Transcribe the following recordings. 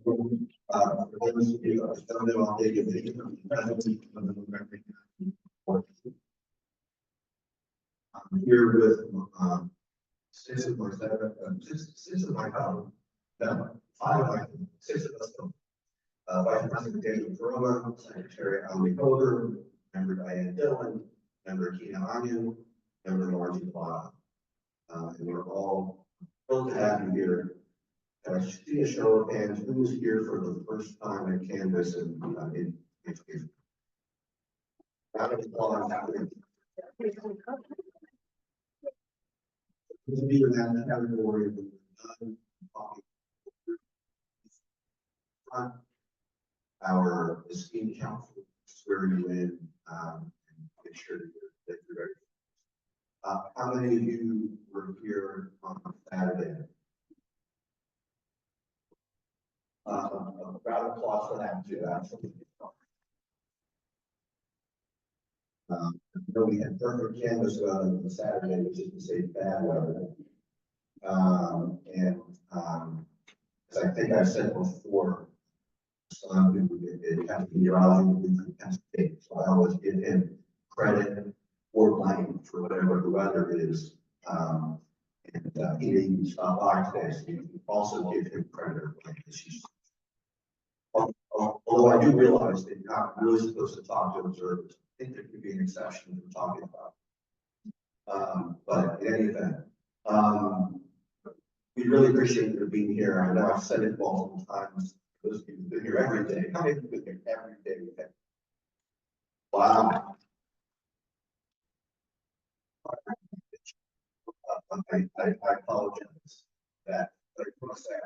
For those of you who don't know, I'll take a video of the presidency of the Montgomery County. I'm here with six of my colleagues, no, six of us. Vice President David Verona, Secretary Ali Coder, Member Diane Dillon, Member Kina Onion, Member Margie Plata. And we're all thrilled to have you here. I see a show of hands. Who was here for the first time at Canvas in education? Round of applause. Who's be in that category? Our esteemed council swear you in and make sure that you're ready. How many of you were here on Saturday? A round of applause for that too. Absolutely. I know we had perfect canvas weather on Saturday, which is to say bad weather. As I think I've said before, son who did have to be around in Penn State, so I always give him credit or blame for whatever the weather is. He didn't stop by today, so you also give him credit or blame. Although I do realize that you're not really supposed to talk to observers, I think there could be an exception for talking about. But in any event, we really appreciate your being here. I know I've said it multiple times. Those people who've been here every day. How many have been here every day? Wow. I apologize that, but I want to say,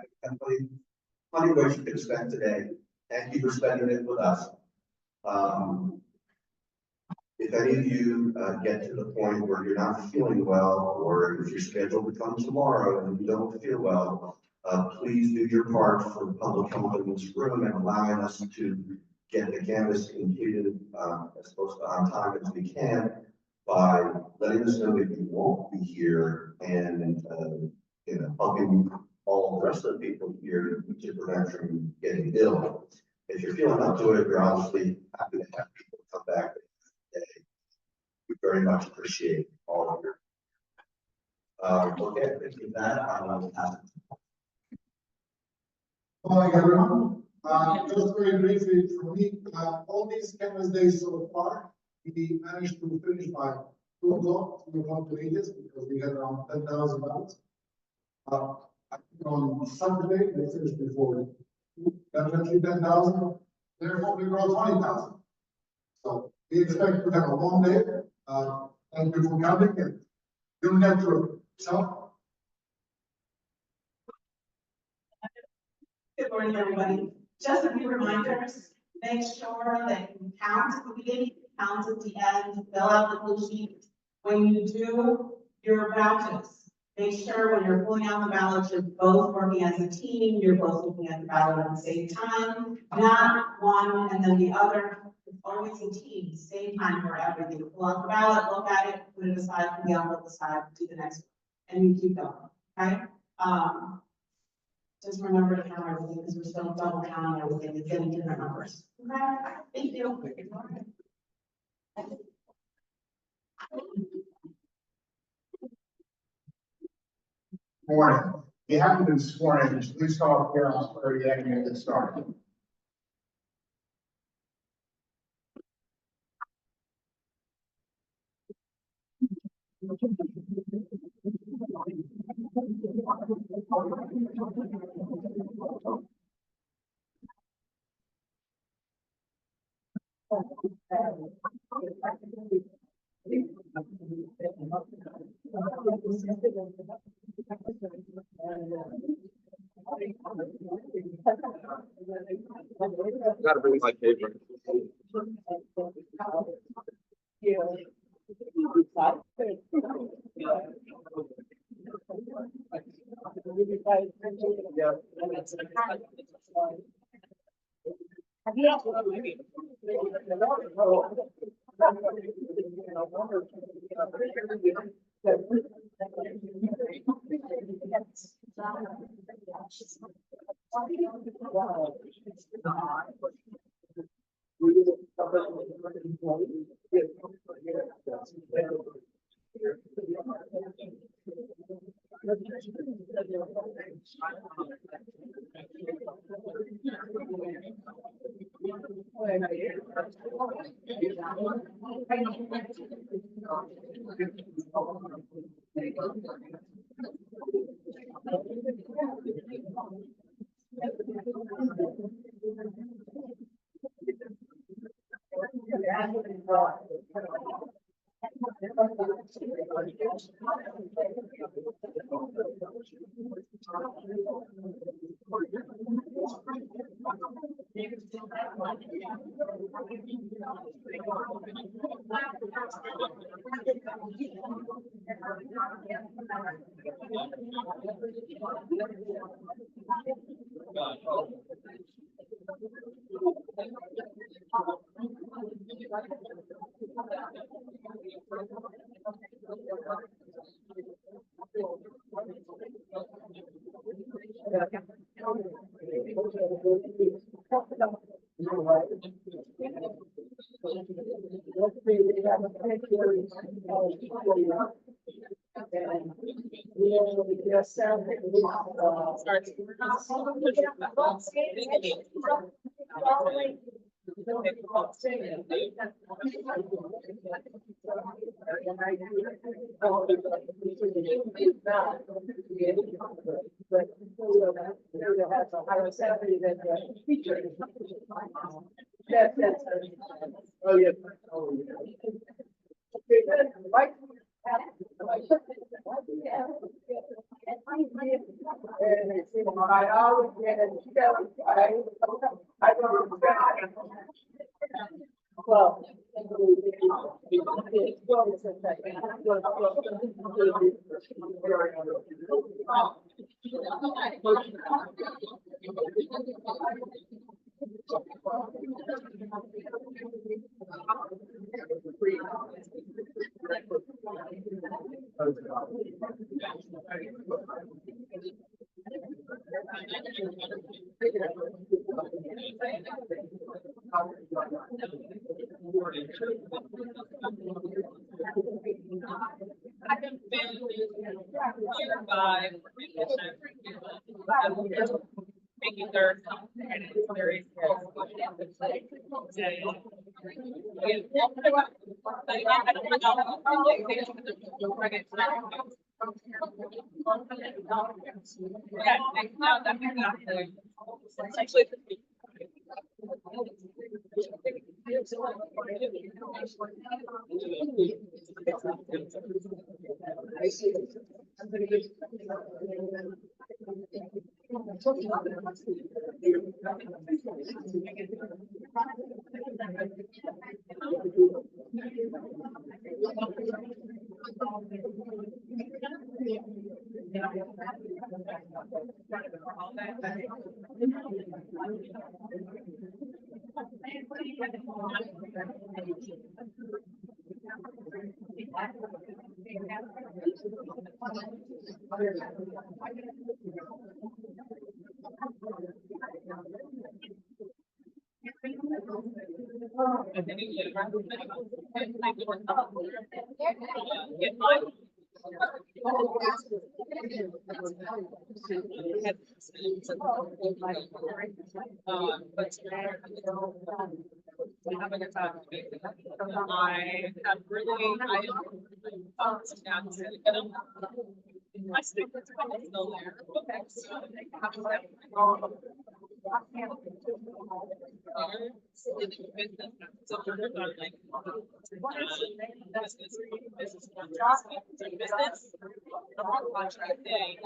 plenty of ways you can spend today. Thank you for spending it with us. If any of you get to the point where you're not feeling well, or if you're scheduled to come tomorrow and you don't feel well, please do your part for public health in this room and allowing us to get the canvas completed as close to on time as we can by letting us know that you won't be here and helping all the rest of the people here to prevent from getting ill. If you're feeling up to it, we're obviously happy to have people come back today. We very much appreciate all of your. Okay, with that, I will pass it. Morning, everyone. Just very briefly for me, all these Canvas days so far, we managed to finish by 2 o'clock pages because we had around 10,000 ballots. On Saturday, we finished before definitely 10,000. Therefore, we brought 20,000. So we expect to have a long day. Thank you for coming and you'll get through. So. Good morning, everybody. Just a few reminders. Make sure that you count at the beginning, count at the end, fill out the blue sheet. When you do your batches, make sure when you're pulling out the ballots, you're both working as a team, you're both looking at the ballot at the same time, not one and then the other. It's always a team, same time for everything. Pull out the ballot, look at it, put it aside, put the envelope aside, do the next one, and you keep going, okay? Just remember to count everything because we're still double counting everything and getting different numbers. Okay, thank you. Morning. If you haven't been sworn in, please come up here. I'll swear you in and get started. Gotta bring my paper. Oh, yeah. Well. We have a good time. I have really, I my students are still there. Okay, so business, contracting,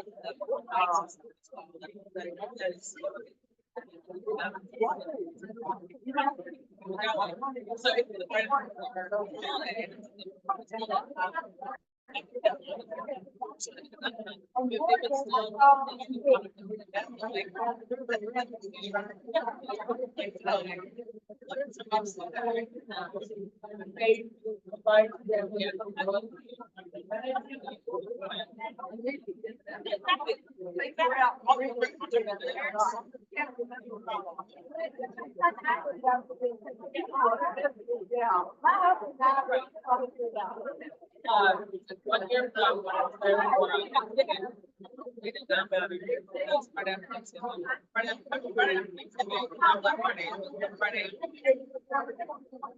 one year ago, we did that, but that's part of Friday.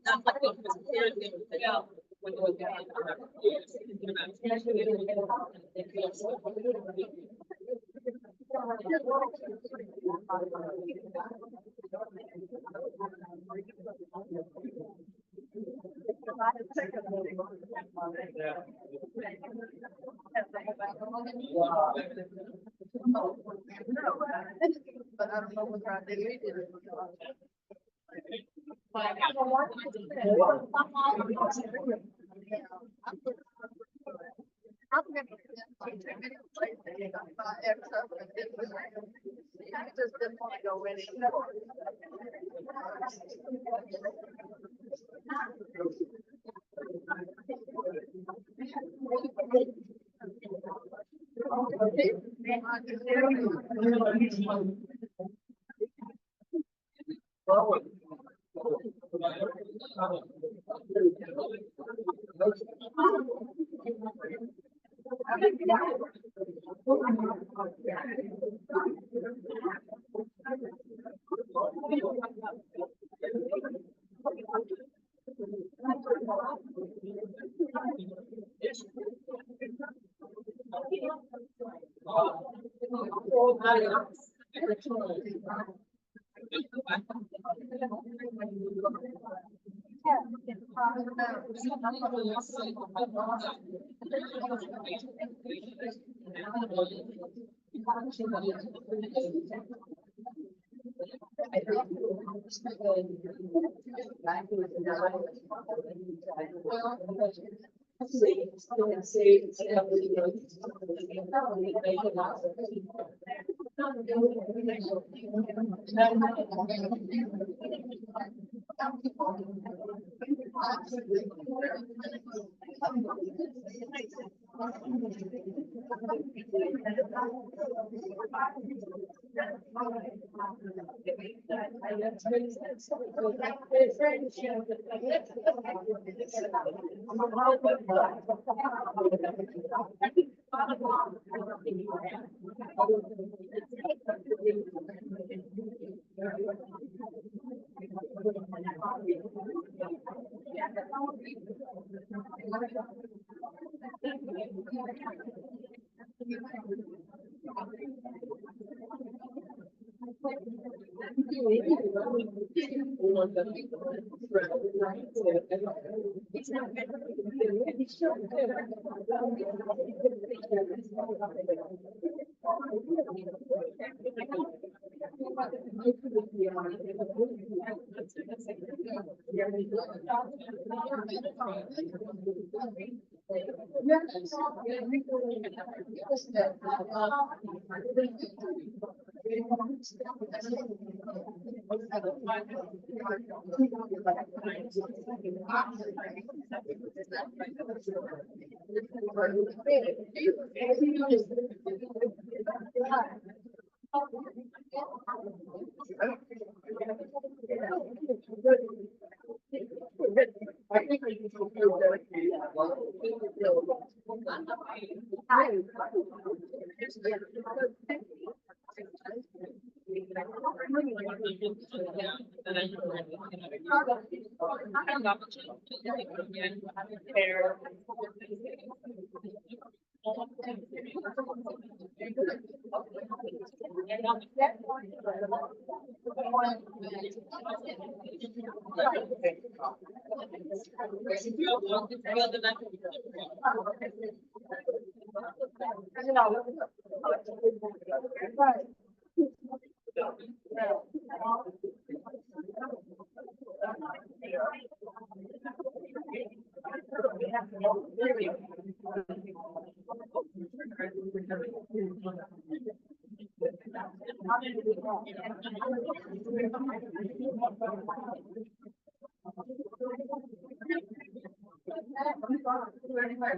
Not like it was clear things to go. But I don't know what I did. I just didn't want to go anymore.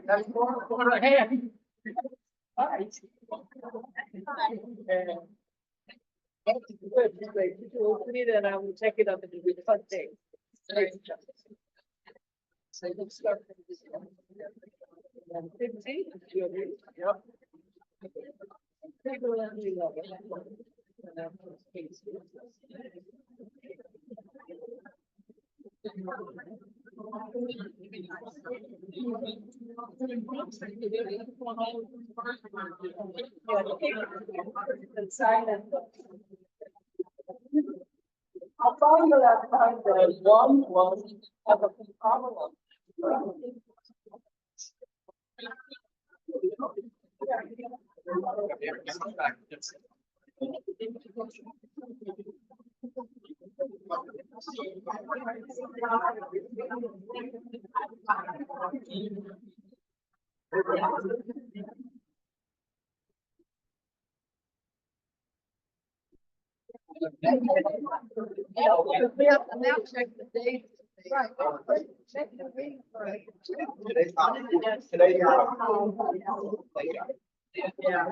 That's more hand. All right. Good, open it and I will check it out and do the first day. So let's start. 15, you agree? Yep. I'll tell you that time the one was have a problem. We have to now check the date. Right. Check the date. Right. Today's not, today you're out. Yeah.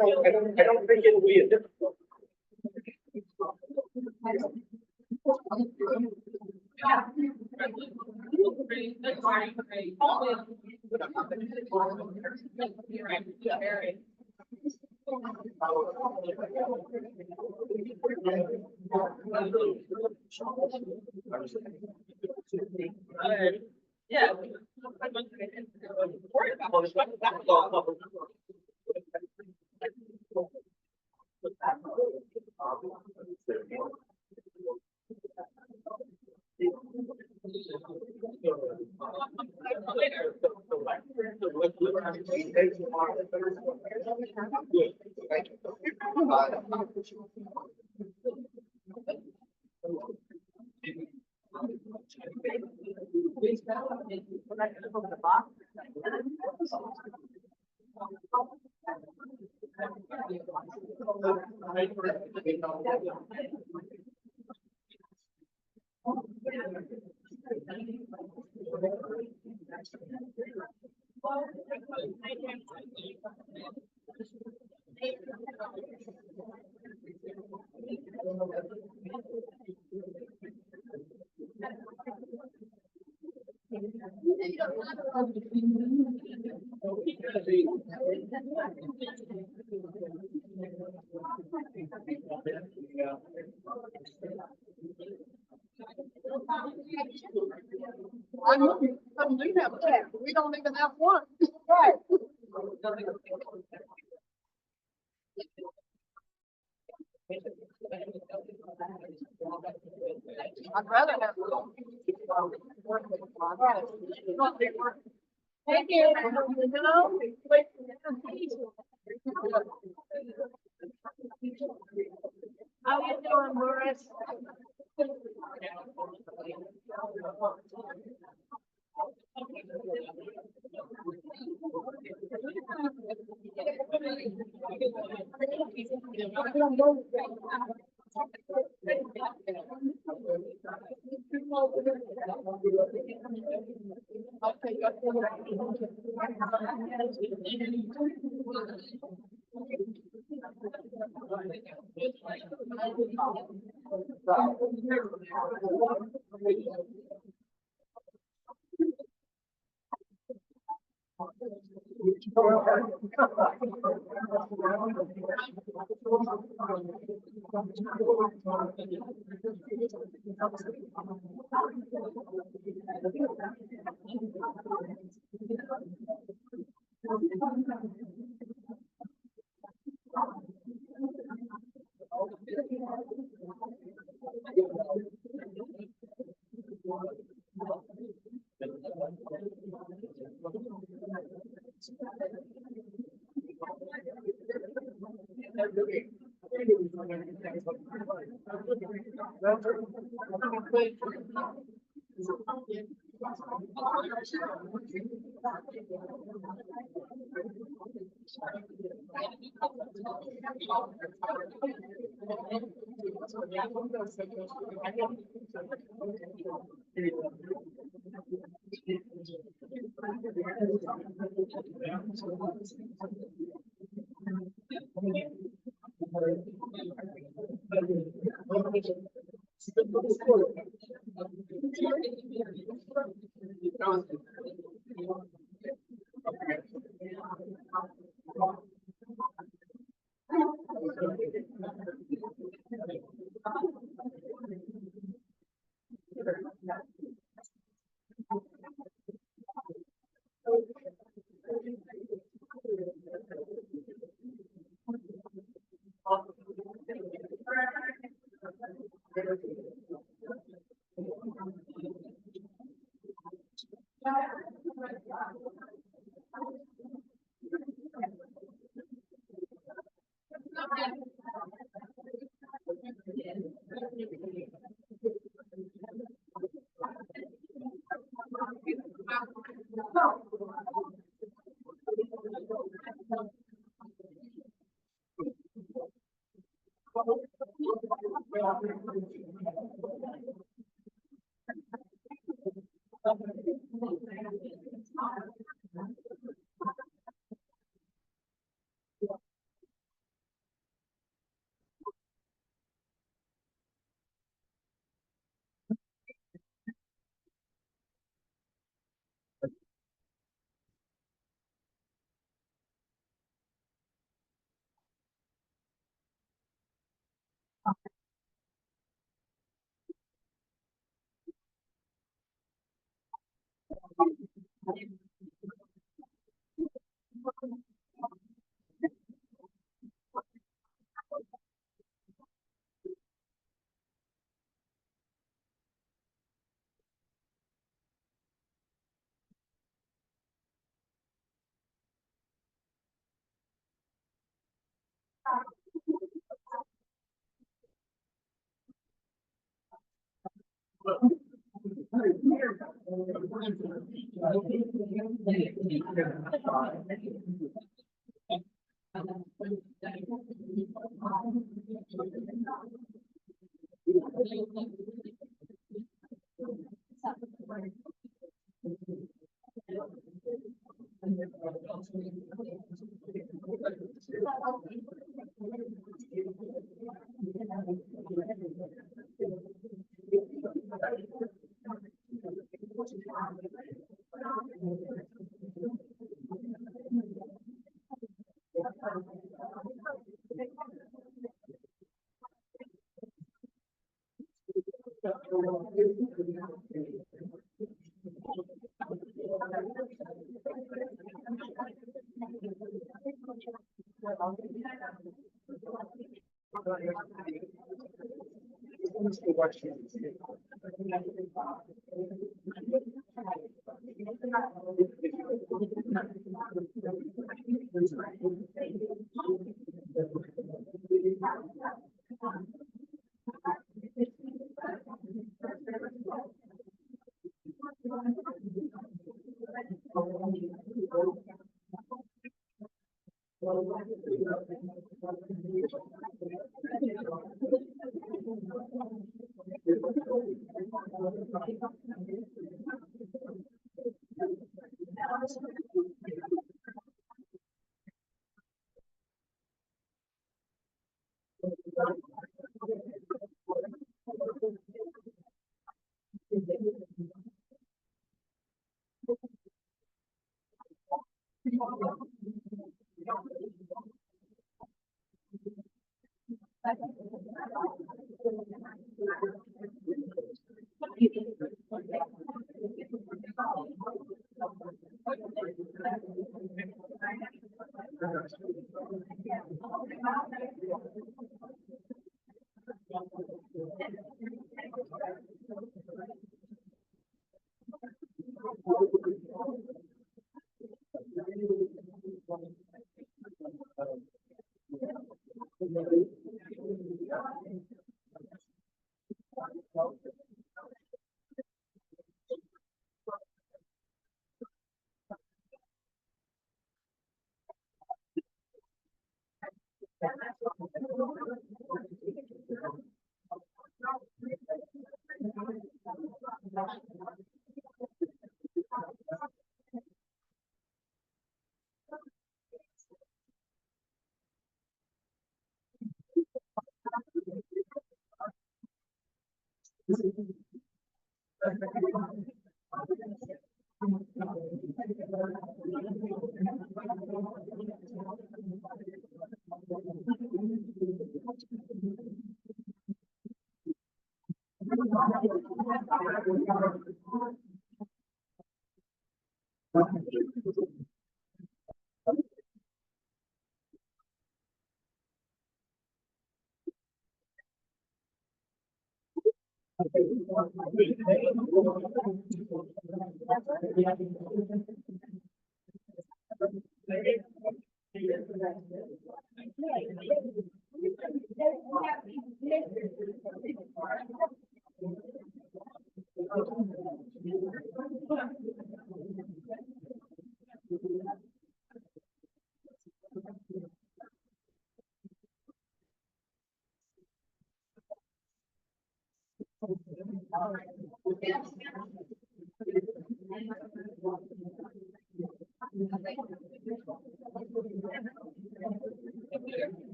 I don't think it'll be a difficult. Yeah. I'm doing that, but we don't even have one. Right. I'd rather have. Thank you. How you doing, Boris?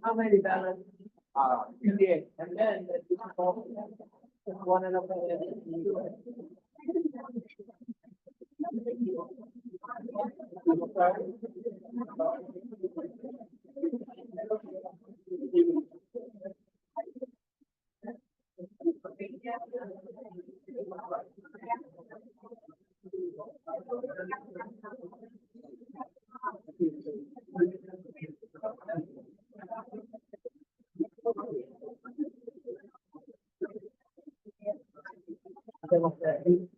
How many ballots? You did, and then just one of them.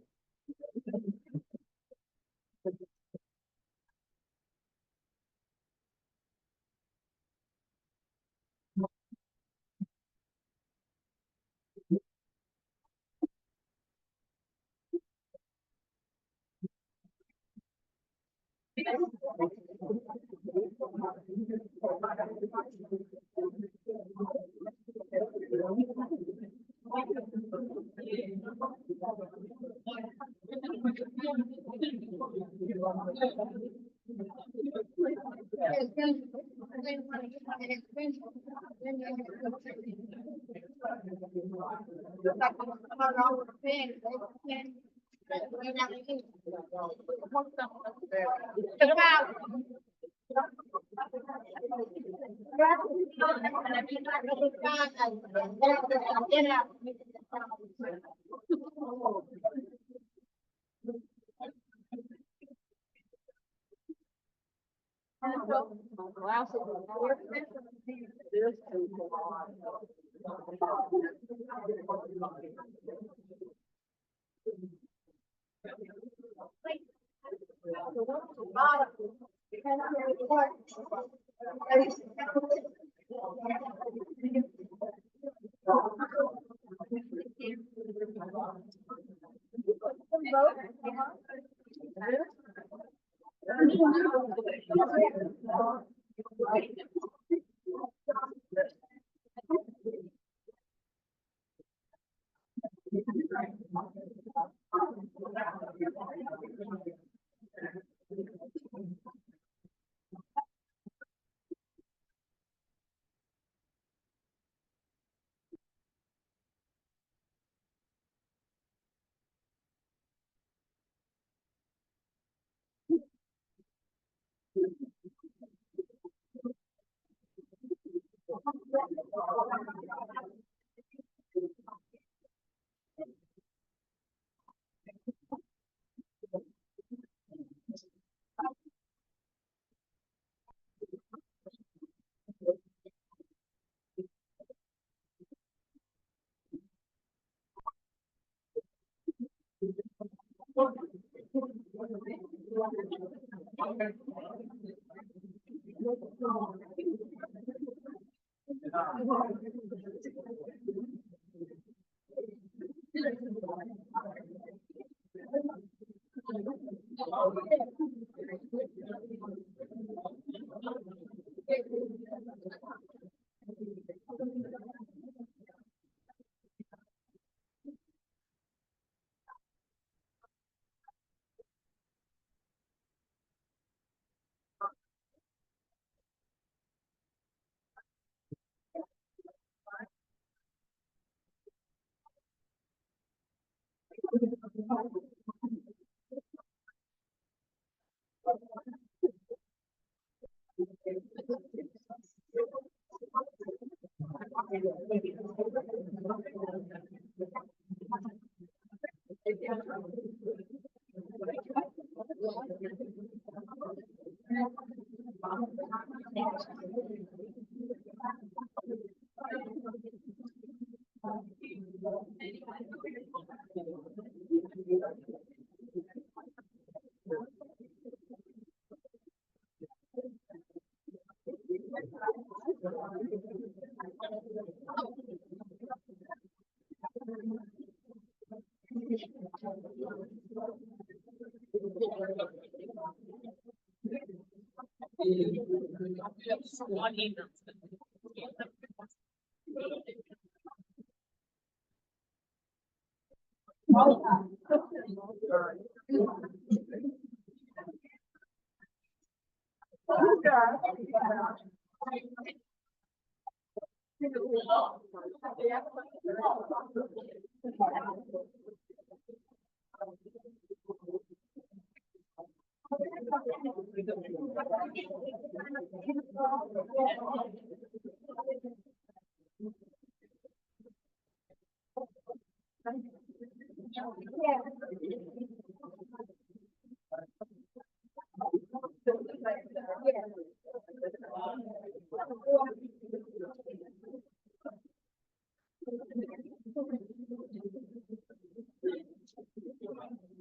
One email.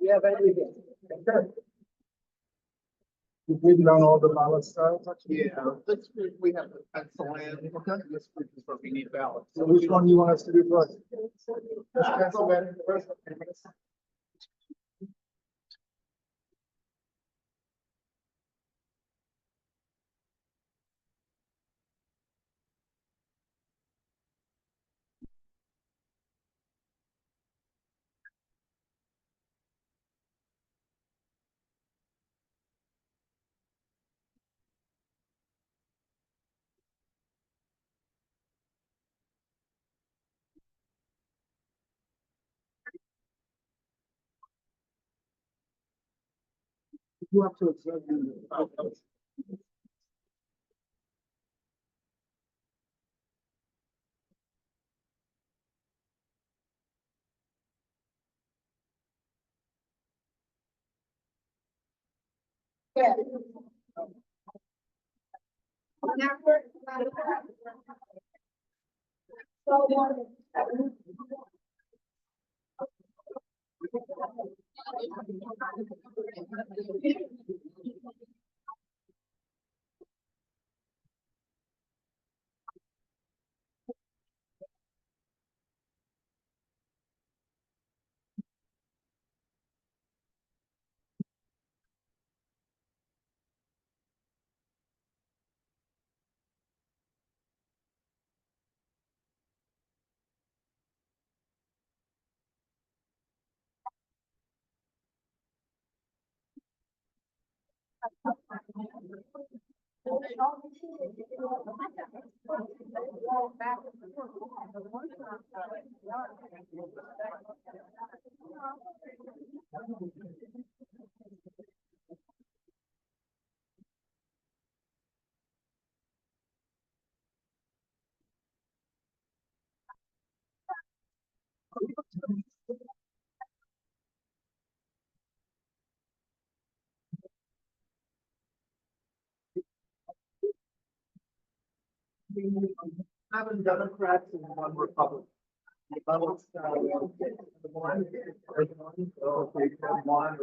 Yeah, but we did. You've written down all the ballot styles? Yeah, this week we have the pencil in. Okay. This week is where we need ballots. So which one you want us to do first? Let's cancel that first. You have to observe the. Seven Democrats and one Republican. The ballots, the one, or the one, or the one.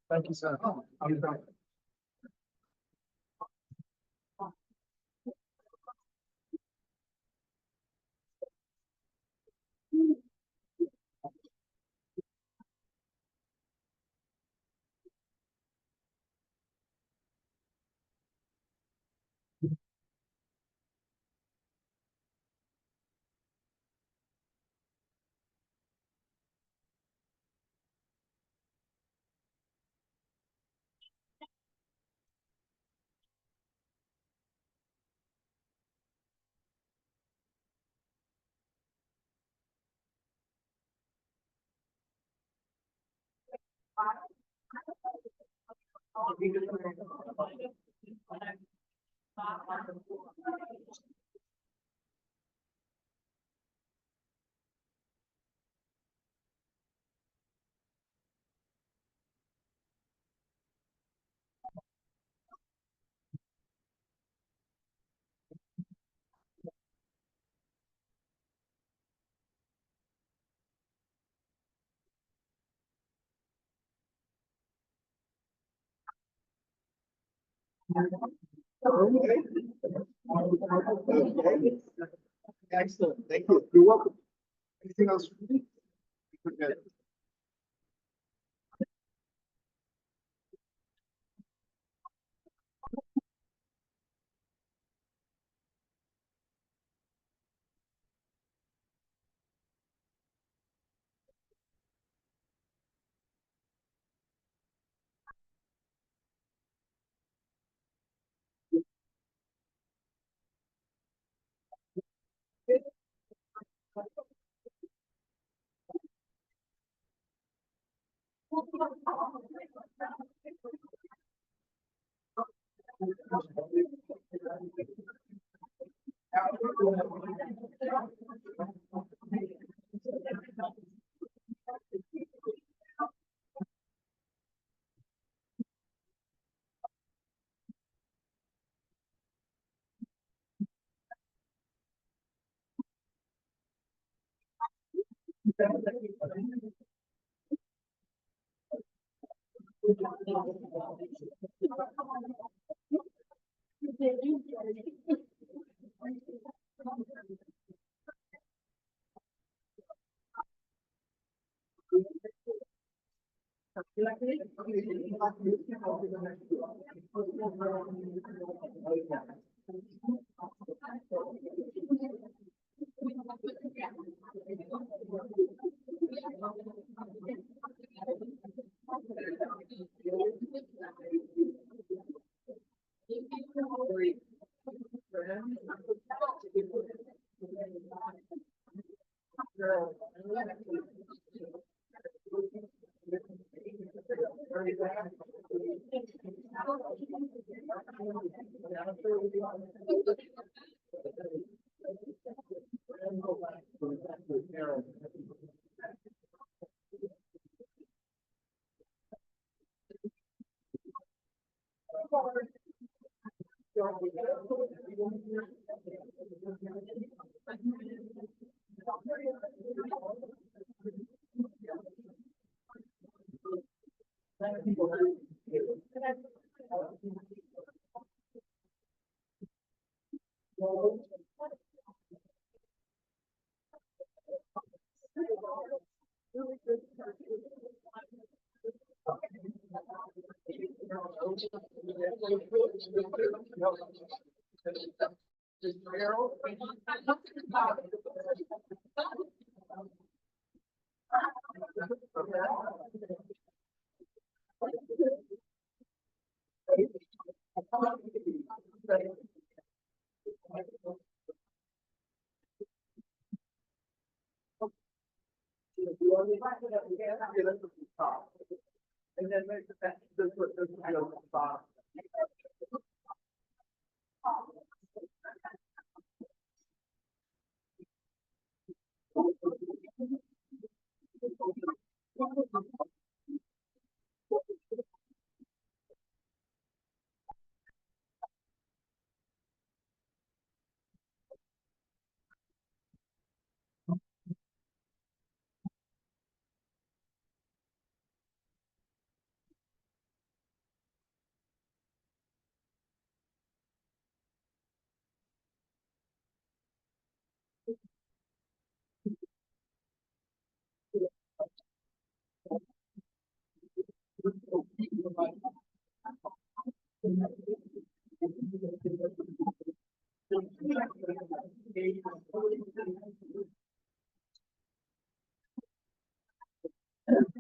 Thank you, sir. I'll be back. Okay. Excellent, thank you. You're welcome. Anything else? Okay.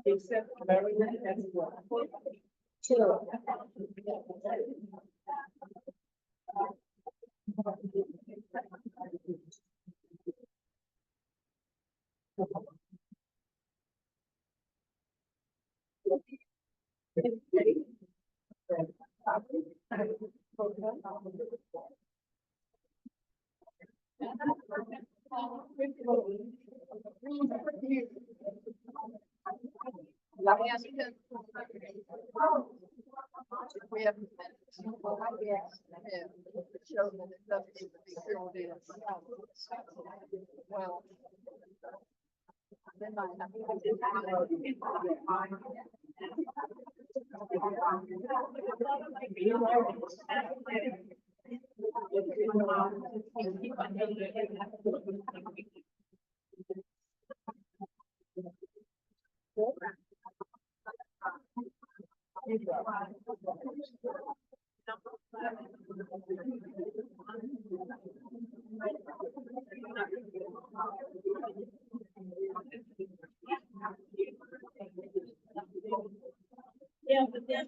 Except Maryland as well. We have. Show that it doesn't need to be filled in. Well. Then Yeah, but then.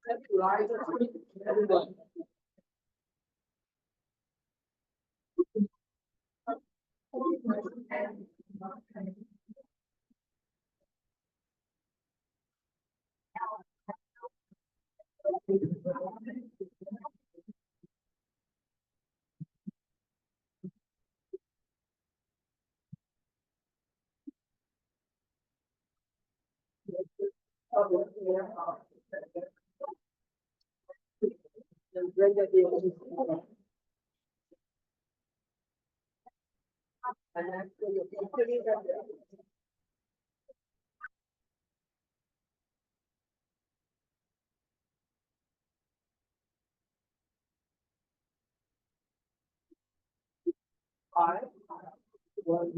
That's right. Everyone. And actually, Five. One.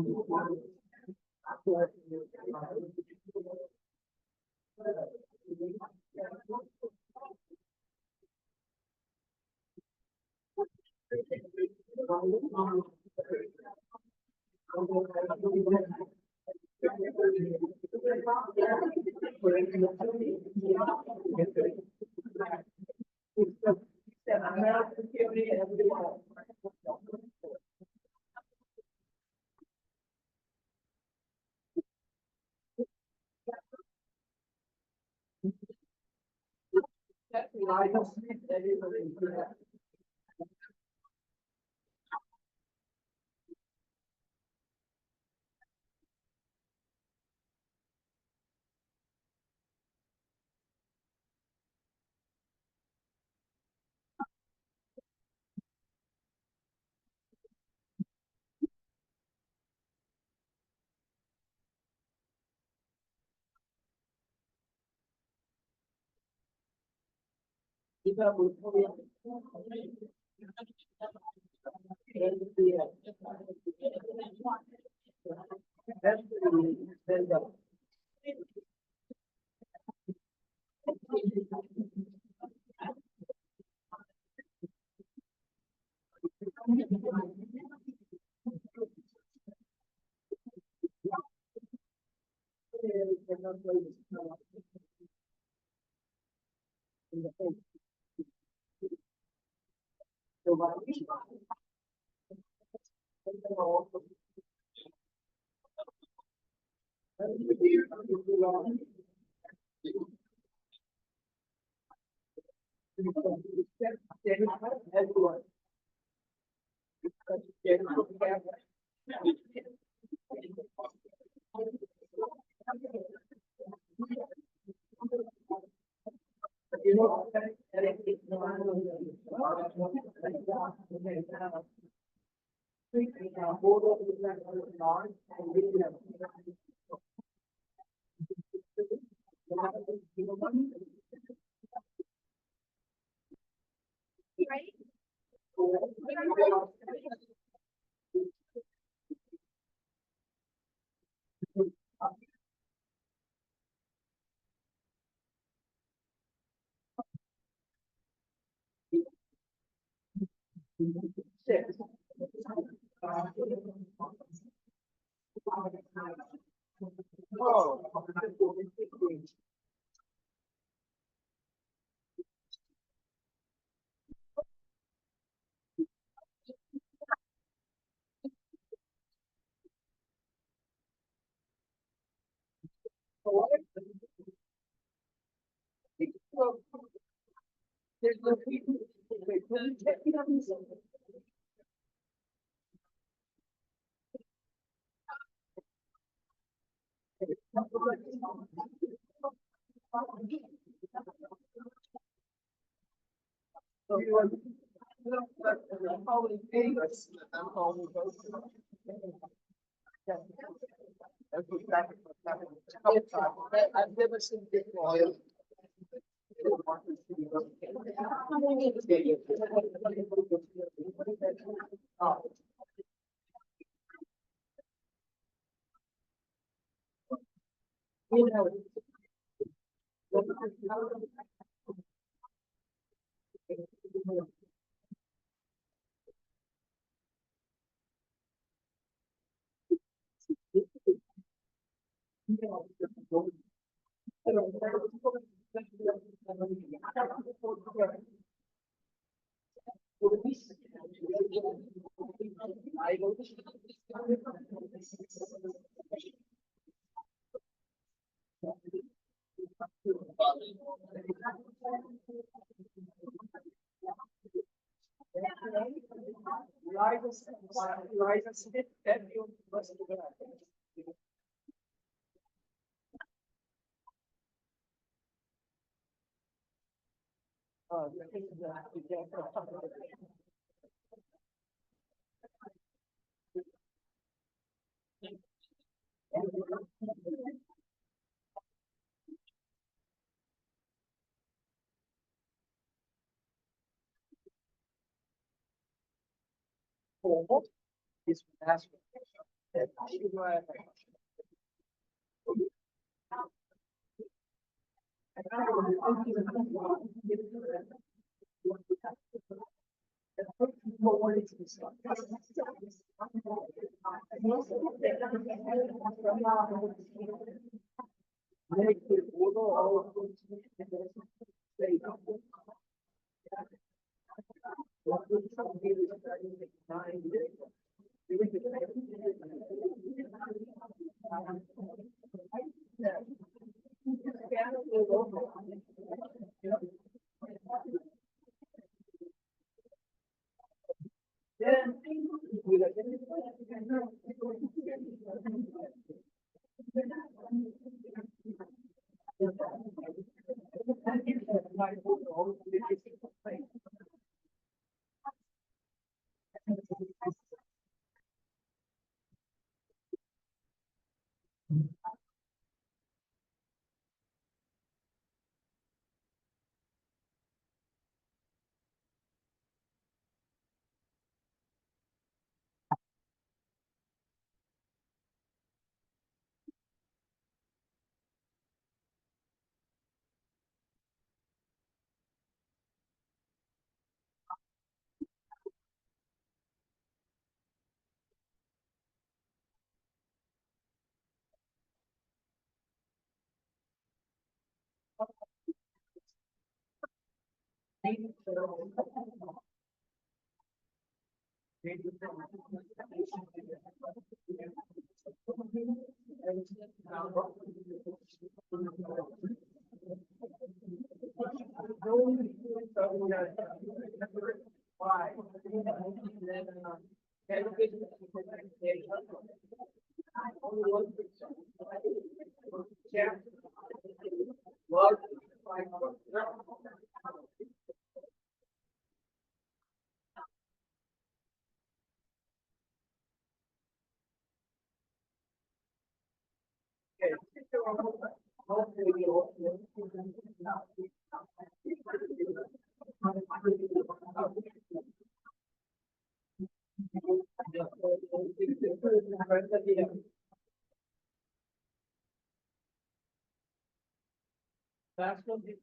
I've never seen big oil. You know. It's fast. She was. Why? Yeah. Well, that's what the.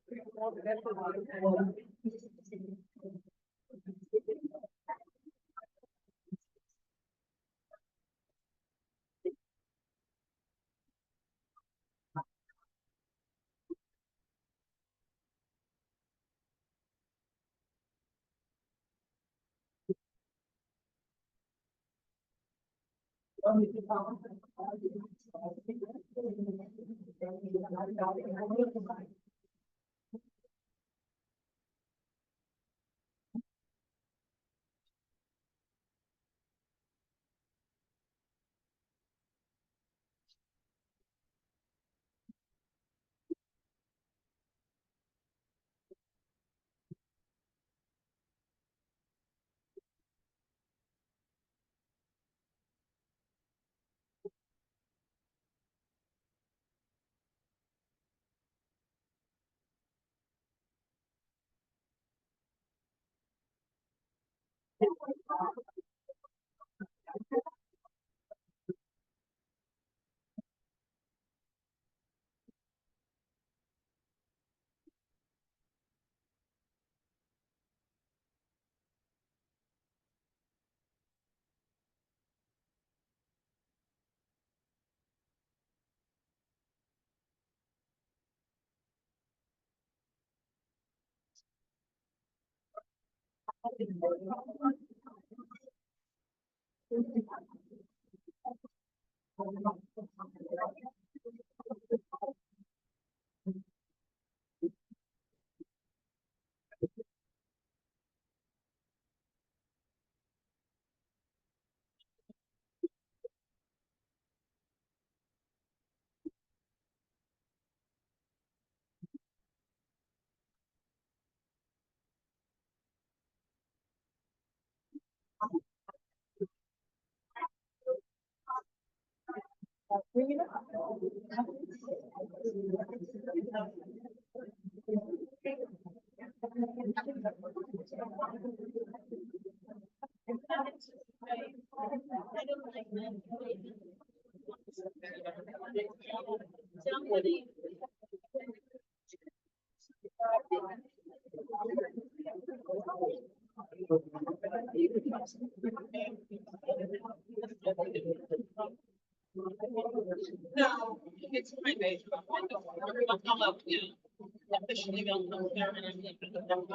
No, it's my base. I'm up, you know, officially on there and I'm looking at them.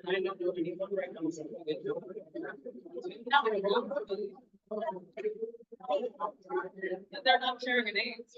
I don't know anyone right now. They're not sharing names.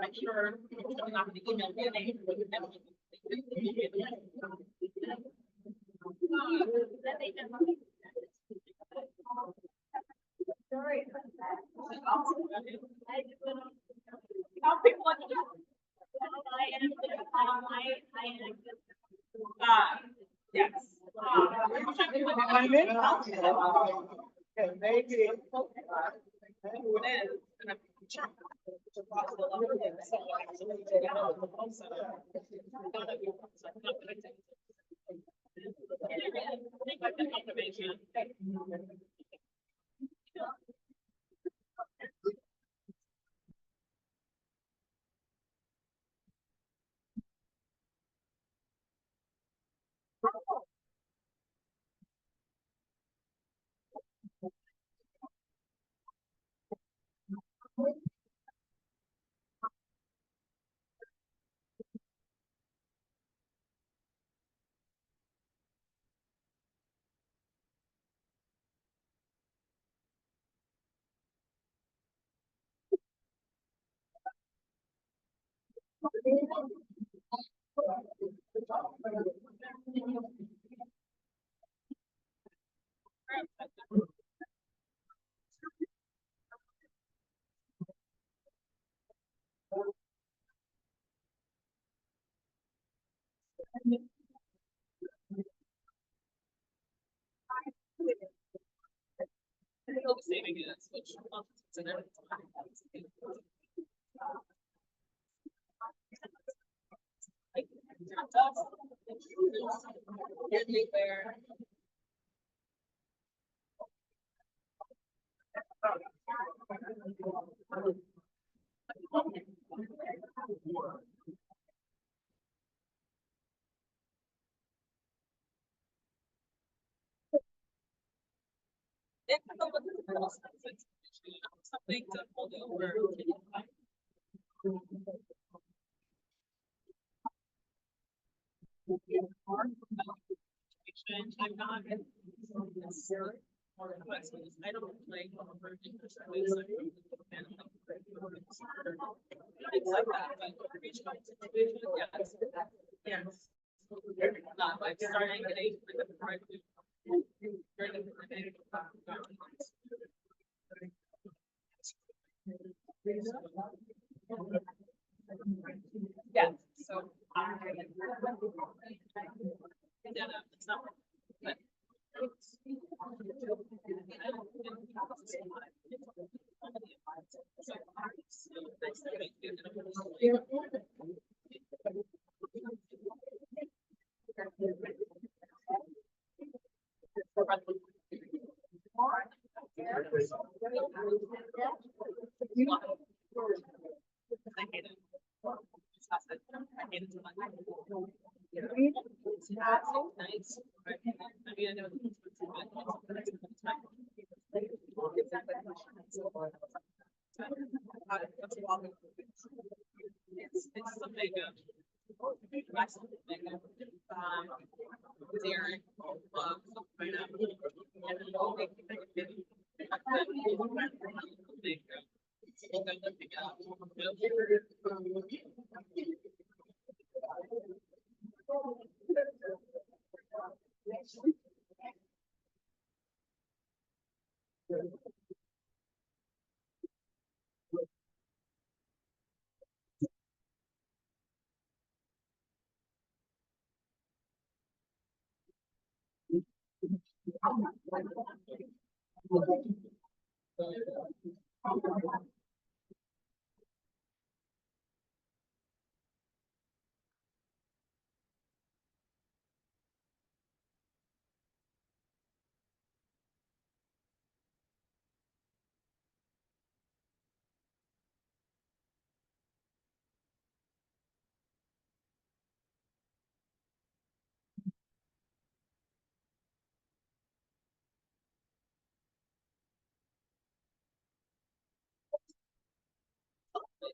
I'm sure I'm not going to email me a name. Yes. Okay, maybe. Who it is, and I'm sure it's across the level, so actually take it out of the home center. Take like the information. Still saving it, which it's in there. Where something to hold over. I'm not necessarily more questions. I don't like virgin perspectives. Things like that, but reaching out to situation, yes. Yes. Not like starting at 8 with the right. Yes, so. It's not. But. I hate it. I hate it so much. It's nice. I mean, I know it's exactly. It's something of. That's something of, Derek loves pineapple. And then I'll make it.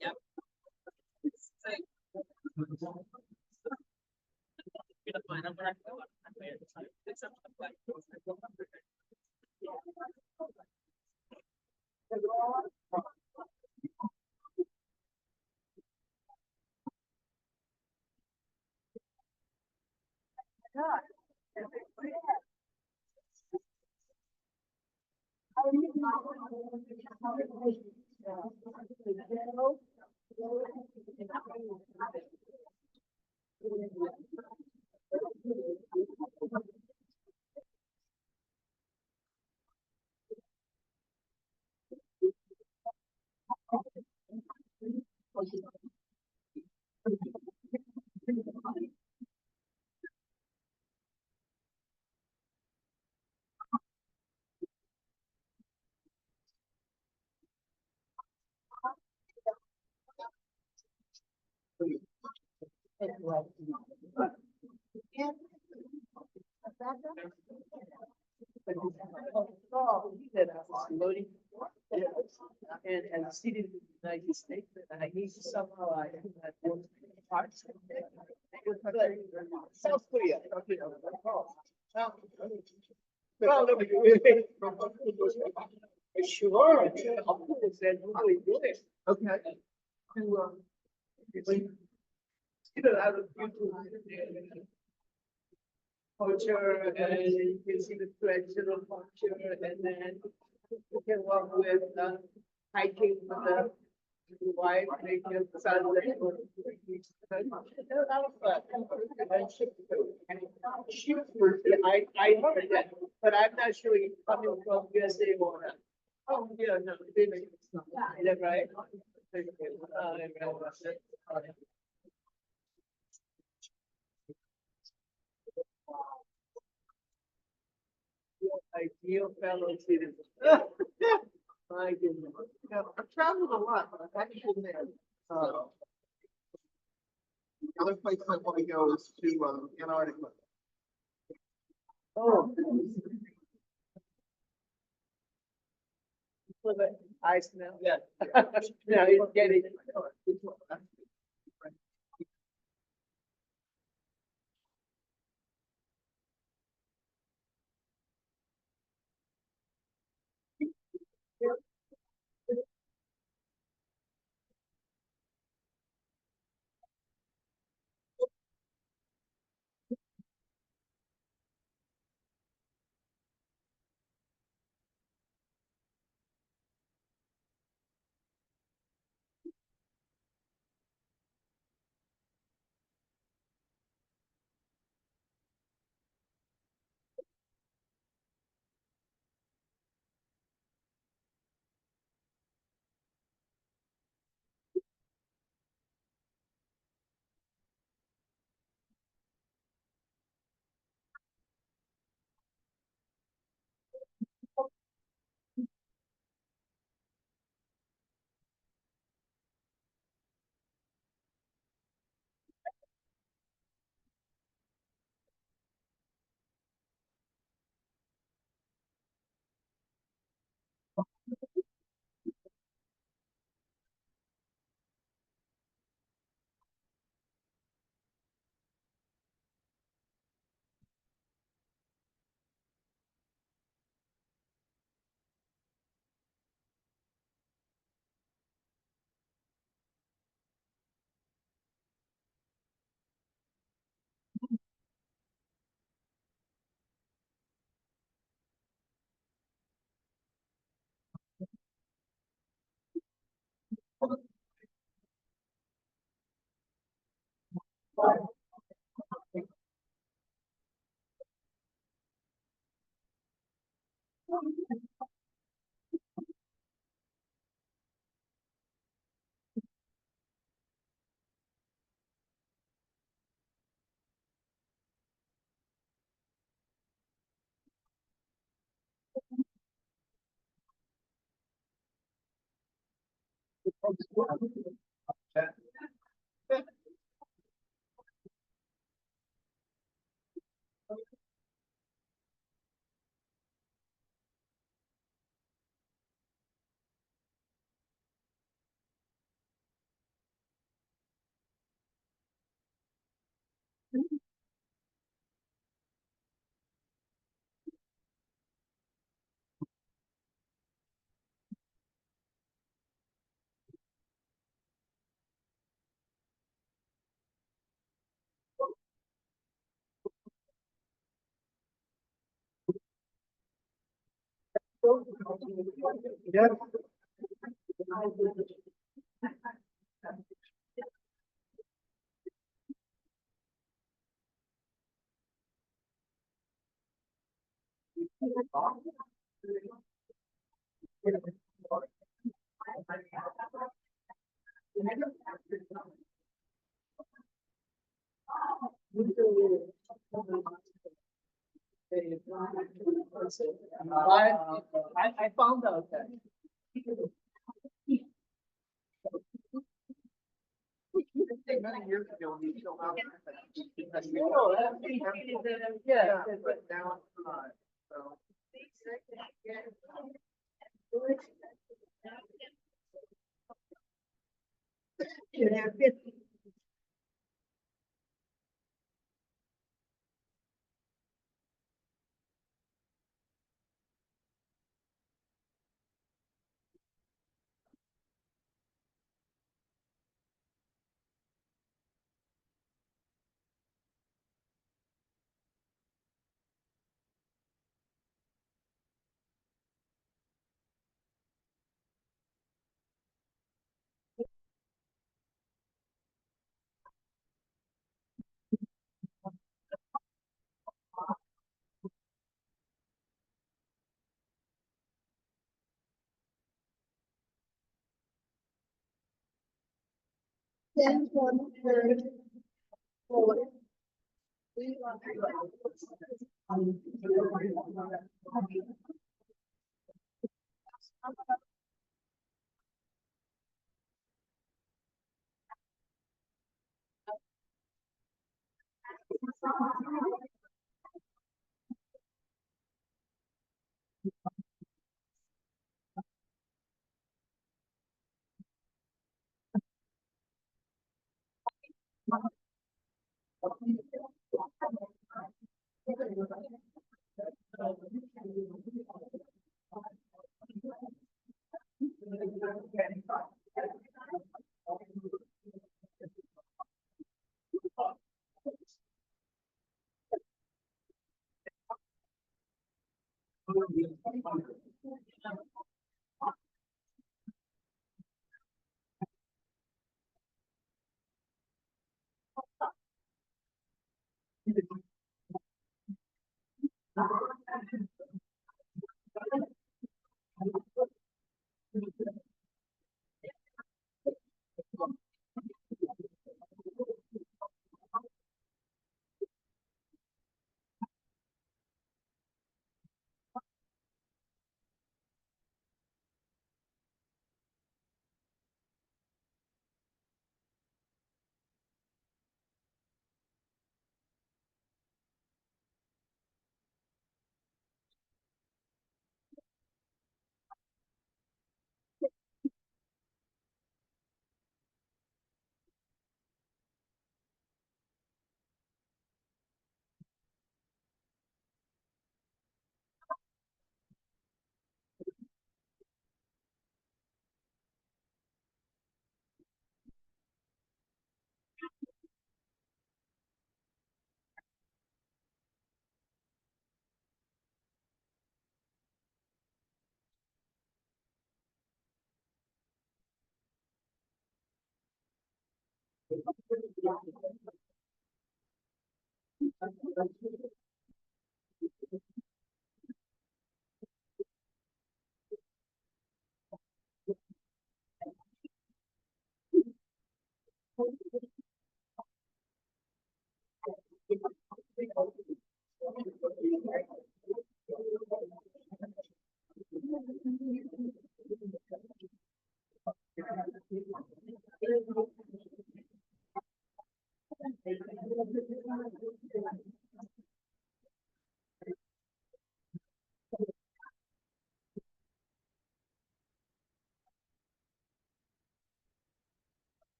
Yep. It's like, you know, fine, I'm gonna go on. I'm gonna try to fix up the black. Oh, he said, I was loading. And seated in the United States, and I need to somehow I have that parts. South Korea. Well, no, sure, of course, and really do it. Okay. To, you know, out of YouTube. Culture, and you can see the traditional culture, and then you can walk with, hiking with the wife, making a sun. That was fun. I heard that, but I'm not sure he's coming from USA or not. Oh, yeah, no, they make it. Is that right? Ideal fellow citizen. My goodness. Yeah, I've traveled a lot, but I've actually been, The other place I want to go is to, Antarctica. oh. I smell. Yeah. No, it's getting. Yeah. I found out that. Many years ago, we still have. Yeah, but now it's not, so. Then one third forward.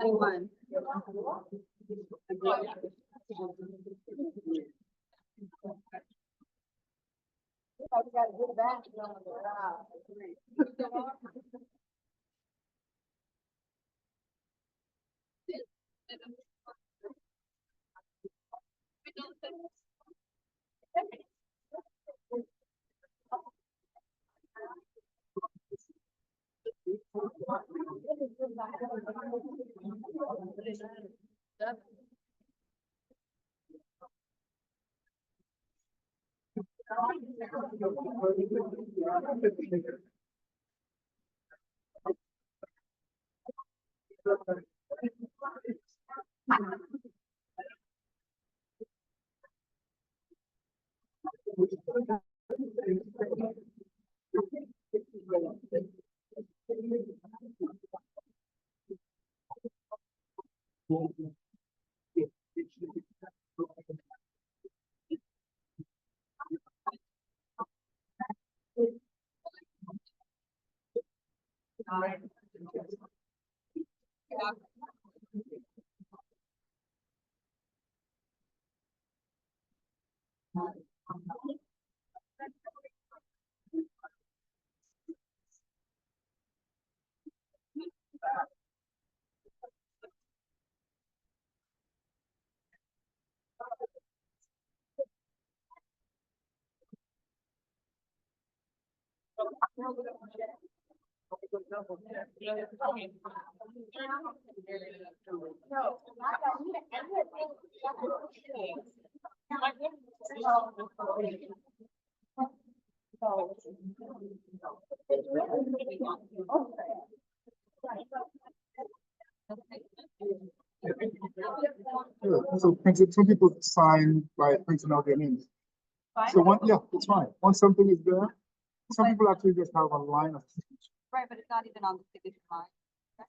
Anyone? Yeah, so some people sign by printing out their names. So yeah, it's fine. Once something is there, some people actually just have a line of signature. Right, but it's not even on the signature line.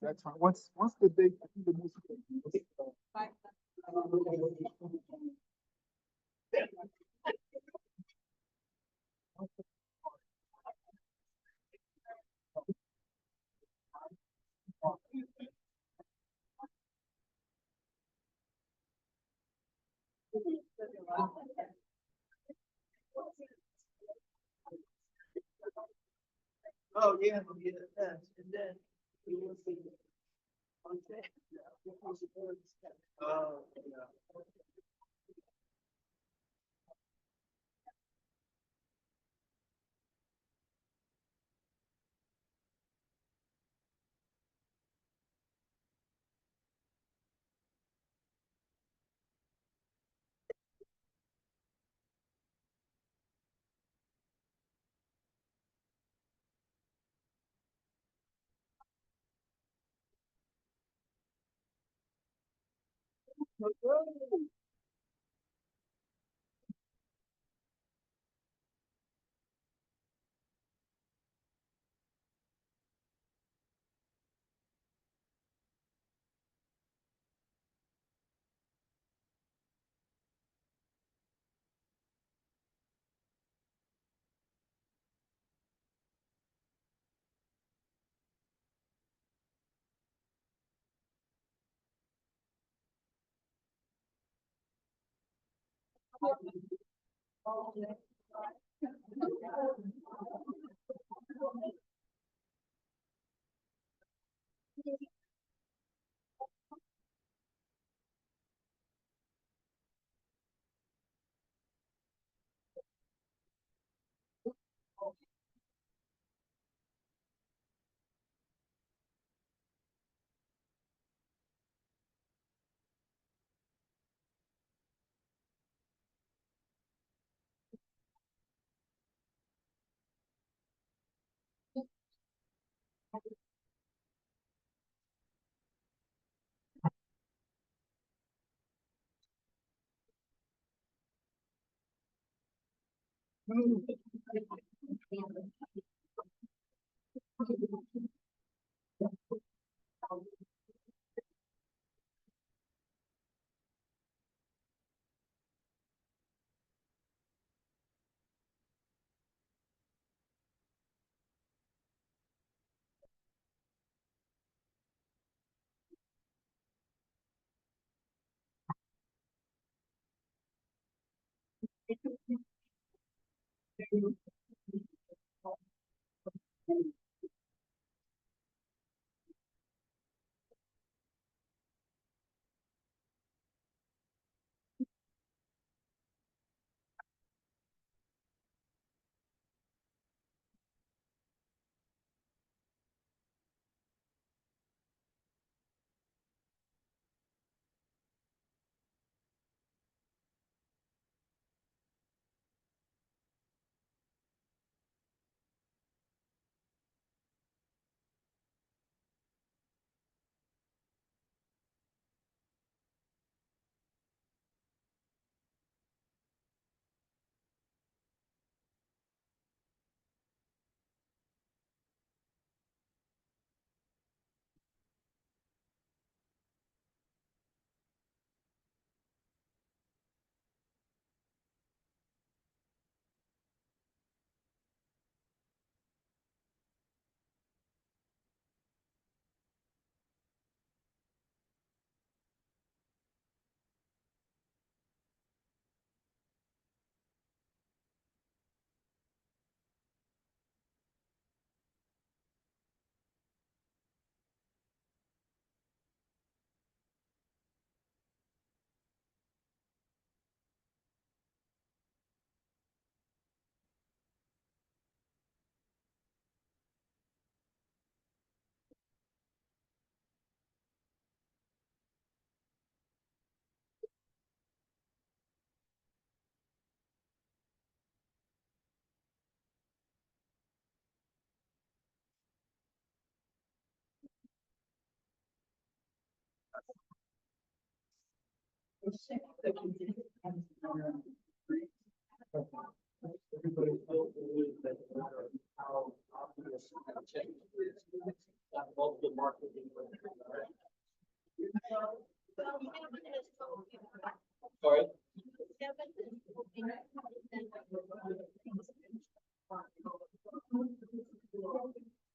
That's fine. Once the date, I think the most. Right. Oh, yeah, and then you will see. Okay. Oh, yeah. Sorry?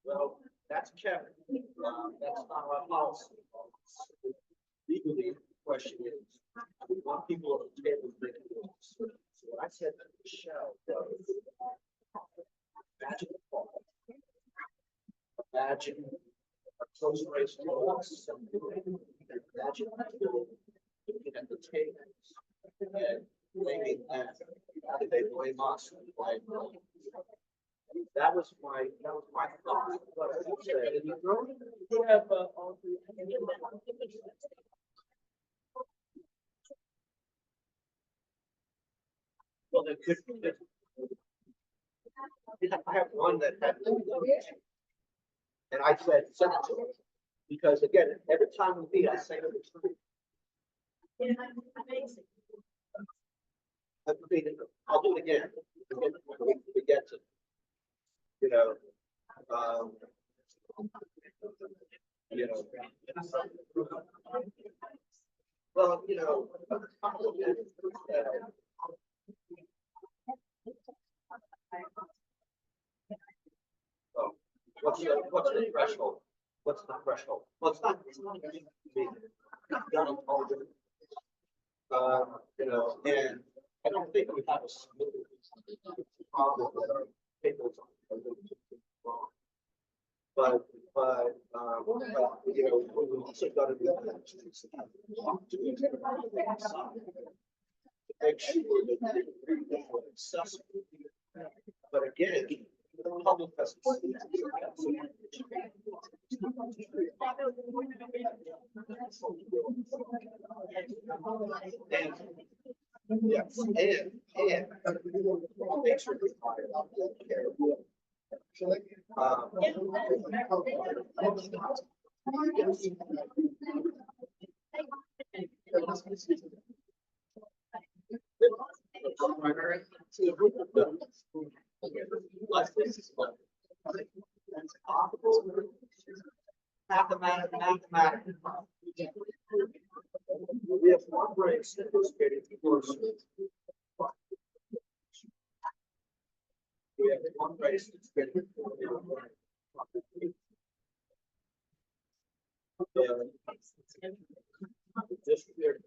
Well, that's Kevin. That's not our policy. Legally, the question is, we want people at the table making rules. So what I said to Michelle was, imagine a fall. Imagine a close race to us. Imagine looking at the tables and blaming them. How did they blame us? That was my thought. But I said, you have all three. Well, there could be. I have one that had. And I said, send it to him. Because again, every time we meet, I say to the truth. I'll do it again. We get to, you know, well, you know, what's the threshold? What's the threshold? Well, it's not you know, and I don't think we have a problem that our tables are wrong. But, you know, we also got to do that. Make sure that they're accessible. But again, the public has. Yes, and. Thanks for Mathematics. We have one break, anticipated before. We have one race that's been. Just there.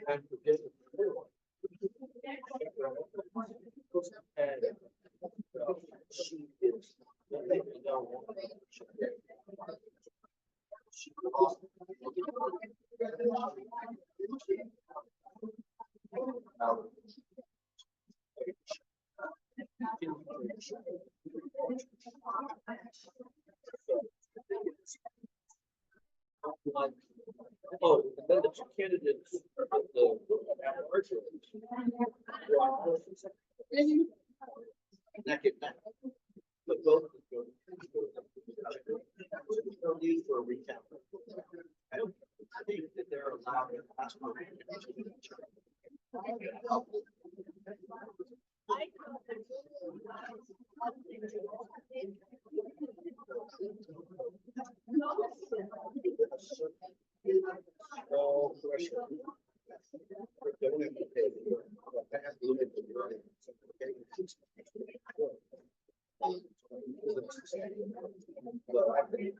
And forget the third one. And she is. Oh, and then the two candidates are the virtual. That. But both. They're used for a recount. I don't think that they're allowed to ask for. All pressure. Don't have to pay. I have to look at the running. Well, I think.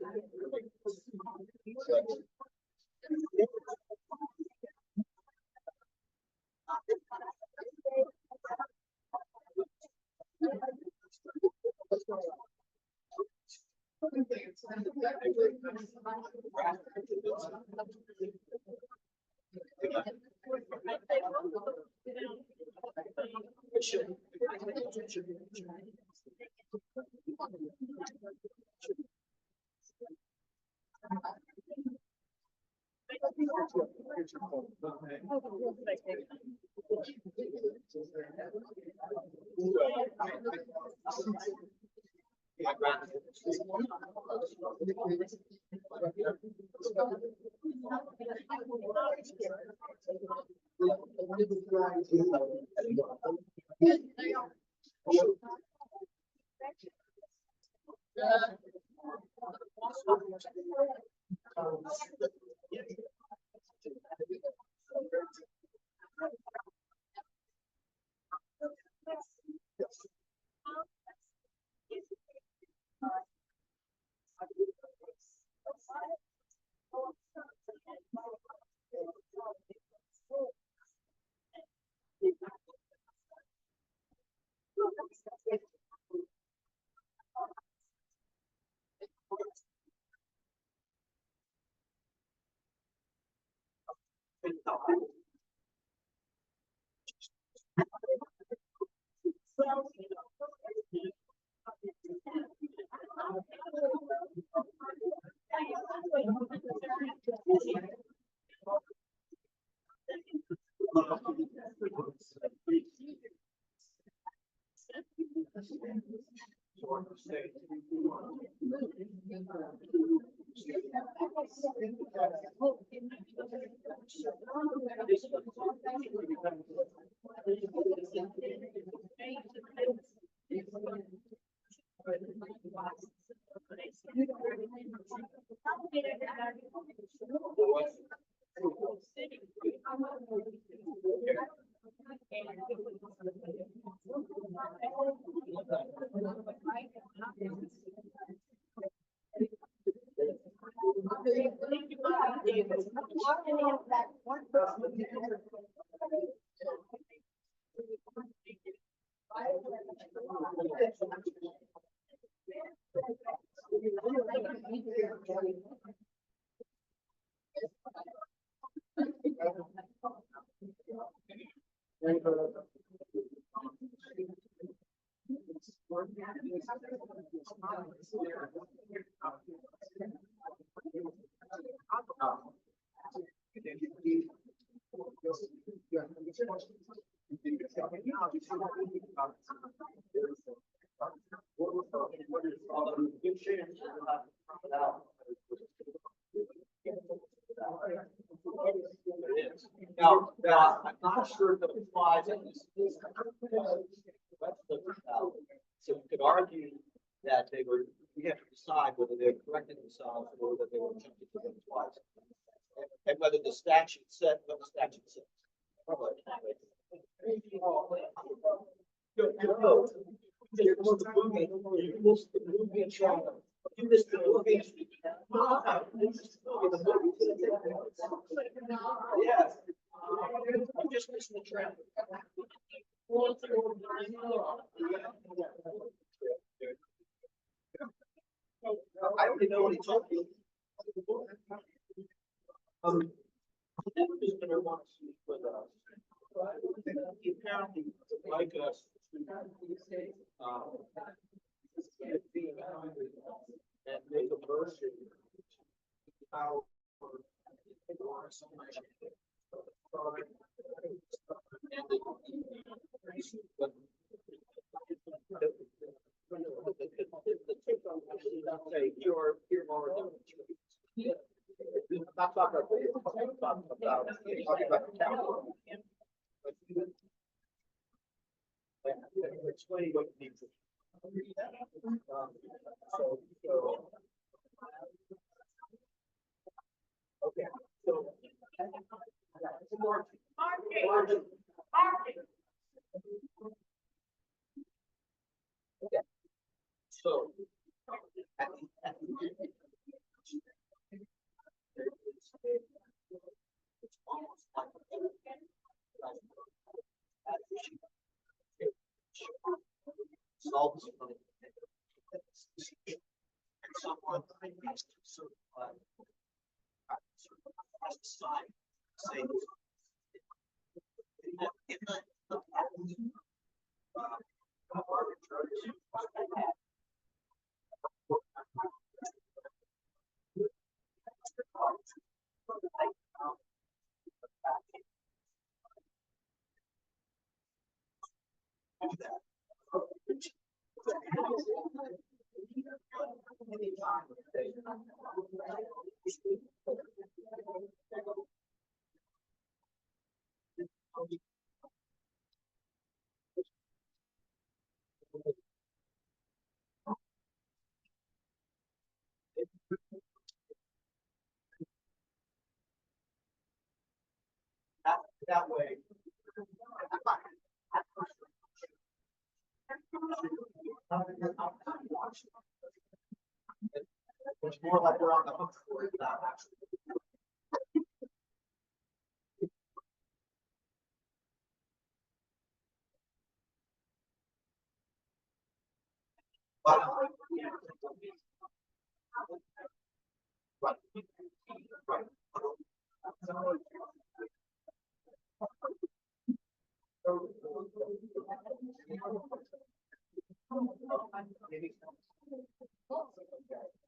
Now, I'm not sure if it applies in this. So you could argue that they were, we have to decide whether they're correcting themselves or whether they were attempting to do it twice. And whether the statute said what the statute says. You missed the movie. You missed the movie trailer. You missed the movie. Yes. You just missed the trailer. I don't even know what he told me. He's gonna want to speak with us. He apparently would like us to, and make a version how so much. You're more I'm not talking about, I'm talking about the town. Explain what you need to. Okay, so. Okay, so. It's almost like solve this problem. Someone has to certify as a sign, say that way. It's more like we're on the hook for it now.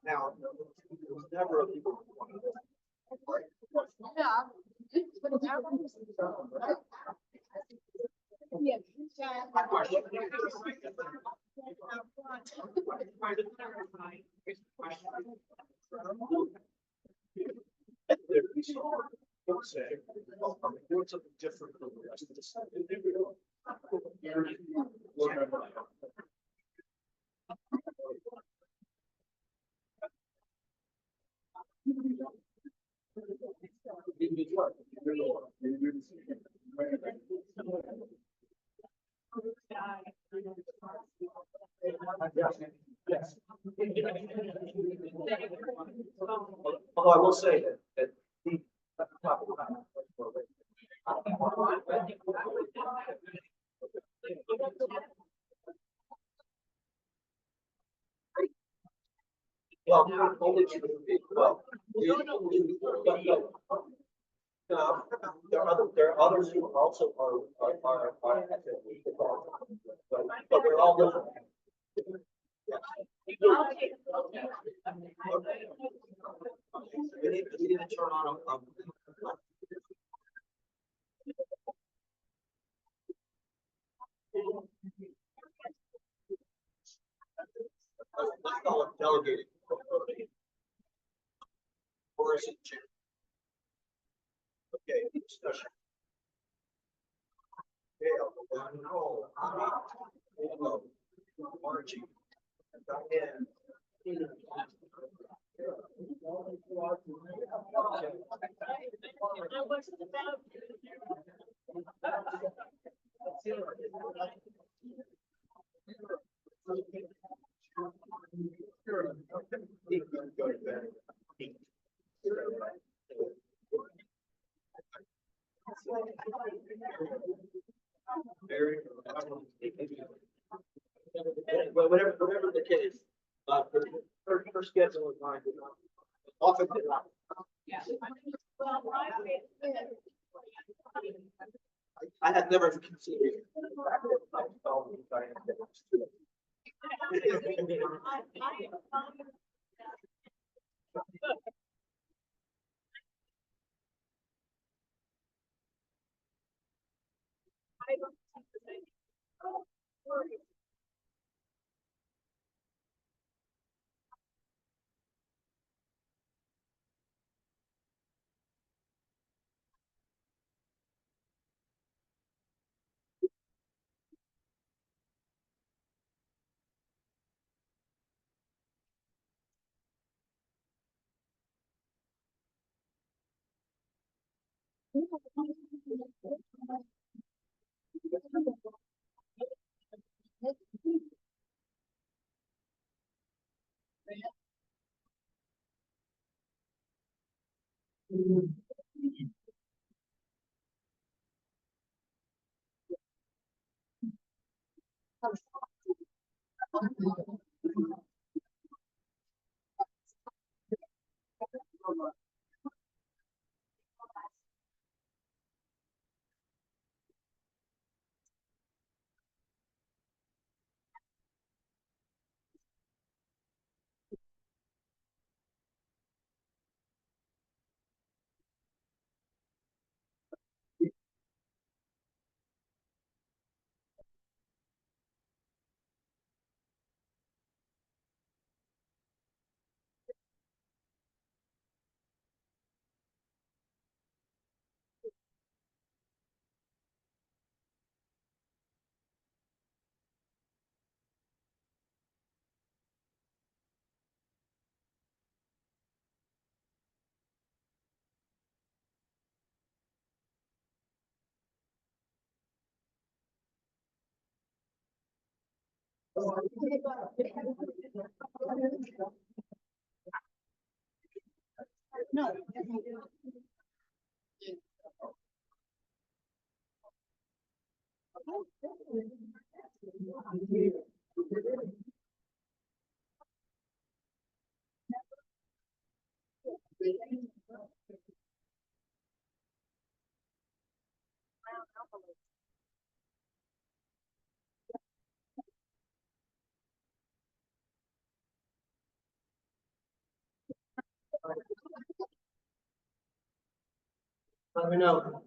Now, it was never a people. Yeah. My question. Don't say, I'm doing something different from the rest of the stuff. Yes, yes. Although I will say that the. Well, only to the, well, but no. There are others who also are at the, but they're all different. We need to turn on let's call it delegating. Or is it chair? Okay, discussion. Dale, no, hello, Margie, Diane. Whatever the case, her schedule is mine. Often did not. I had never considered it. No. Let me know.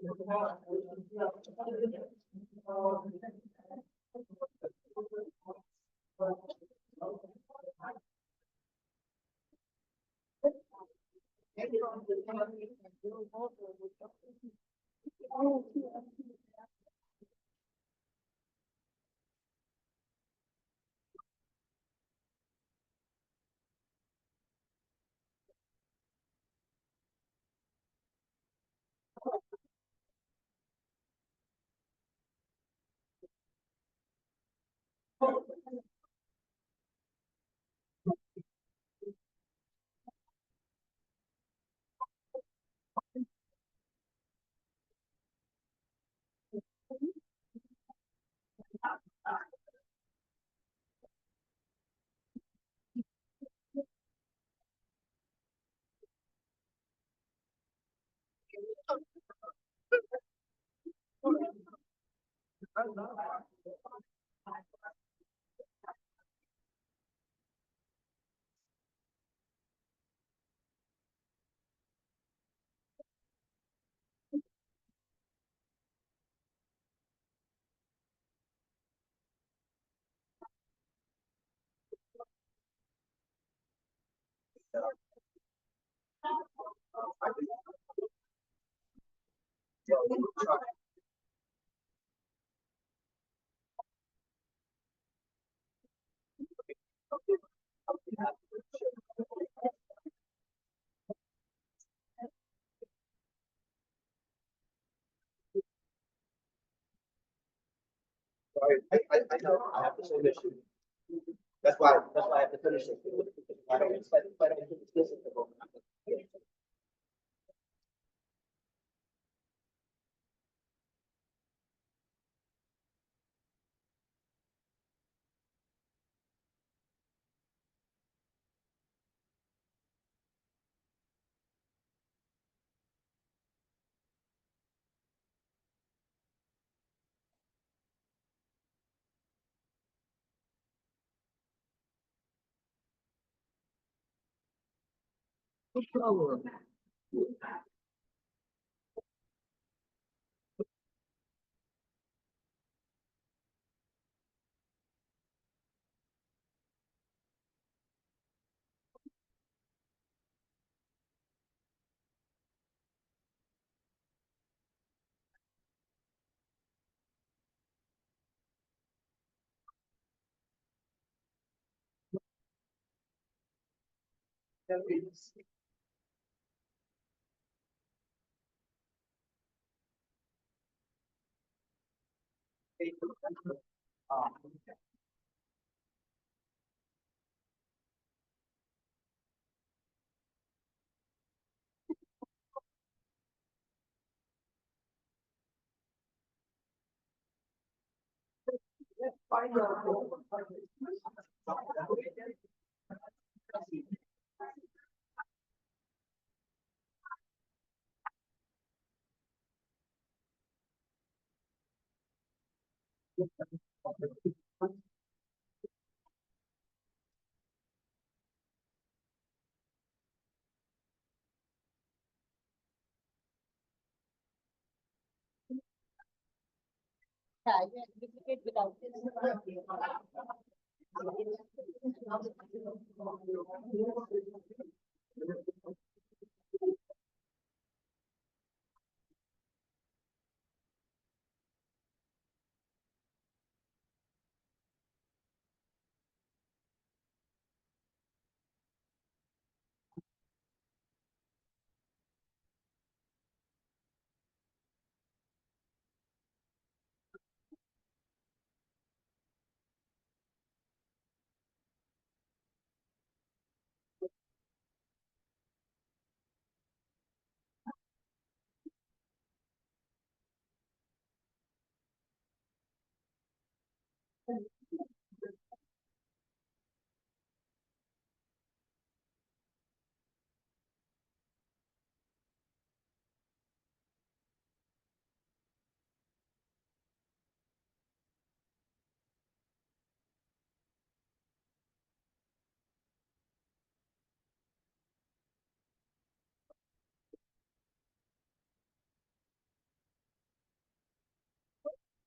I know, I have the same issue. That's why I have to finish this. I don't, but I think it's this is the book.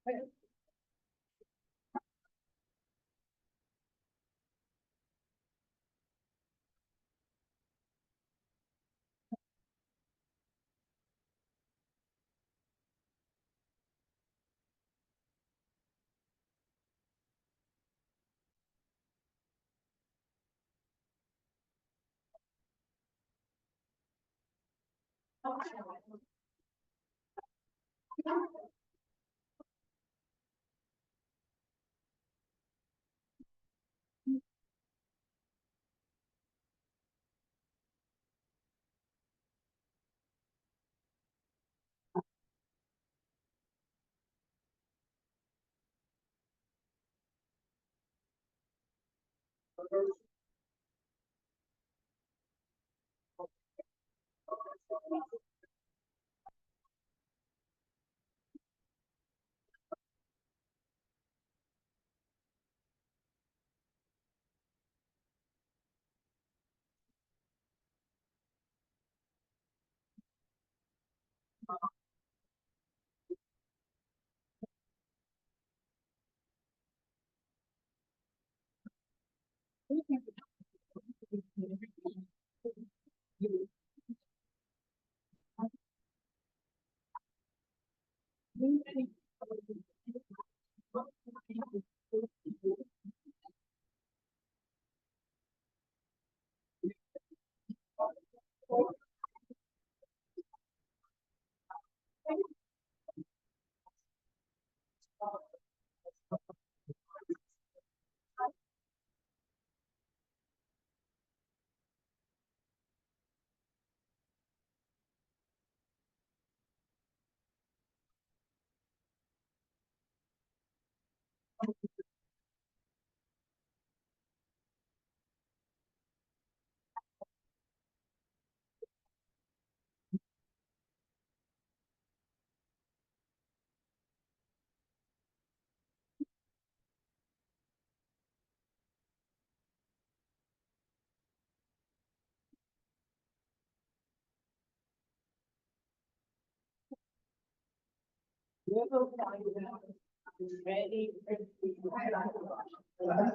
Ready?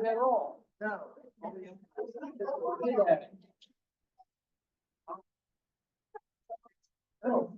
They're all. No. Oh.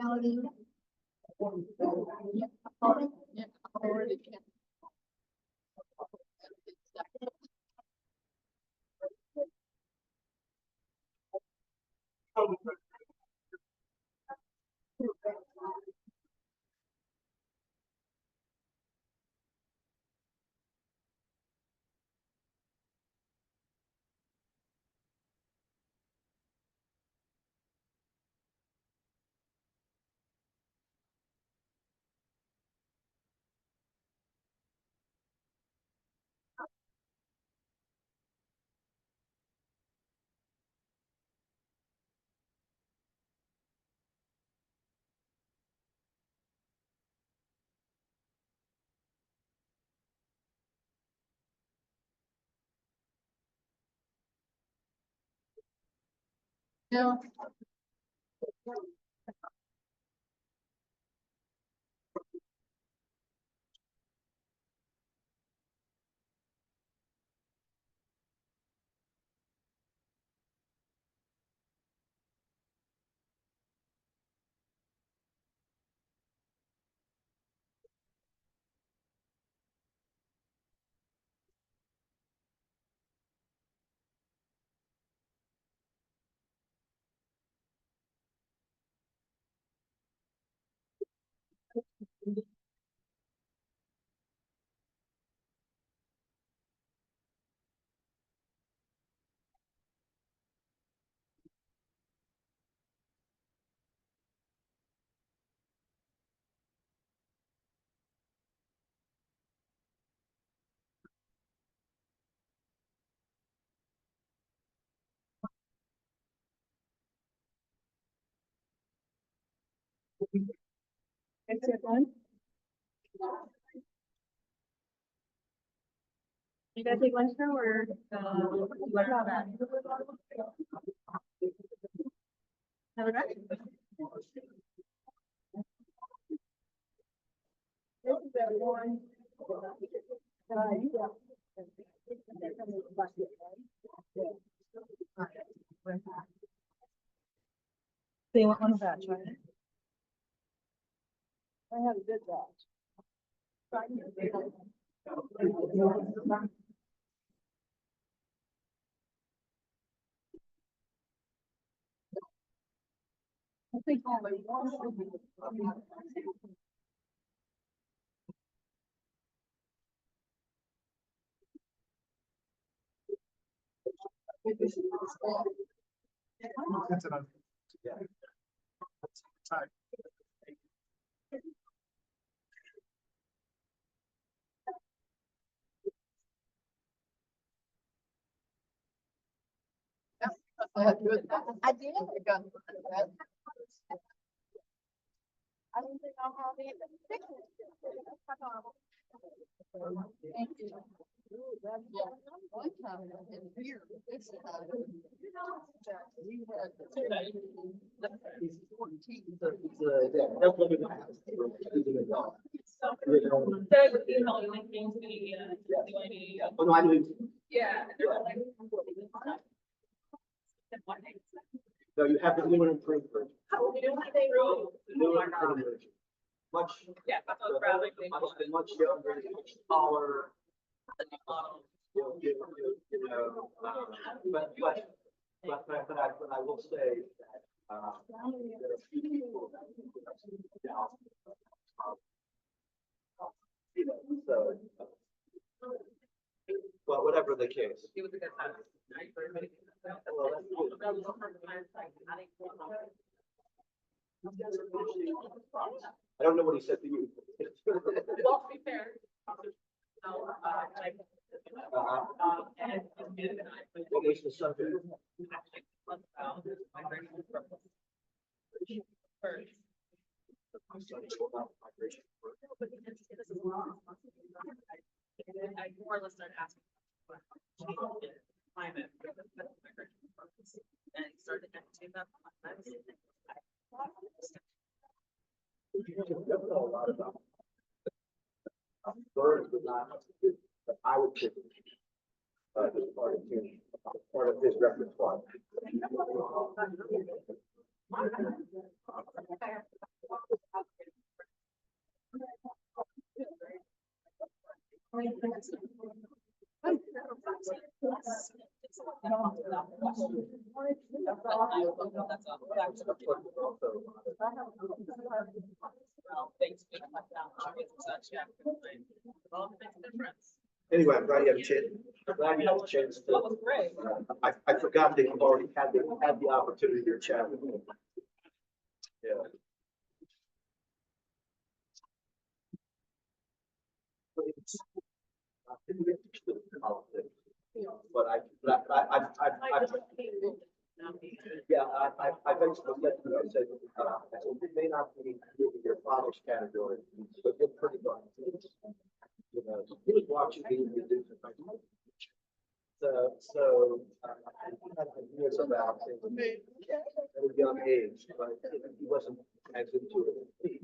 County. Yeah, already can. Yeah. That's it, one. You guys take lunch now or, what about that? Have a nice. This is that one. So you want one of that, right? I have a good batch. I think only one. That's enough. Time. I did. I don't think I'll have it. Thank you. Yeah, one time in here, this time, we had the 14. Oh, no, I knew. Yeah. No, you have the new and improved version. We don't have a room. The new and improved version. Much. Yeah, that's what I was probably Much younger, much taller. model. But I will say that, there are a few people that, so, well, whatever the case. It was a good time. Well, that's good. I don't know what he said to you. Well, to be fair. So, and. What was the subject? First. I more or less started asking. Climate. And started to take that. Birds would not, but I would pick as part of his repertoire. Anyway, I'm glad you had a chance. I'm glad you had a chance That was great. I forgot that you've already had the opportunity to chat with me. Yeah. But I basically said to him, I said, it may not be in your father's category, but you're pretty good. You know, he was watching me. So, years about it at a young age, but he wasn't as into it.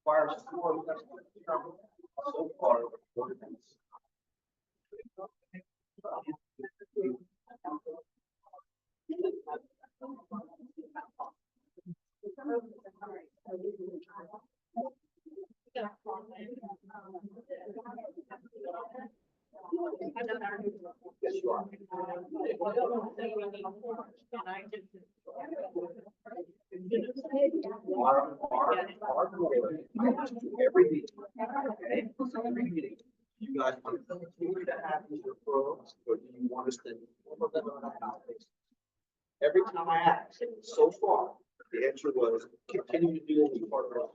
Fire support, so far, ordinance. Yes, you are. Our board, every meeting, okay, every meeting, you guys want to continue to have these referrals, or do you want us to? Every time I asked, so far, the answer was continue to do this part of our.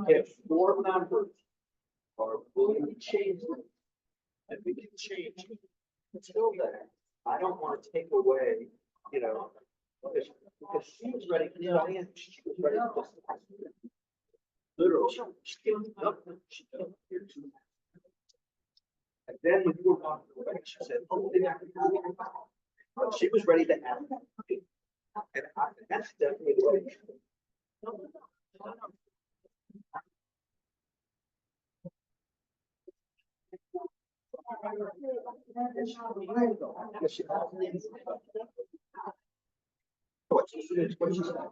If four members are willing to change it, and we can change it. Until then, I don't want to take away, because she was ready, she was ready to just. Literally, she came up, she came up here to. And then when you were walking away, she said, oh, they have to do it. But she was ready to add. And that's definitely the way. Yes, she has. What she said, what she said.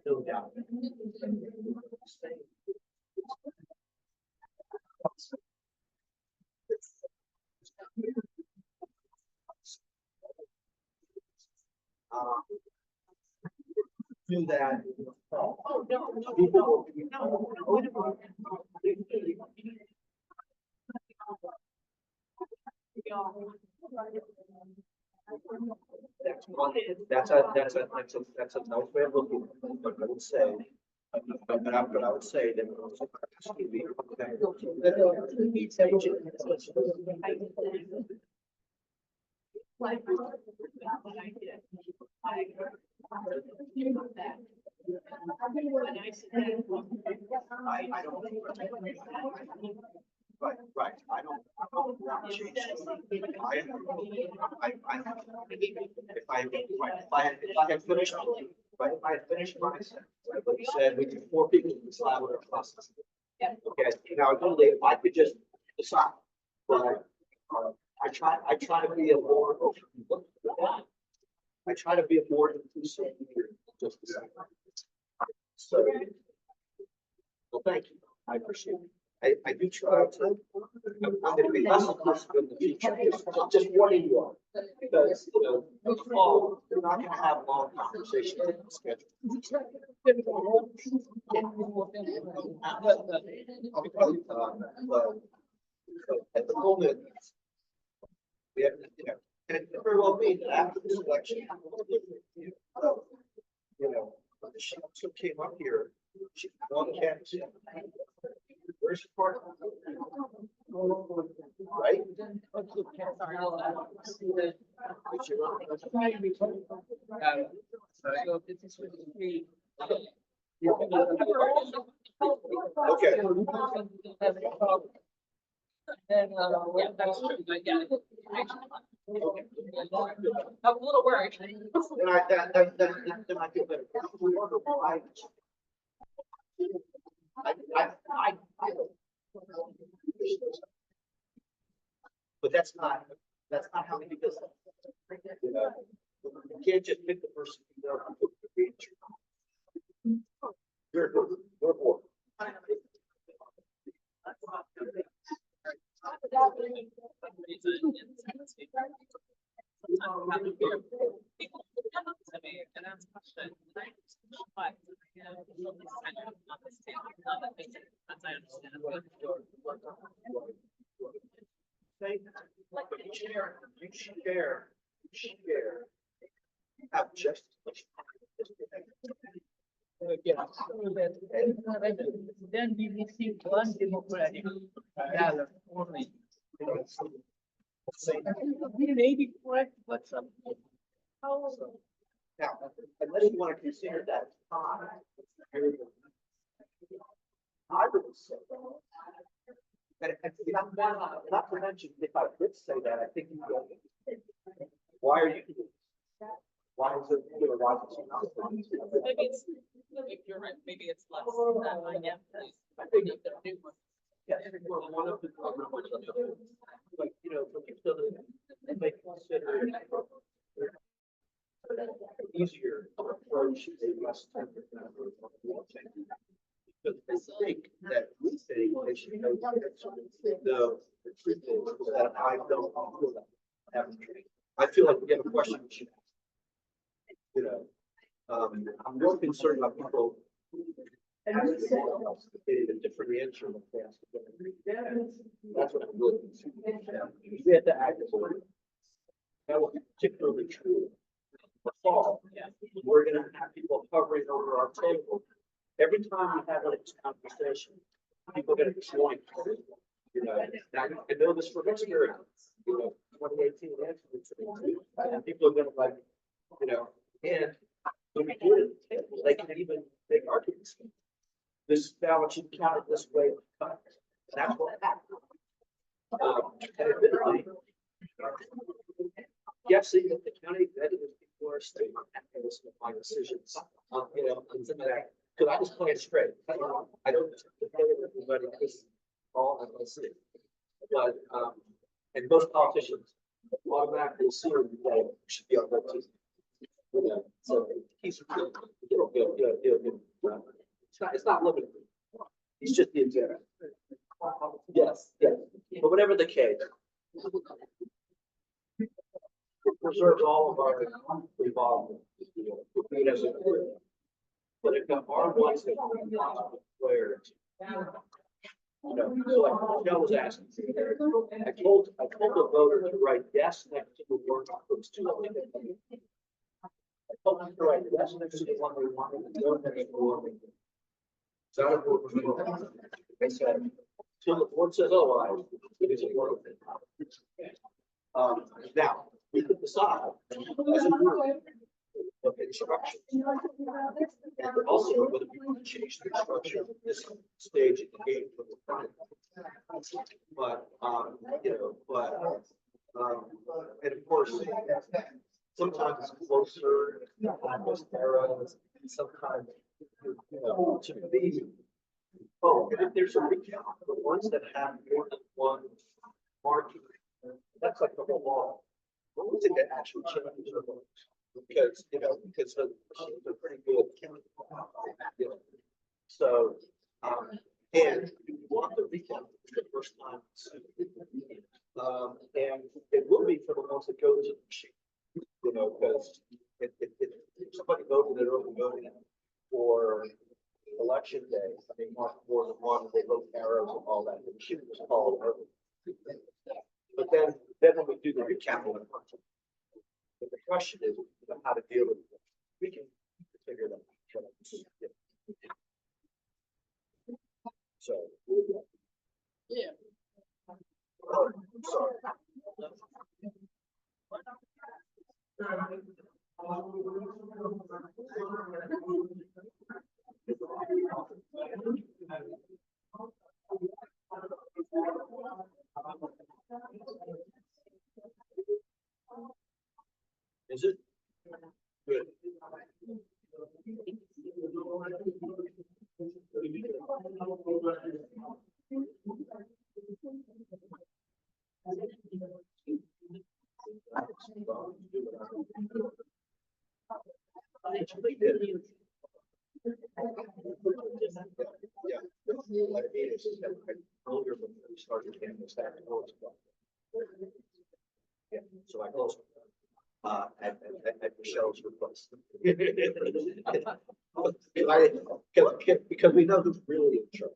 No doubt. Do that. Oh, no. That's one, that's a nice way of looking at it, but I would say, but I would say that. I don't. Right, I don't change. If I had finished, but if I had finished my sentence, I would have said we need 4 people in the slab with our process. Okay, now if I could just decide, but I try to be a more, I try to be a more inclusive leader, just to say. So, well, thank you, I appreciate it. I do try to, I'm going to be less inclusive in the future, just warning you all. Because, in the fall, you're not going to have long conversations in the schedule. But at the moment, we have, and it very well be that after this election, she also came up here, she won campus. Where's the part? Right? Okay. Yeah, that's true, but yeah. I'm a little worried. Then I feel better. But that's not how we do business. You can't just pick the person. People come up to me and ask questions, and I but, you know, it's kind of understand, not that basic, as I understand it. Say, but you share, have just as much. Then we received one democratic ballot only. We may be correct, but some. Now, unless you want to consider that time. I would say. And not to mention, if I did say that, I think you go. Why are you? Why is it, why is it not? Maybe it's, if you're right, maybe it's less than that, I am, I think if they're new ones. Yes, we're one of the, like, you know, for people that may consider easier approach a less temperate number of because they think that we think they should know the truth is that I don't feel that. I feel like we have a question we should ask. You know, I'm more concerned about people asking someone else getting a different answer than they ask. That's what I'm really concerned about. We have to act as a that will be particularly true for fall. We're gonna have people hovering over our table. Every time we have a conversation, people get joined. You know, I know this from experience. You know, 2018 and people are gonna like, you know, and when we do it at the table, they can even make arguments. This ballot should count it this way. That's what happened. And admittedly, yes, even if the county executives before state this my decisions, you know, and some of that, because I just play it straight. I don't with everybody because all I see. But and most politicians automatically assume that it should be on their team. You know, so he's it's not limited. He's just the example. Yes, yes. But whatever the case, it preserves all of our involvement. As a group. But if there are ones that are players, you know, so like Michelle was asking, I told the voter to write yes next to the word those two. I told them to write yes next to the one we wanted and no next to the one we didn't. So I don't know. I said, till the board says otherwise, it is a word. Now, we could decide as a group of instructions. And also whether we can change the structure at this stage of the game from the front. But, you know, and of course, sometimes it's closer, almost arrows, sometimes, you know, to be. Oh, and if there's a recount, the ones that have more than one marking, that's like the whole law. What was it that actually changed the votes? Because, you know, because the machines are pretty good. You know. So, and you want the recount for the first time. And it will be for the ones that go to the machine. You know, because if somebody voted at early voting for election day, they mark more than one, they vote arrows and all that, the machine was called early. But then when we do the recount, but the question is, you know, how to deal with it. We can figure that out. So. Yeah. Oh, sorry. Is it? Good. Yeah, so I closed. at Michelle's request. Because we know who's really in charge.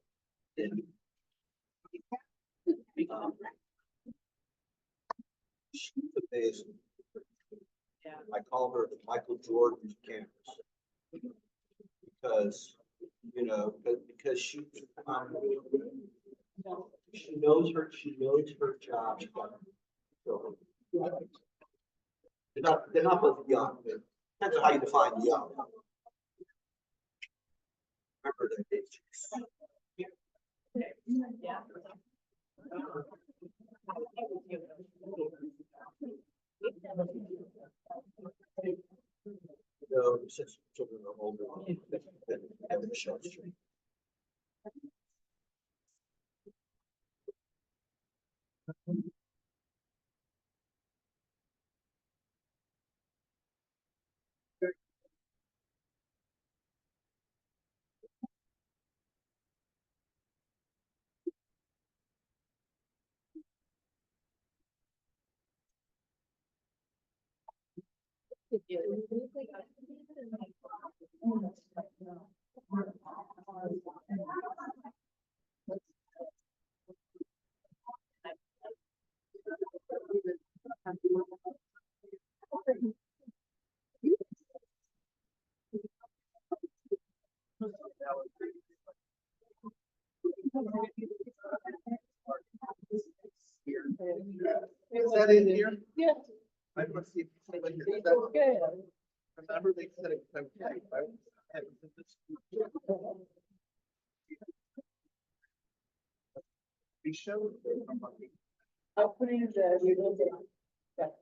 She's amazing. I call her the Michael Jordan of campus. Because, you know, because she knows her job. So, they're not both young, but depends on how you define young. Remember that age. No, since children are older than Michelle's children. Is that in here? Yeah. I want to see if anybody hears That's that. good. Remember they said it was okay, right? Be shown. I'll put in the, you will get. that.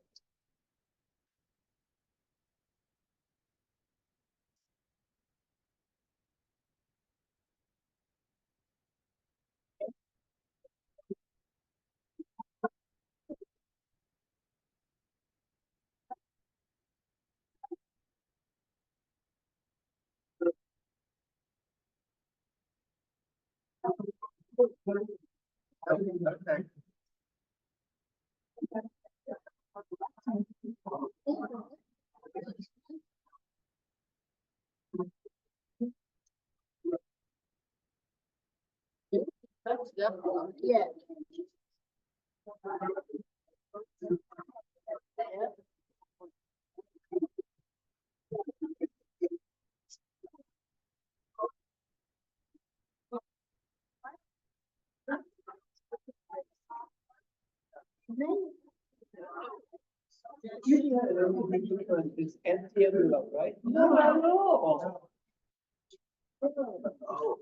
Okay. That's definitely, yeah. It's empty envelope, right? No, I know. Oh.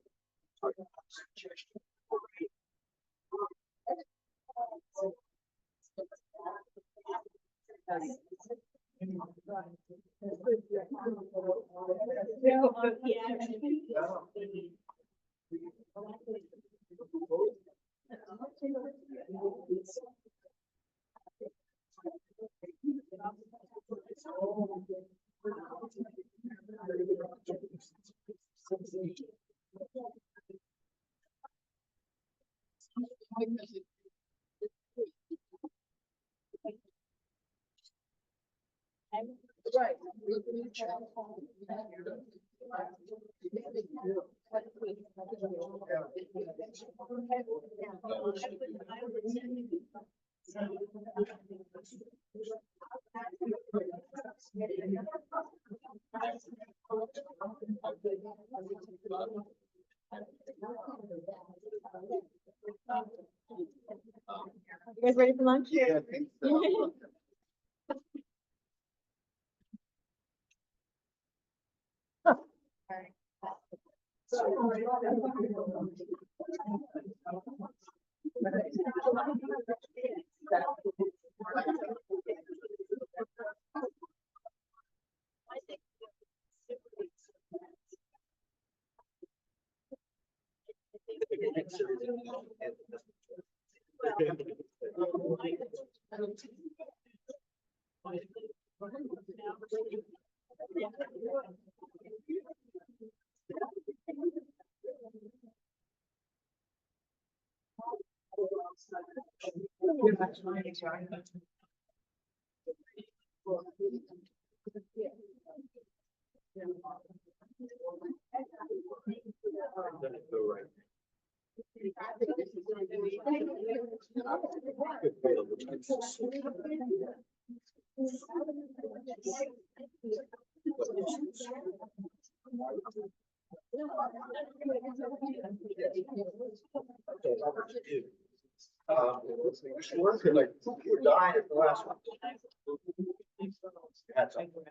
Right. You guys ready for lunch? Yeah, I think so. Let it go right. Like, we're dying at the last one. Had something.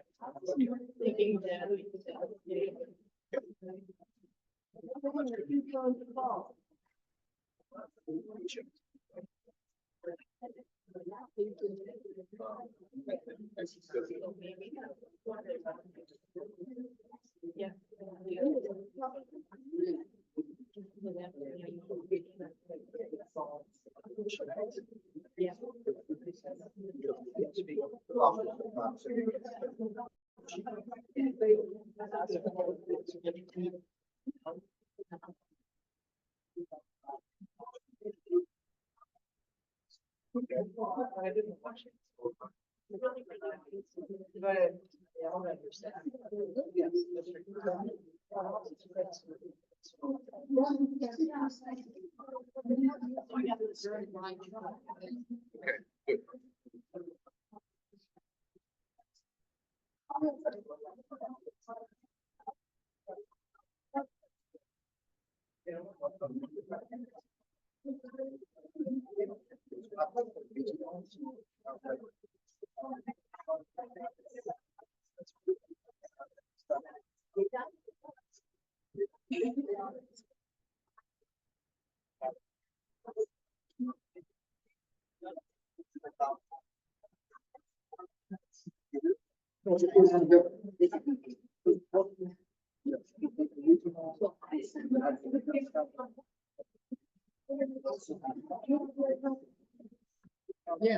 Yeah.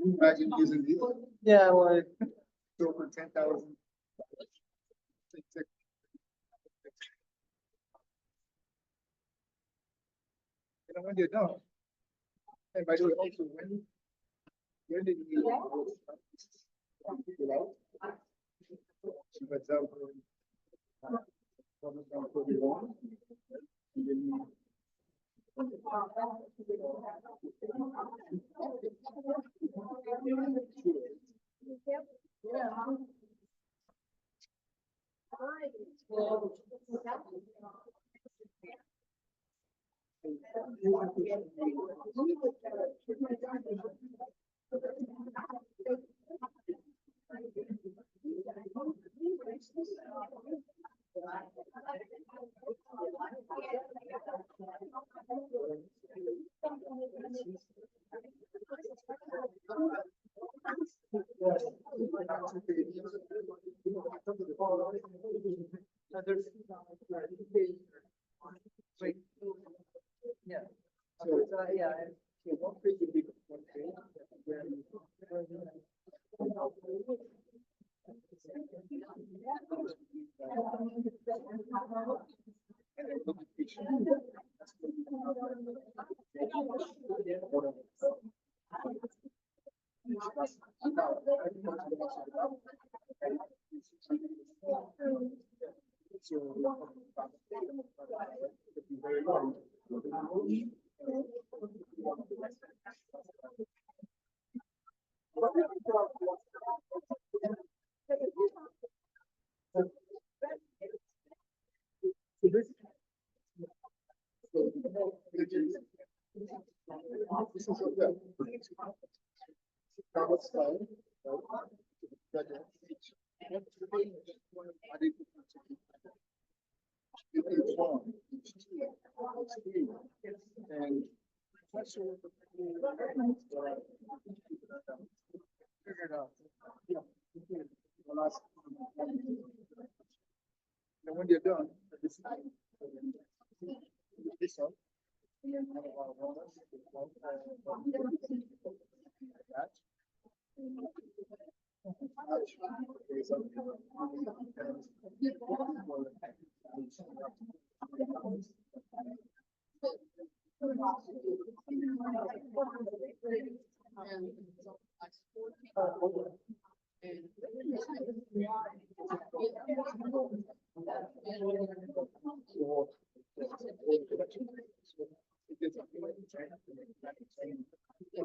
Imagine using these. Yeah, like go for 10,000. You know, when you're done. And by the way, also when did you? You know? For example, yeah. So, yeah. And figure it out. Yeah. And when you're done, this up.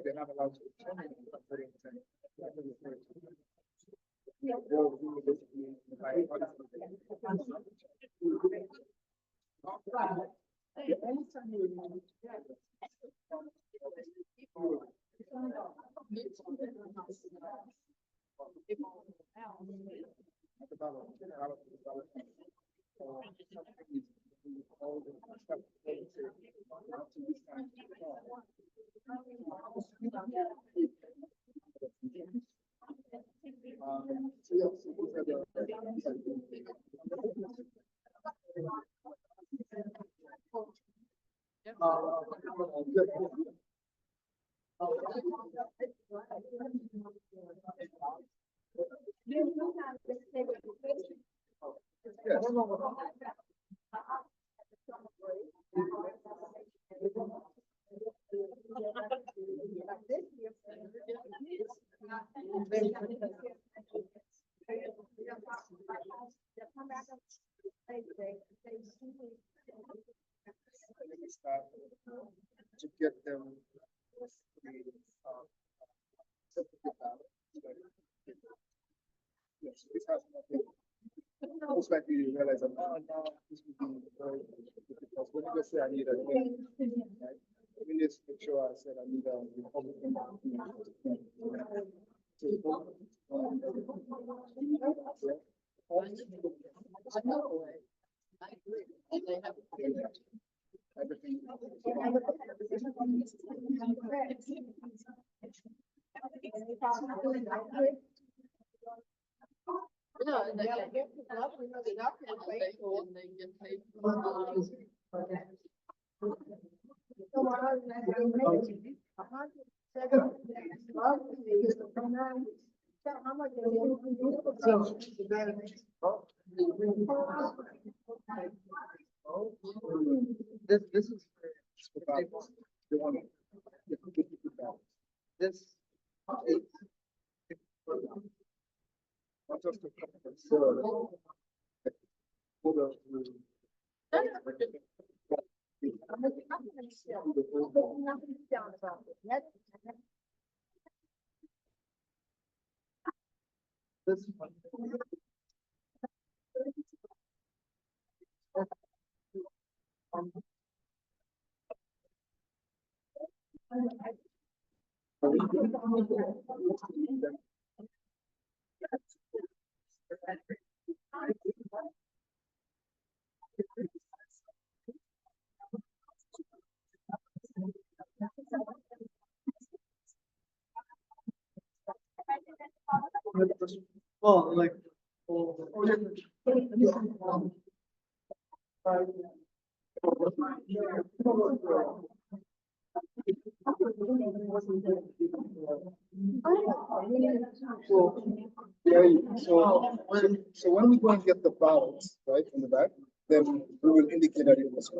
They're not allowed to. To get them. Yes, this has nothing. Most likely you realize that now this would be very difficult. When you just say I need a thing, right? Let me just make sure I said I need a Republican. No, and they get love, we know they're not gonna pay for it, and they get paid for it. This is. They want This. not just to conserve. Hold on. This. Well, like. So when we go and get the ballots, right, in the back, then we will indicate that it was.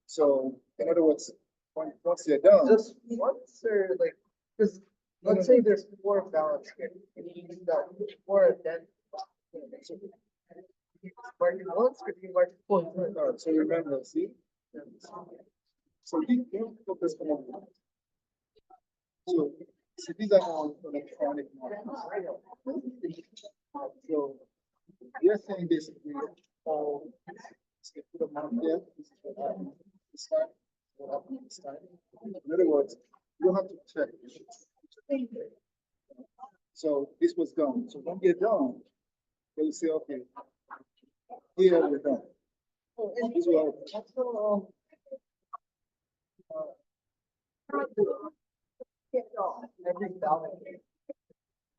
So in other words, once they're done. Just once or like, because let's say there's 4 ballots here, and you use that 4 then. Mark it once, or you mark it twice. Alright, so remember, see? So you put this one on. So these are all electronic markers. So you're saying basically, all, so put a mark there, this is what happened this time, what happened this time. In other words, you have to check. So this was done. So when you're done, they'll say, okay, here we're done. This will Every ballot.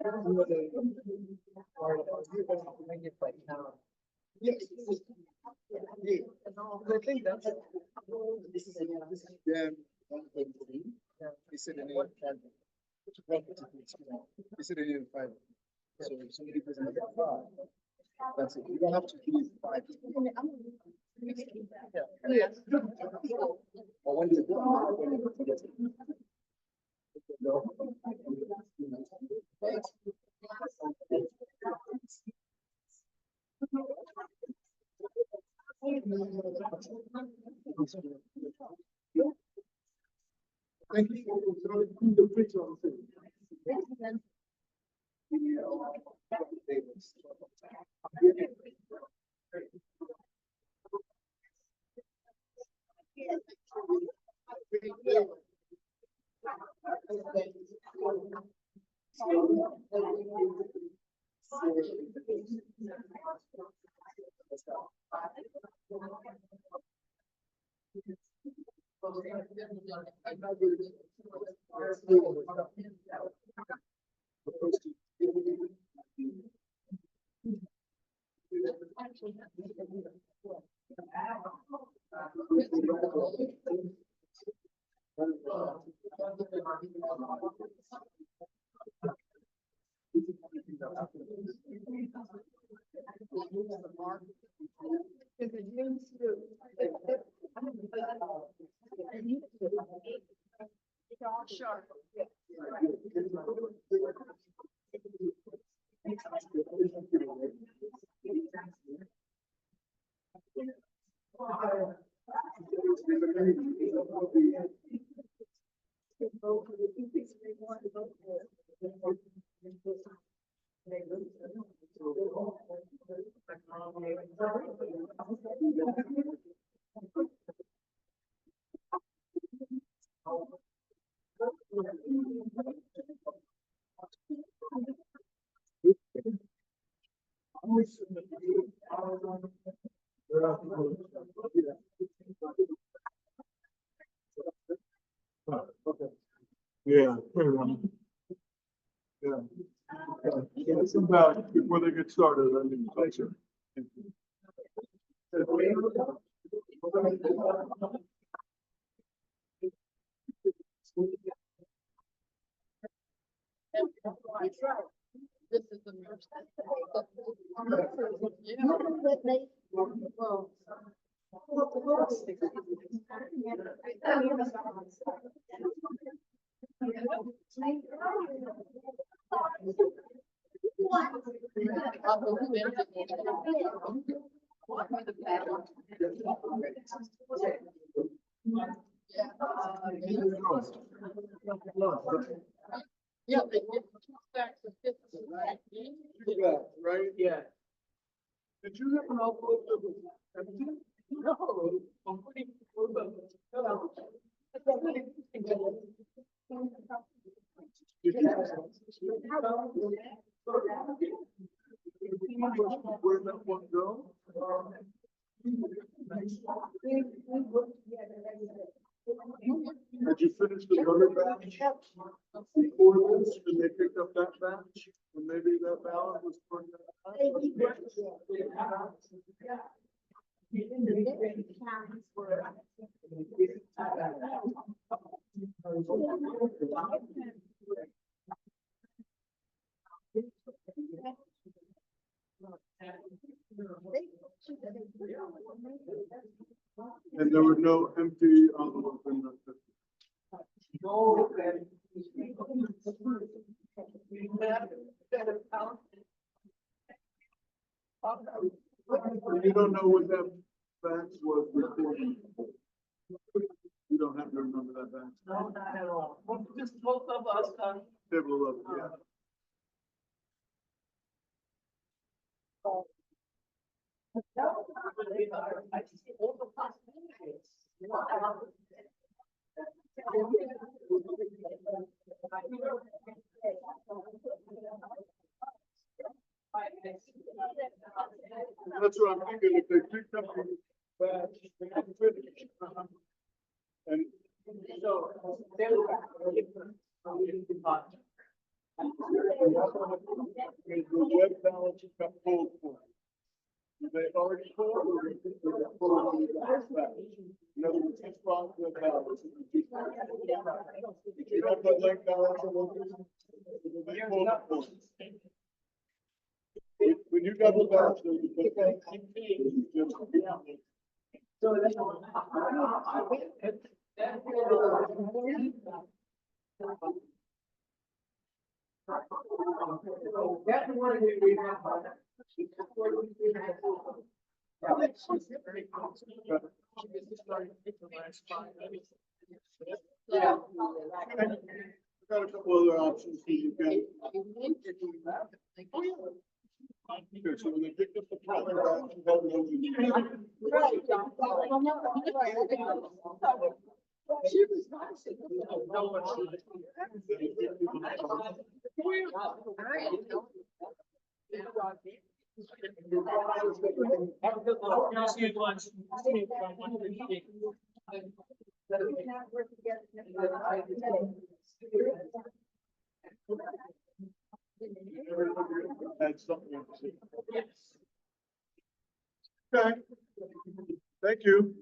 Or you can make it like now. yes. Yeah. I think that's. This is. Then he said they need 5. He said they need 5. So if somebody doesn't get five, that's it. You don't have to leave five. Yes. Or when you're done, when you get it. Thank you for the bridge on the thing. Sure. Yeah. Yeah. Yeah, come back before they get started. I mean, thank you. This is the first. Yeah, they did two stacks of fifty, right? Yeah, right? Yeah. Did you have an envelope that was empty? No, I'm pretty. Where'd that one go? Did you finish the other batch before this, and they picked up that batch, and maybe that balance was for and there were no empty envelopes in the system. You don't know what that batch was recording. You don't have to remember that batch. No, not at all. Just both of us, Table of, yeah. That's what I'm thinking, if they picked up the batch, they can finish. And So, the web balance got pulled for. Did they already pull or did they pull the last batch? In other words, each box web balance. Did you have that link balance? Did they pull that for? When you got the balance, you can keep paying. Yeah. I've got a couple other options here. You can. Okay, so when they picked up the property, you have no. Right. She was nice. Had something to say. Okay. Thank you.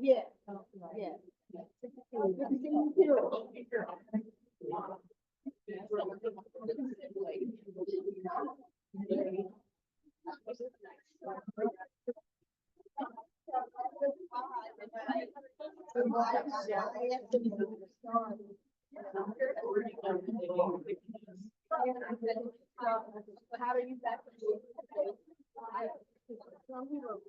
Yeah. Yeah. How do you back? Some people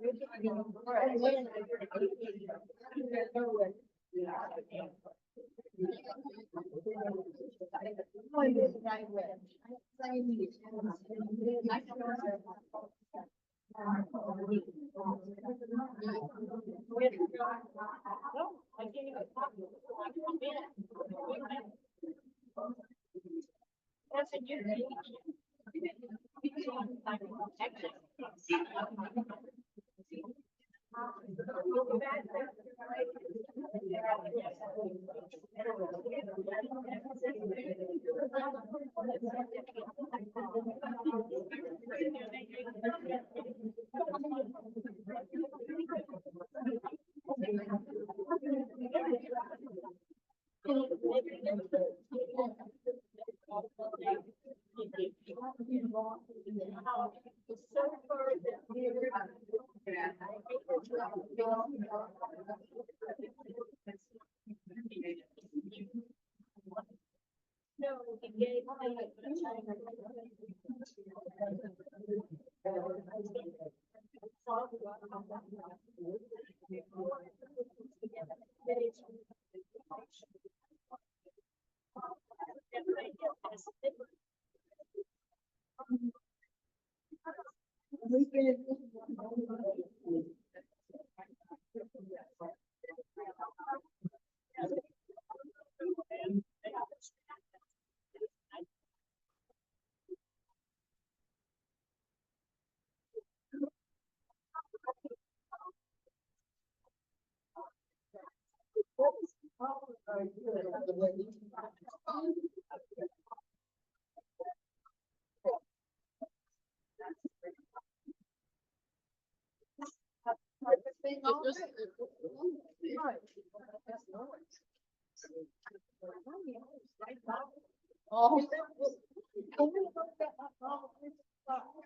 Oh.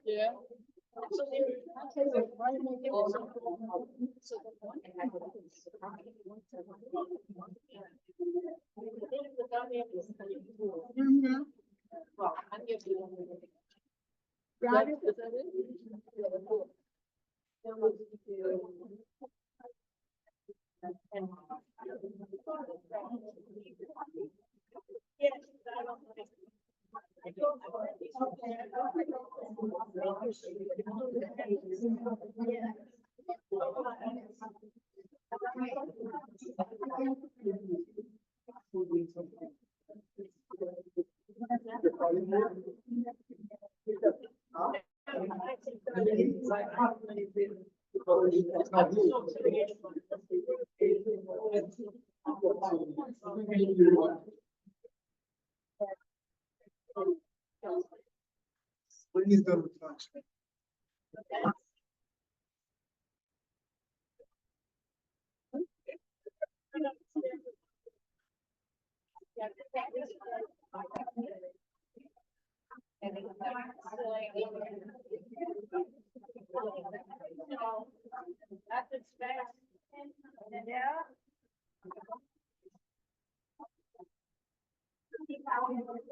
Yeah. Mm-hmm. Got it? Is that it? Please go to function.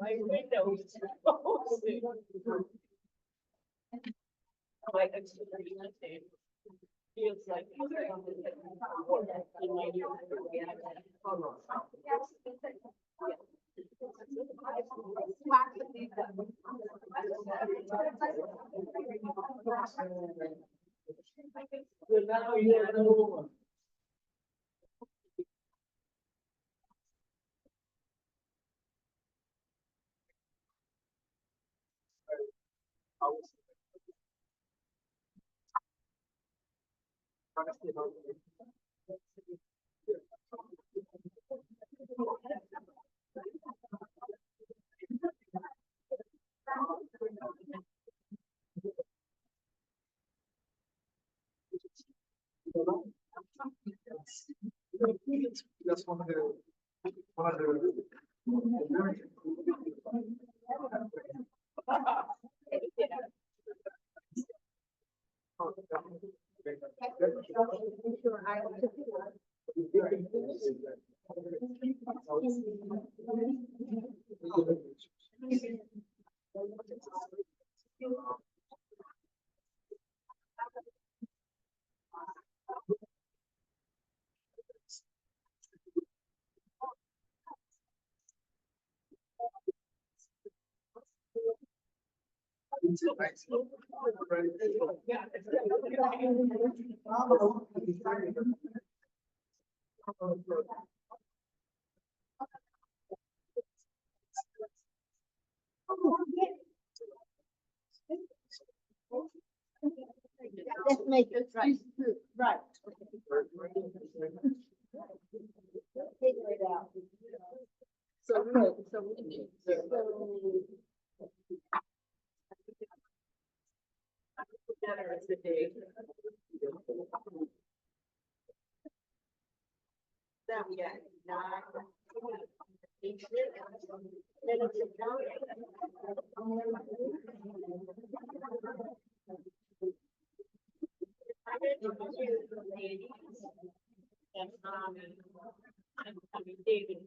My windows. My feels like. So now you're the That's one of the. Let's make it right. Right. Figure it out. So, better is the day. That we got nine. David.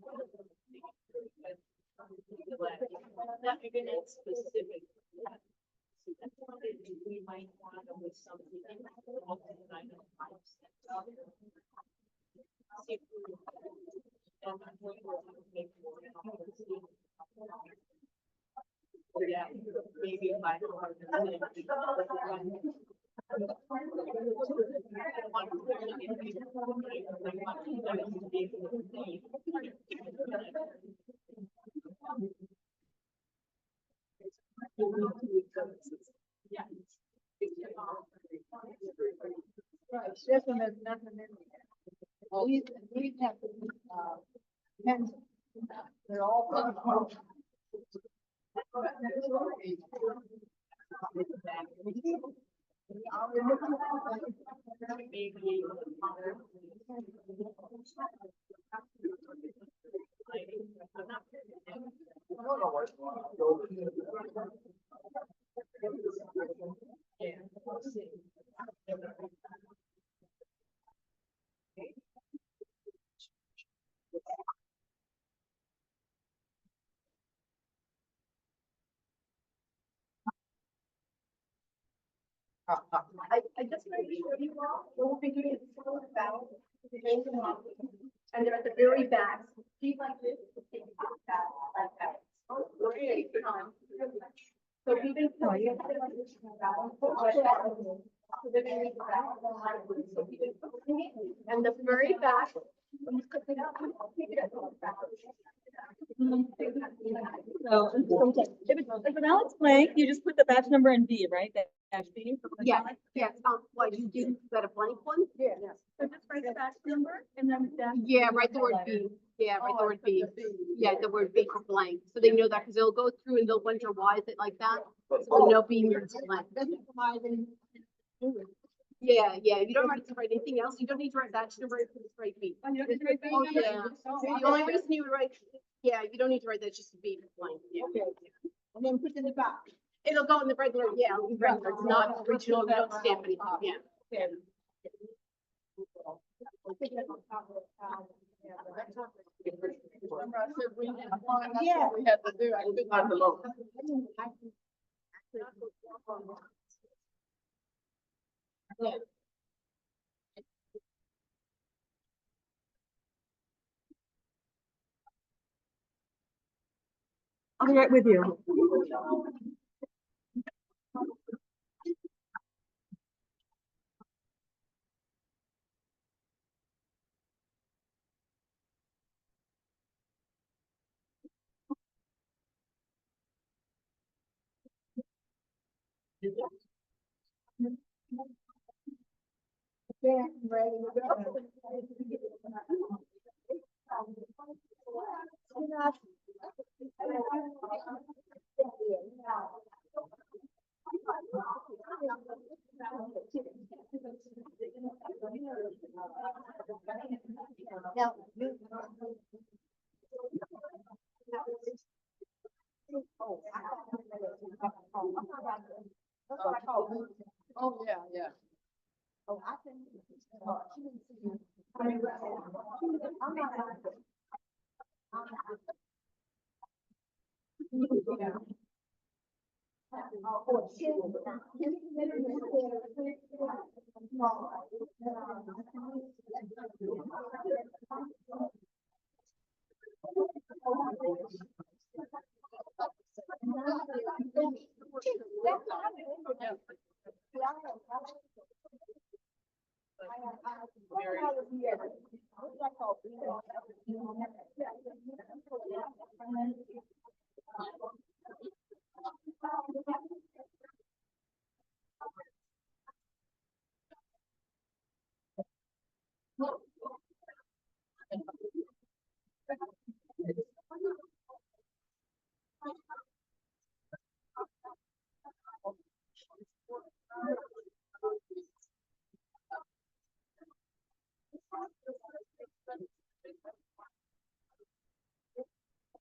Not even in specific. We might want to with something. Yeah, maybe by. Right, this one has nothing in there. These have to be, pens. They're all. I just made sure you all, we'll figure it out. And they're at the very back. She's like this, like that. Oh, great. So we didn't. So they're gonna read that. And the very back. So if an Alex blank, you just put the batch number in B, right? That dash B. Yeah, yes, what you did, got a blank one? Yeah. So just write the batch number and then dash. Yeah, write the word B. Yeah, write the word B. Yeah, the word B for blank. So they know that, because they'll go through and they'll wonder why is it like that? So they'll know B means blank. Yeah, you don't have to write anything else. You don't need to write batch number, just write B. Oh, yeah. The only reason you would write, yeah, you don't need to write that, just B for blank. Yeah. And then put in the box. It'll go in the regular, yeah, it'll be regular. It's not original. You don't stamp anything, yeah. Yeah. We had to do, I couldn't have the logo. I'll be right with you. Yeah, ready to go. Now, Oh, yeah. oh, I can. I'm not.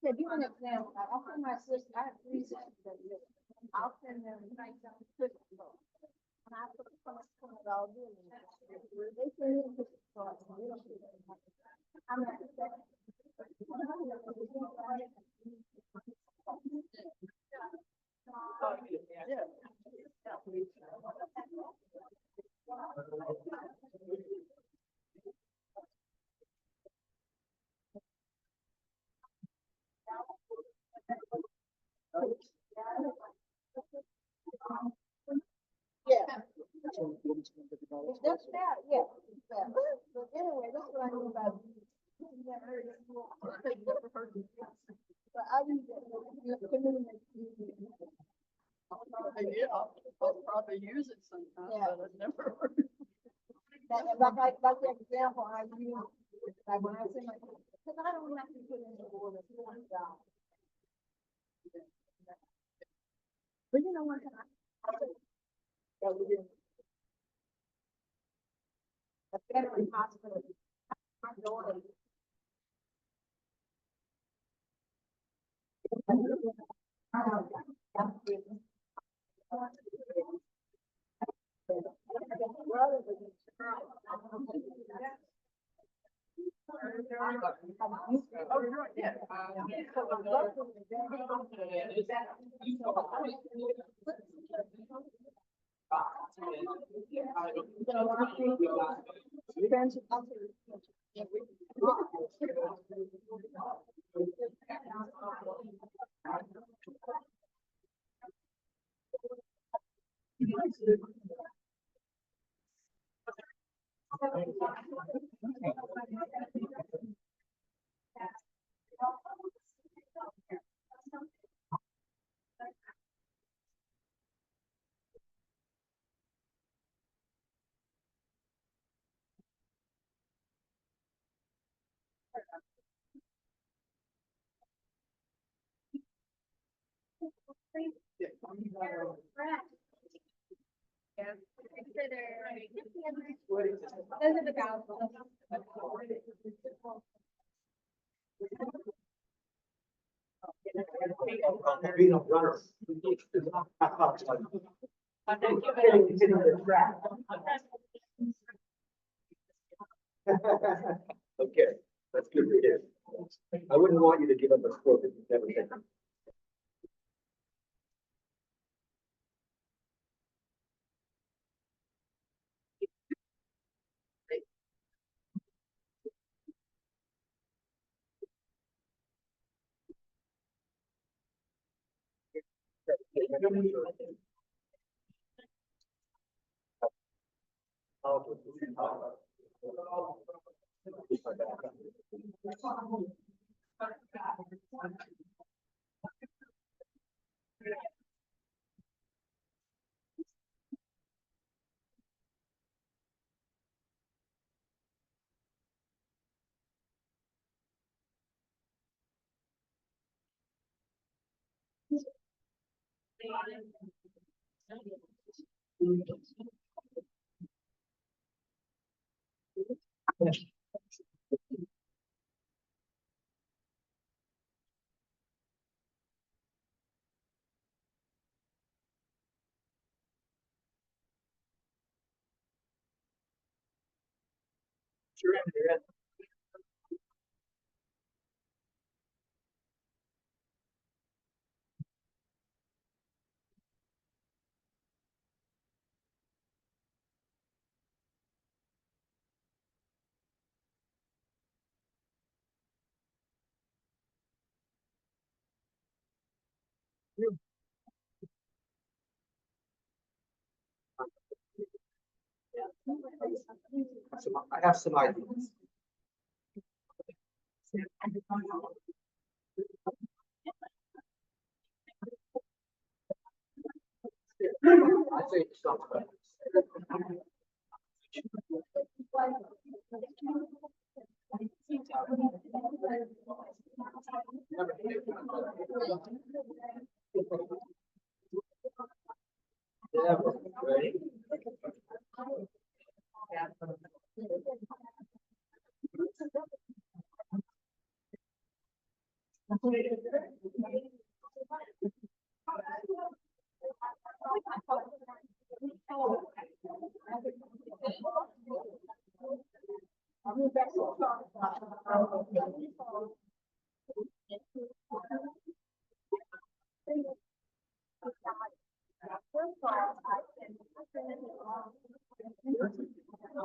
To give an example, I'll send my sister, I have 3 sisters that live. I'll send them like some Christmas cards. And I put some of all doing it. They send me Christmas cards. And we don't do that. I'm not. Yeah. That's that, yeah. But anyway, that's what I mean by. But I use it. Yeah, I'll probably use it sometime, Yeah. but I've never. Like the example I use, like when I say my, because I don't have to put in the order. But you know what? Yeah, we did. A veteran hospital. My daughter. Those are the gals. Being a runner. Okay, that's good to hear. I wouldn't want you to give up a sport that you've never taken. I have some ideas. I say it sounds better. Yeah, ready?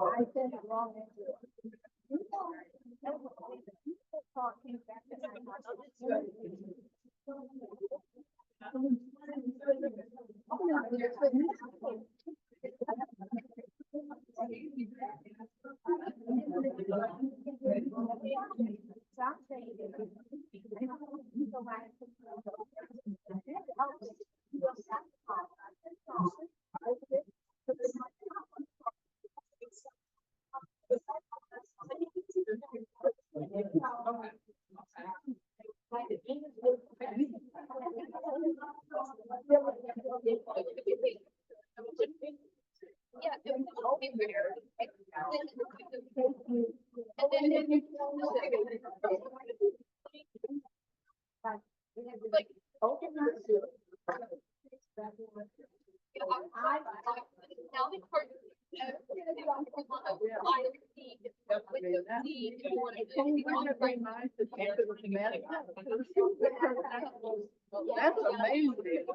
I sent it wrong into it. Yeah, it will be weird. And then if you like, now the court. That's amazing.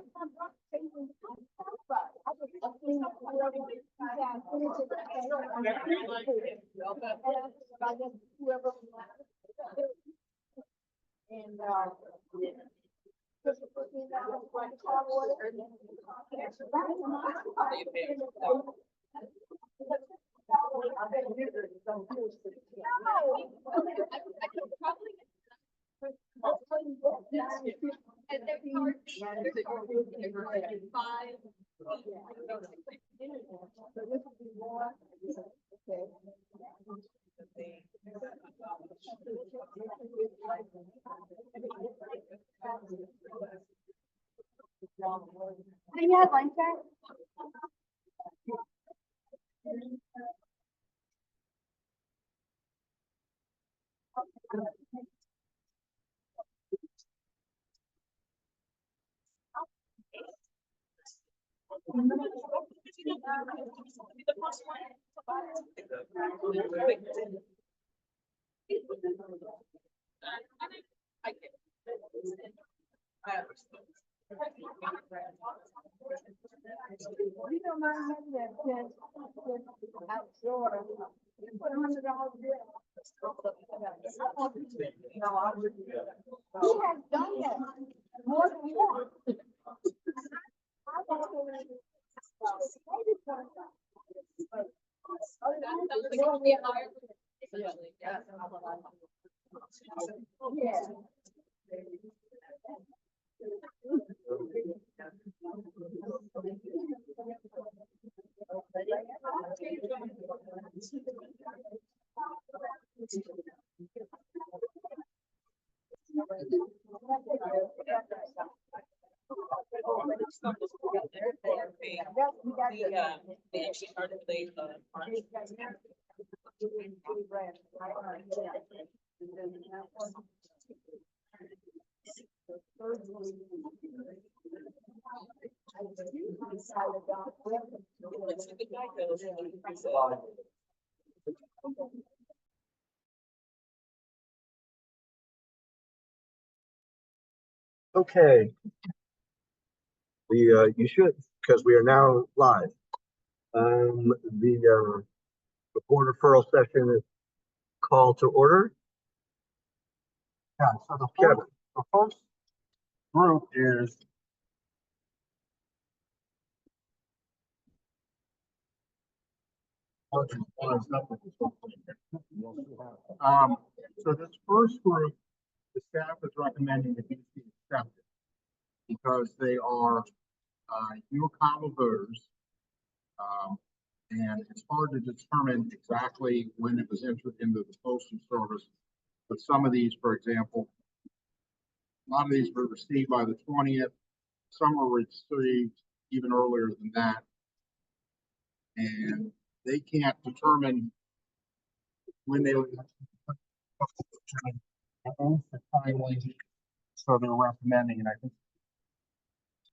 Whoever. And, do you have lunch yet? You don't mind having that tent outdoor, you put $100 bill. He has done that more than once. Yeah. They actually started late, Okay. You should, because we are now live. The board referral session is called to order. Yeah, so the first group is so this first group, the staff is recommending that these be accepted because they are new common voters. And it's hard to determine exactly when it was entered into the postal service. But some of these, for example, a lot of these were received by the 20th. Some were received even earlier than that. And they can't determine when they were timely. So they're recommending, and I think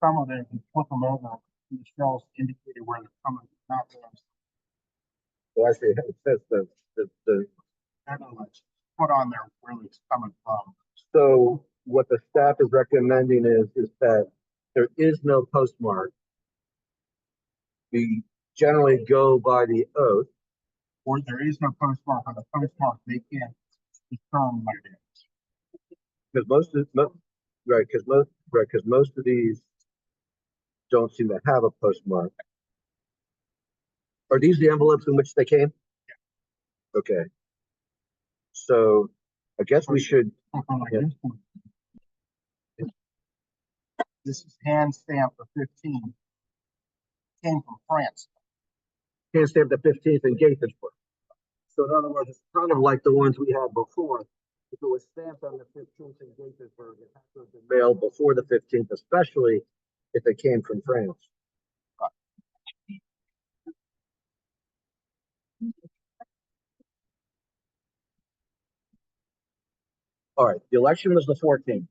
some of them, if you flip them over, Michelle's indicated where they're coming, not those. Well, actually, it says the Put on there where it's coming from. so what the staff is recommending is that there is no postmark. We generally go by the oath. Or there is no postmark on the postmark, they can't determine what it is. Because most of these don't seem to have a postmark. Are these the envelopes in which they came? Okay. So I guess we should. Yeah. This is hand stamped for 15. Came from France. Hand stamped the 15th in Gaithersburg. So in other words, it's kind of like the ones we had before. If it was stamped on the 15th in Gaithersburg, it has to have been mailed before the 15th, especially if it came from France. All right, the election was the 14th.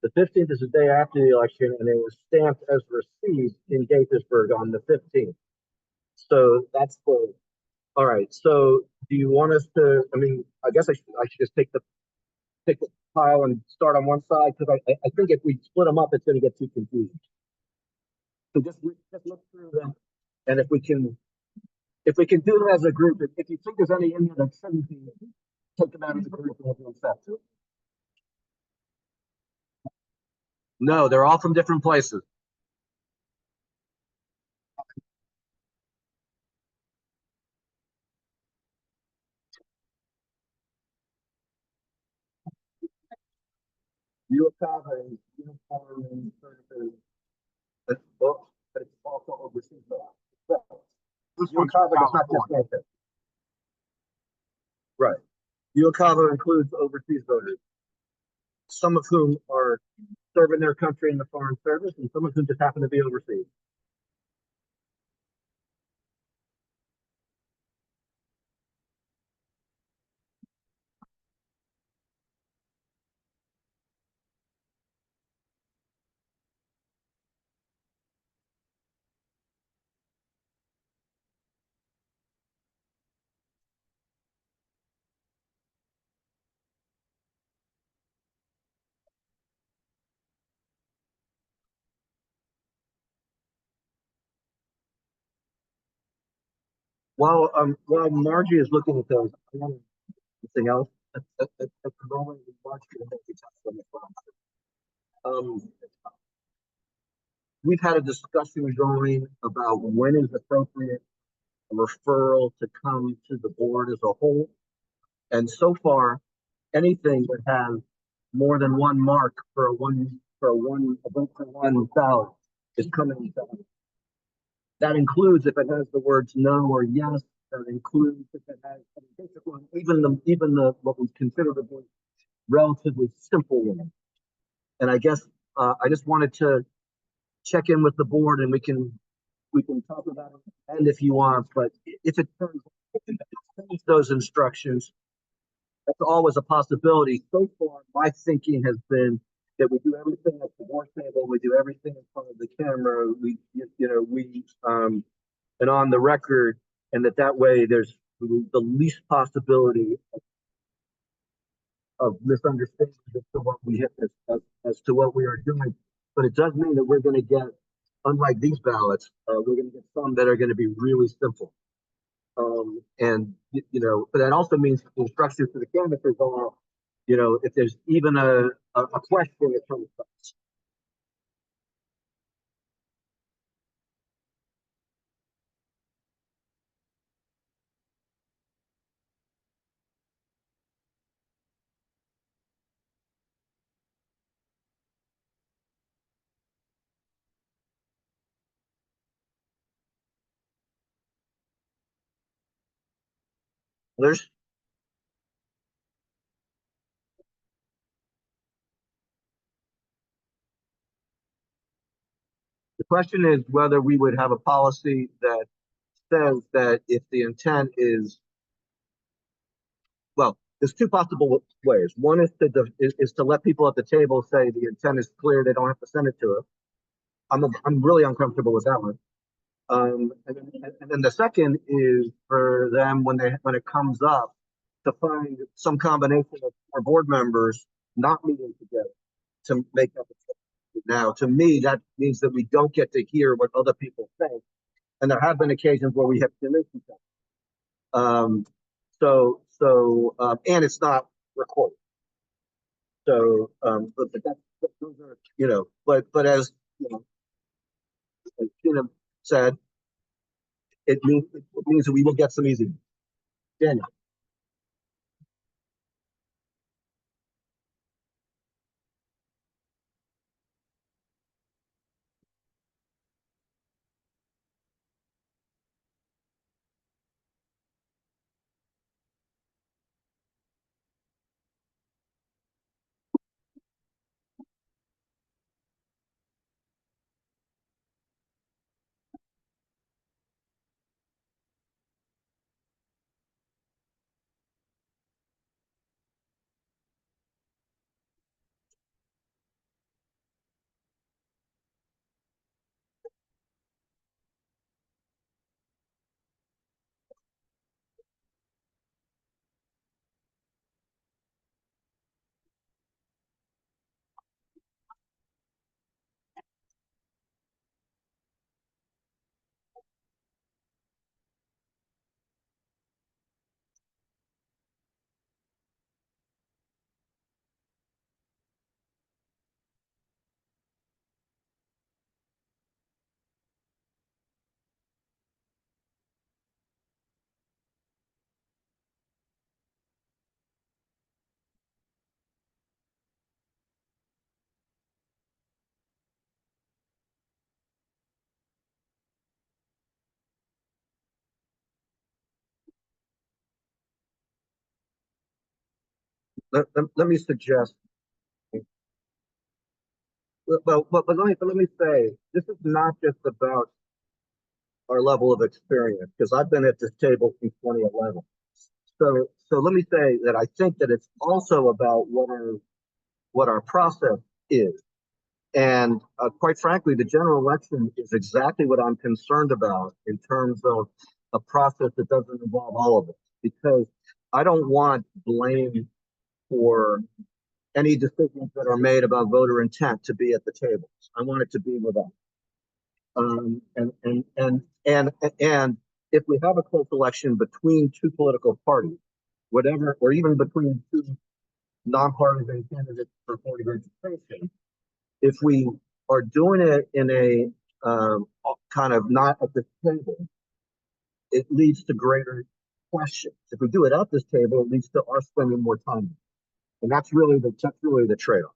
The 15th is the day after the election, and it was stamped as received in Gaithersburg on the 15th. So that's the. All right. So do you want us to? I mean, I guess I should just take the pile and start on one side because I think if we split them up, it's going to get too confusing. So just look through them, and if we can If we can do them as a group, if you think there's any in here that shouldn't be, take them out of the group and we'll accept it. No, they're all from different places. UOCAVA is uniform and services, but it's also overseas. UOCAVA does not just benefit. Right. UOCAVA includes overseas voters, some of whom are serving their country in the foreign service, and some of whom just happen to be overseas. While Margie is looking at those, I want something else. At the moment, Margie can make it on the phone. We've had a discussion going about when is appropriate referral to come to the board as a whole. And so far, anything that has more than one mark for a vote for one ballot is coming to us. That includes if it has the words no or yes. That includes if it has even the what we consider to be relatively simple one. And I guess I just wanted to check in with the board, and we can talk about it and if you want. But if it turns those instructions, that's always a possibility. So far, my thinking has been that we do everything at the board table, we do everything in front of the camera, and on the record, and that way there's the least possibility of misunderstanding as to what as to what we are doing. But it does mean that we're going to get, unlike these ballots, we're going to get some that are going to be really simple. But that also means the instructions to the canvassers are, if there's even a question that comes up. There's the question is whether we would have a policy that says that if the intent is, well, there's two possible ways. One is to let people at the table say the intent is clear; they don't have to send it to us. I'm really uncomfortable with that one. And then the second is for them when it comes up to find some combination of our board members not meeting together to make up a choice. Now, to me, that means that we don't get to hear what other people think, and there have been occasions where we have to listen to them. And it's not recorded. So, but those are, but as as Tina said, it means that we will get some easy. Daniel. let me suggest, but let me say, this is not just about our level of experience, because I've been at this table since 2011. So let me say that I think that it's also about what our process is. And quite frankly, the general election is exactly what I'm concerned about in terms of a process that doesn't involve all of us, because I don't want blame for any decisions that are made about voter intent to be at the tables. I want it to be with us. And if we have a close election between two political parties, whatever, or even between two nonpartisan candidates for party registration, if we are doing it in a kind of not at this table, it leads to greater questions. If we do it at this table, it leads to our spending more time, and that's really the trade-off.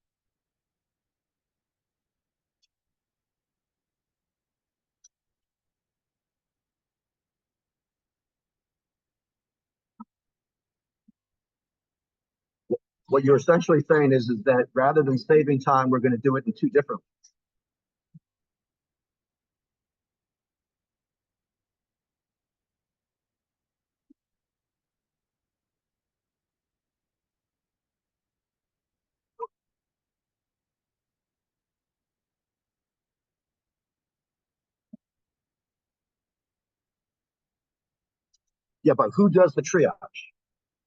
What you're essentially saying is that rather than saving time, we're going to do it in two different. Yeah, but who does the triage?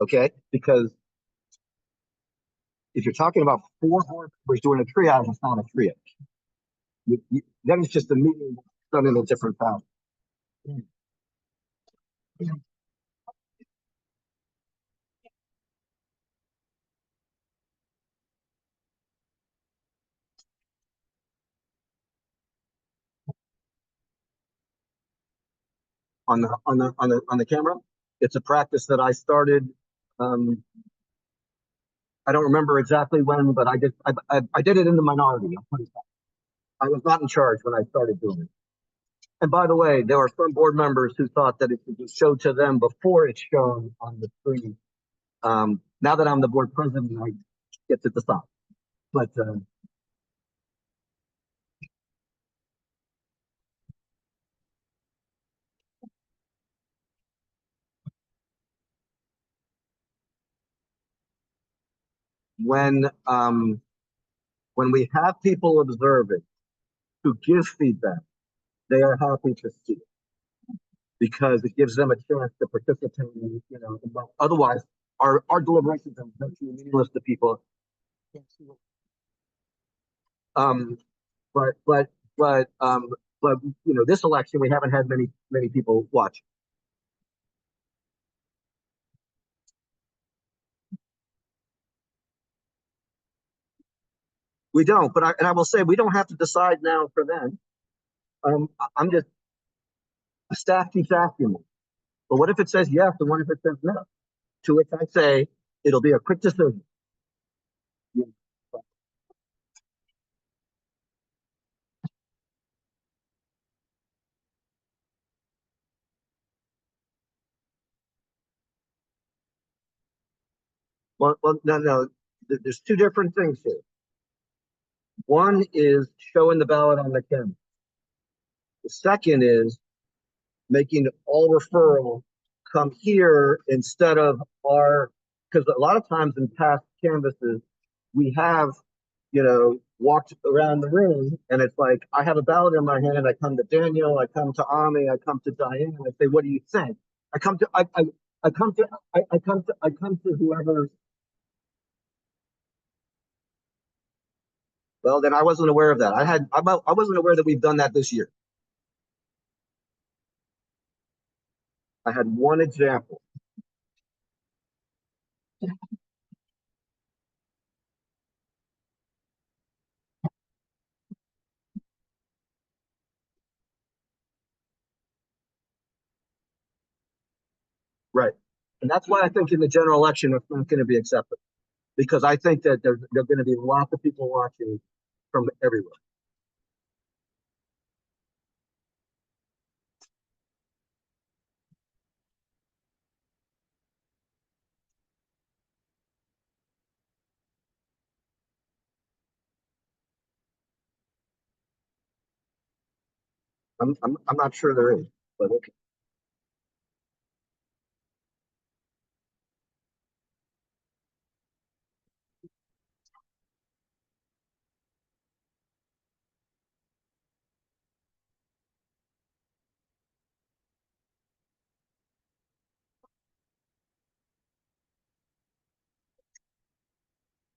Okay, because if you're talking about four board members doing a triage, it's not a triage. Then it's just a meeting done in a different fashion. On the camera, it's a practice that I started. Um, I don't remember exactly when, but I did it in the minority. I was not in charge when I started doing it. And by the way, there are some board members who thought that it should be showed to them before it's shown on the screen. Now that I'm the board president, I get to decide. But when we have people observing who give feedback, they are happy to see it because it gives them a chance to participate in, otherwise our deliberations are virtually meaningless to people. Um, but but but but this election we haven't had many people watch. We don't, and I will say we don't have to decide now for them. I'm just staff keeps asking me, but what if it says yes and what if it says no? To which I say it'll be a quick decision. Well, no. There's two different things here. One is showing the ballot on the camera. The second is making all referral come here instead of because a lot of times in past canvases, we have, walked around the room and it's like, I have a ballot in my hand. I come to Daniel, I come to Ami, I come to Diane. I say, what do you think? I come to whoever. Well, then I wasn't aware of that. I wasn't aware that we've done that this year. I had one example. Right. And that's why I think in the general election, it's not going to be accepted because I think that there are going to be lots of people watching from everywhere. I'm not sure there is, but okay.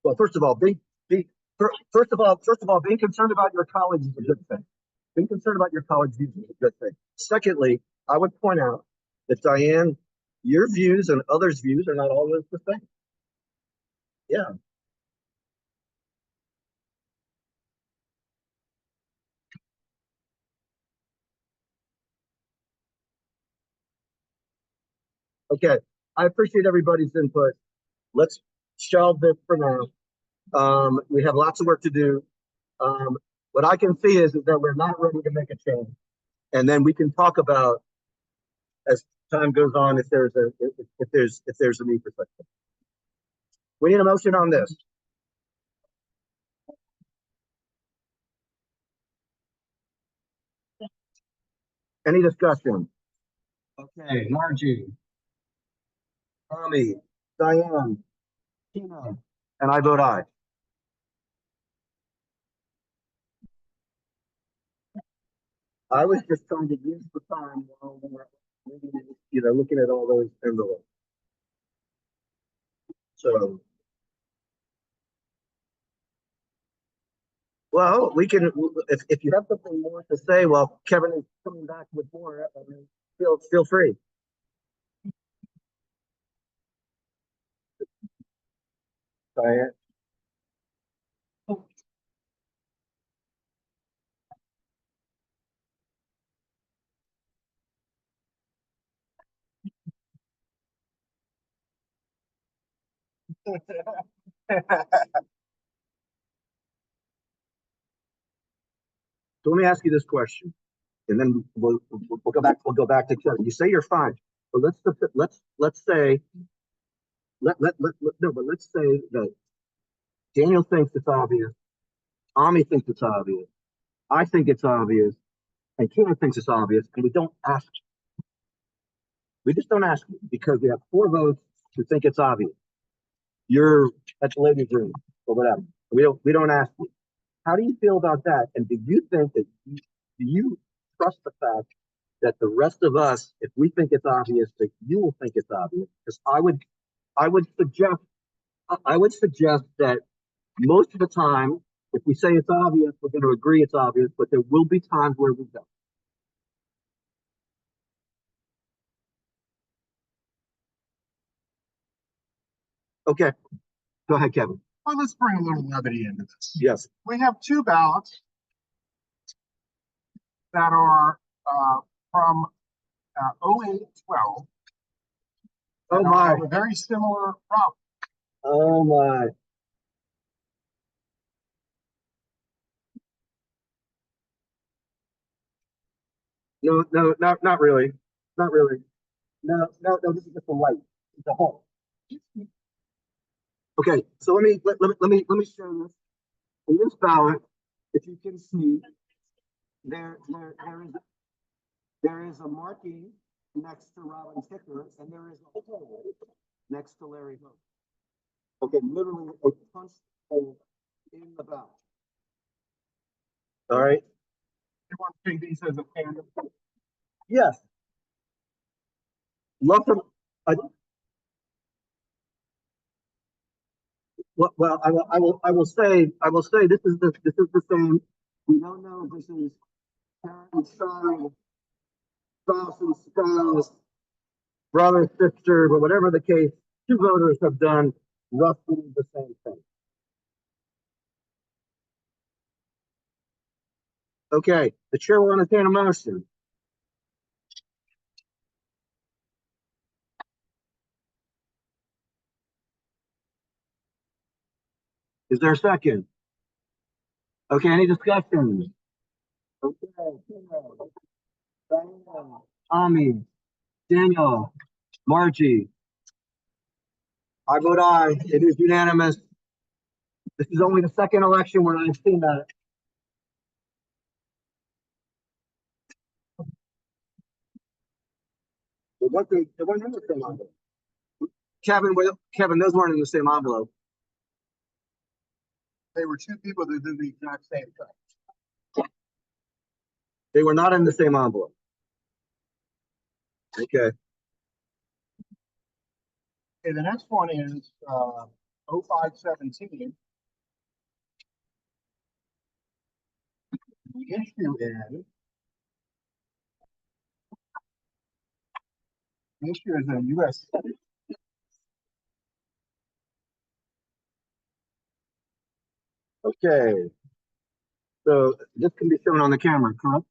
Well, first of all, being concerned about your colleagues is a good thing. Being concerned about your colleagues' views is a good thing. Secondly, I would point out that Diane, your views and others' views are not always the same. Yeah. Okay. I appreciate everybody's input. Let's shelve this for now. We have lots of work to do. What I can see is that we're not ready to make a change. And then we can talk about as time goes on if there's a need for such thing. We need a motion on this. Any discussion? Okay, Margie, Tommy, Diane, Tina, and I vote aye. I was just trying to use the time while we were, looking at all those envelopes. So, well, we can, if you have something more to say, well, Kevin is coming back with more, feel free. Diane. So let me ask you this question, and then we'll go back. We'll go back to Kevin. You say you're fine, but let's say no, but let's say that Daniel thinks it's obvious, Ami thinks it's obvious, I think it's obvious, and Kevin thinks it's obvious, and we don't ask. We just don't ask because we have 4 votes who think it's obvious. You're at the ladies' room or whatever. We don't ask you. How do you feel about that? And do you think that do you trust the fact that the rest of us, if we think it's obvious, that you will think it's obvious? Because I would suggest that most of the time, if we say it's obvious, we're going to agree it's obvious, but there will be times where we don't. Okay, go ahead, Kevin. Well, let's bring a little levity into this. Yes. We have 2 ballots that are from 08-12. Oh my. Have a very similar problem. Oh my. No, not really. Not really. No, this is just a light. It's a hole. Okay, so let me show this. In this ballot, if you can see, there is a marking next to Robin Ticker, and there is a hole next to Larry Hope. Okay, literally a punch hole in the ballot. All right. You want to take these as a tandem? Yes. Love them. Well, I will say this is the same. We don't know if this is parent and child, spouse and spouse, brother, sister, but whatever the case, 2 voters have done roughly the same thing. Okay, the chair will entertain a motion. Is there a second? Okay, any discussion? Okay, Diane, Ami, Daniel, Margie. I vote aye. It is unanimous. This is only the second election where I've seen that. They weren't in the same envelope. Kevin, those weren't in the same envelope. They were two people that did the exact same thing. They were not in the same envelope. Okay. Okay, the next one is, 0517. The issue is a US. Okay. So this can be shown on the camera, correct?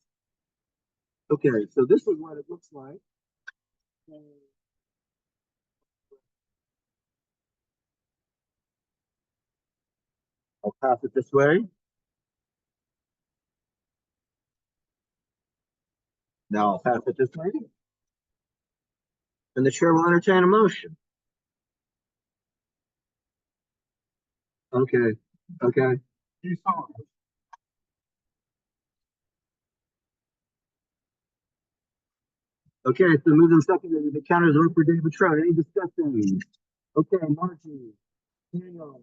Okay, so this is what it looks like. I'll pass it this way. Now I'll pass it this way. And the chair will entertain a motion. Okay, okay. You saw it. Okay, so moving second, the counters are for David Trout. Any discussion? Okay, Margie, Daniel,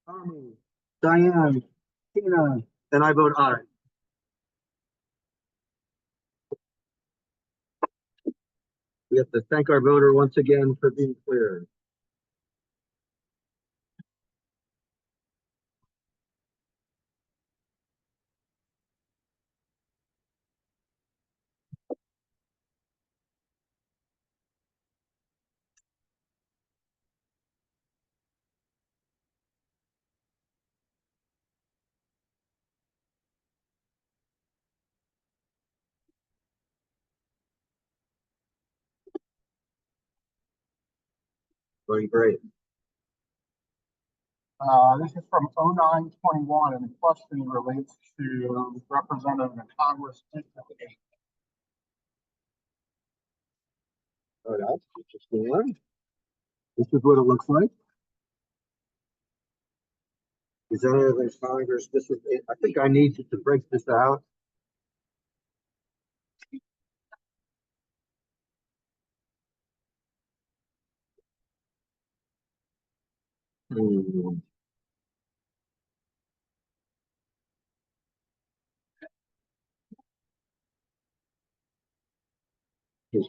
Tommy, Diane, Tina, and I vote aye. We have to thank our voter once again for being clear. Going great. This is from 0921, and the question relates to representative in Congress District 8. All right, interesting one. This is what it looks like. Representative in Congress, this is, I think I need you to break this out. Hmm. This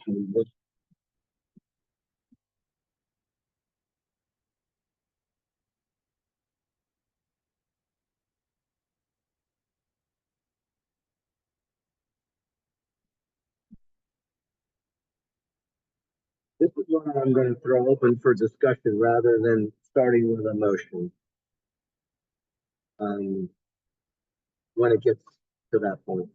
is one I'm going to throw open for discussion rather than starting with a motion. When it gets to that point.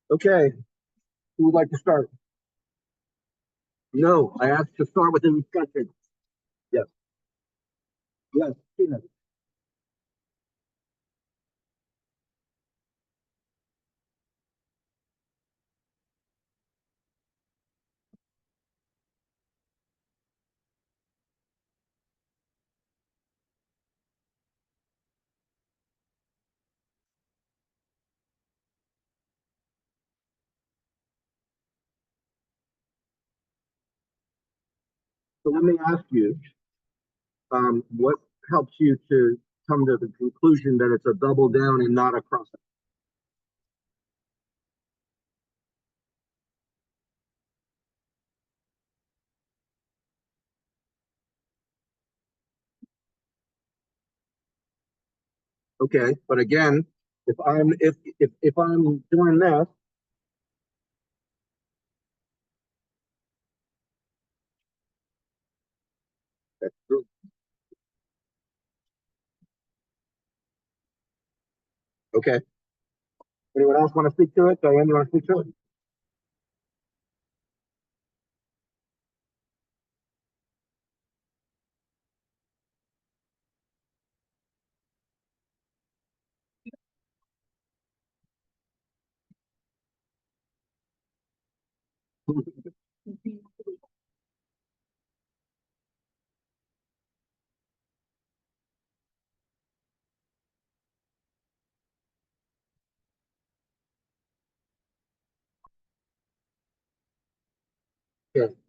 Okay, who would like to start? No, I asked to start with the discussion. Yes. Yes, Tina. So let me ask you, what helps you to come to the conclusion that it's a double down and not a cross? Okay, but again, if I'm doing this, that's true. Okay. Anyone else want to speak to it? Diane, you want to speak to it? Okay,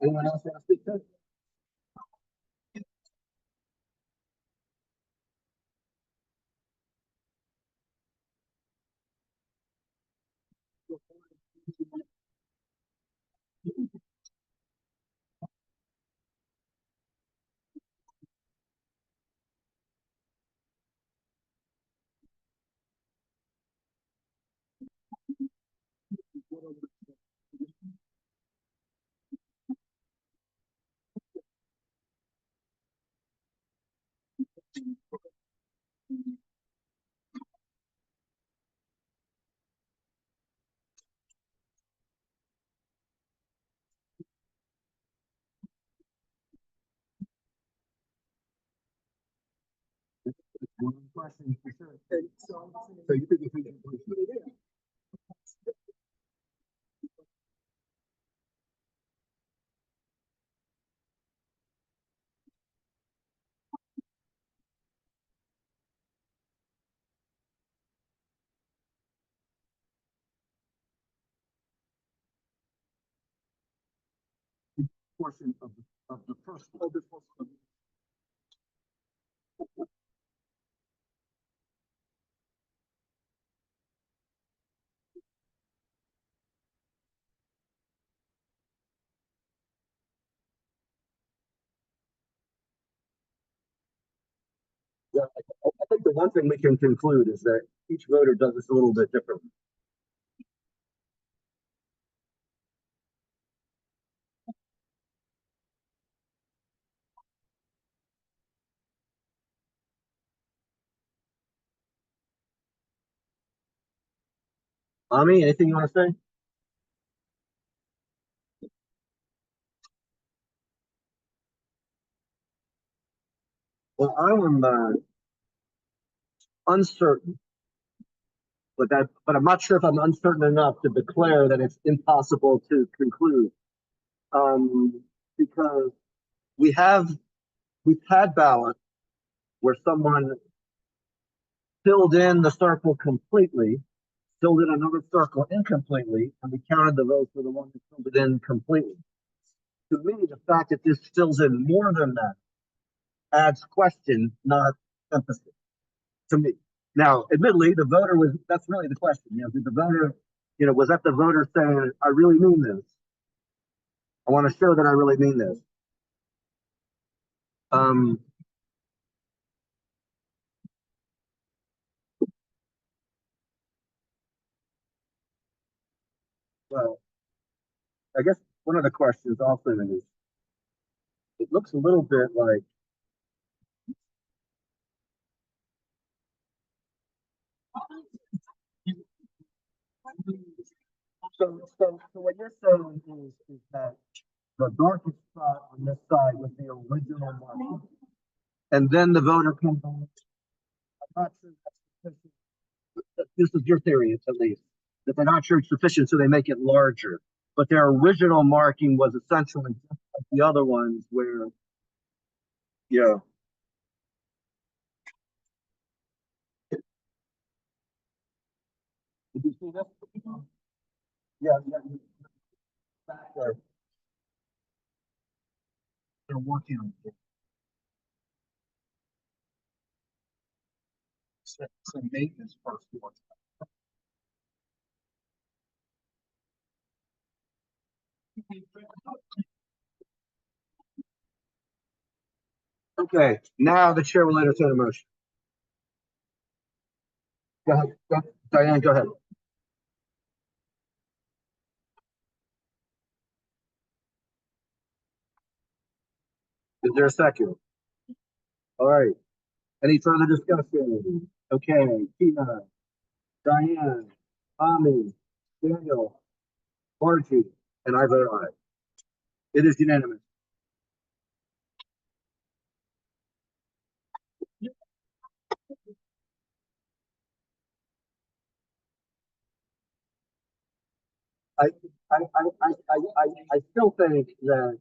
anyone else want to speak to it? One question for sure. So you think if we can push it? Portion of the first. Yeah, I think the one thing we can conclude is that each voter does this a little bit differently. Ami, anything you want to say? Well, I am uncertain, but I'm not sure if I'm uncertain enough to declare that it's impossible to conclude. Because we have we've had ballots where someone filled in the circle completely, filled in another circle incompletely, and we counted the votes for the one that filled it in completely. To me, the fact that this fills in more than that adds question, not emphasis, to me. Now, admittedly, the voter that's really the question. Did the voter, was that the voter saying, I really mean this? I want to show that I really mean this. Um, well, I guess one of the questions also is, it looks a little bit like so what you're saying is that the darkest spot on this side was the original mark. And then the voter comes on. I'm not sure that's sufficient. This is your theory, at least, that they're not sure it's sufficient, so they make it larger. But their original marking was essentially just like the other ones where, yeah. Did you see this? Yeah, yeah. Back there. They're working on it. Some maintenance first. Okay, now the chair will entertain a motion. Go ahead, Diane, go ahead. Is there a second? All right. Any further discussion? Okay, Tina, Diane, Tommy, Daniel, Margie, and I vote aye. It is unanimous. I, I still think that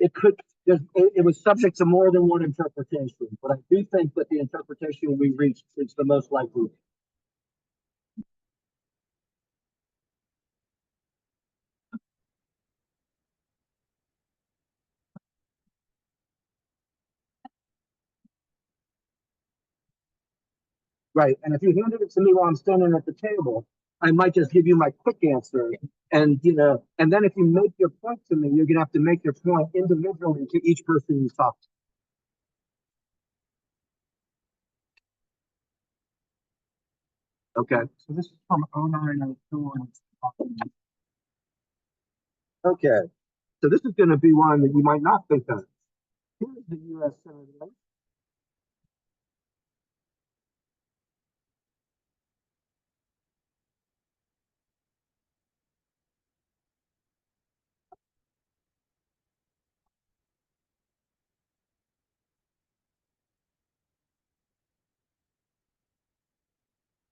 it could, it was subject to more than one interpretation, but I do think that the interpretation we reached is the most likely. Right, and if you handed it to me while I'm standing at the table, I might just give you my quick answer. And, and then if you make your point to me, you're gonna have to make your point individually to each person you talk to. Okay. So this is from 0902 and it's Okay, so this is gonna be one that you might not think of. Here's the US Senate.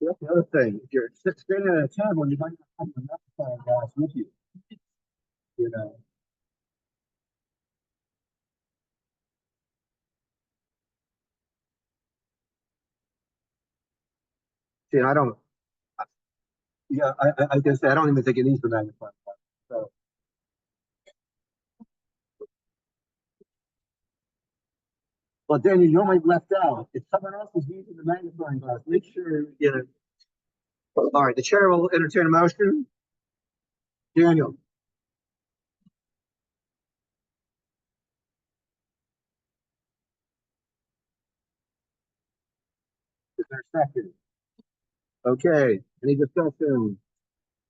That's the other thing. If you're standing at a table, you might not have the magnifying glass with you. You know. See, I don't. Yeah, I can say I don't even think it needs the magnifying glass. So, but then you only left out. If someone else is using the magnifying glass, make sure you know. All right, the chair will entertain a motion. Daniel, is there a second? Okay, any discussion?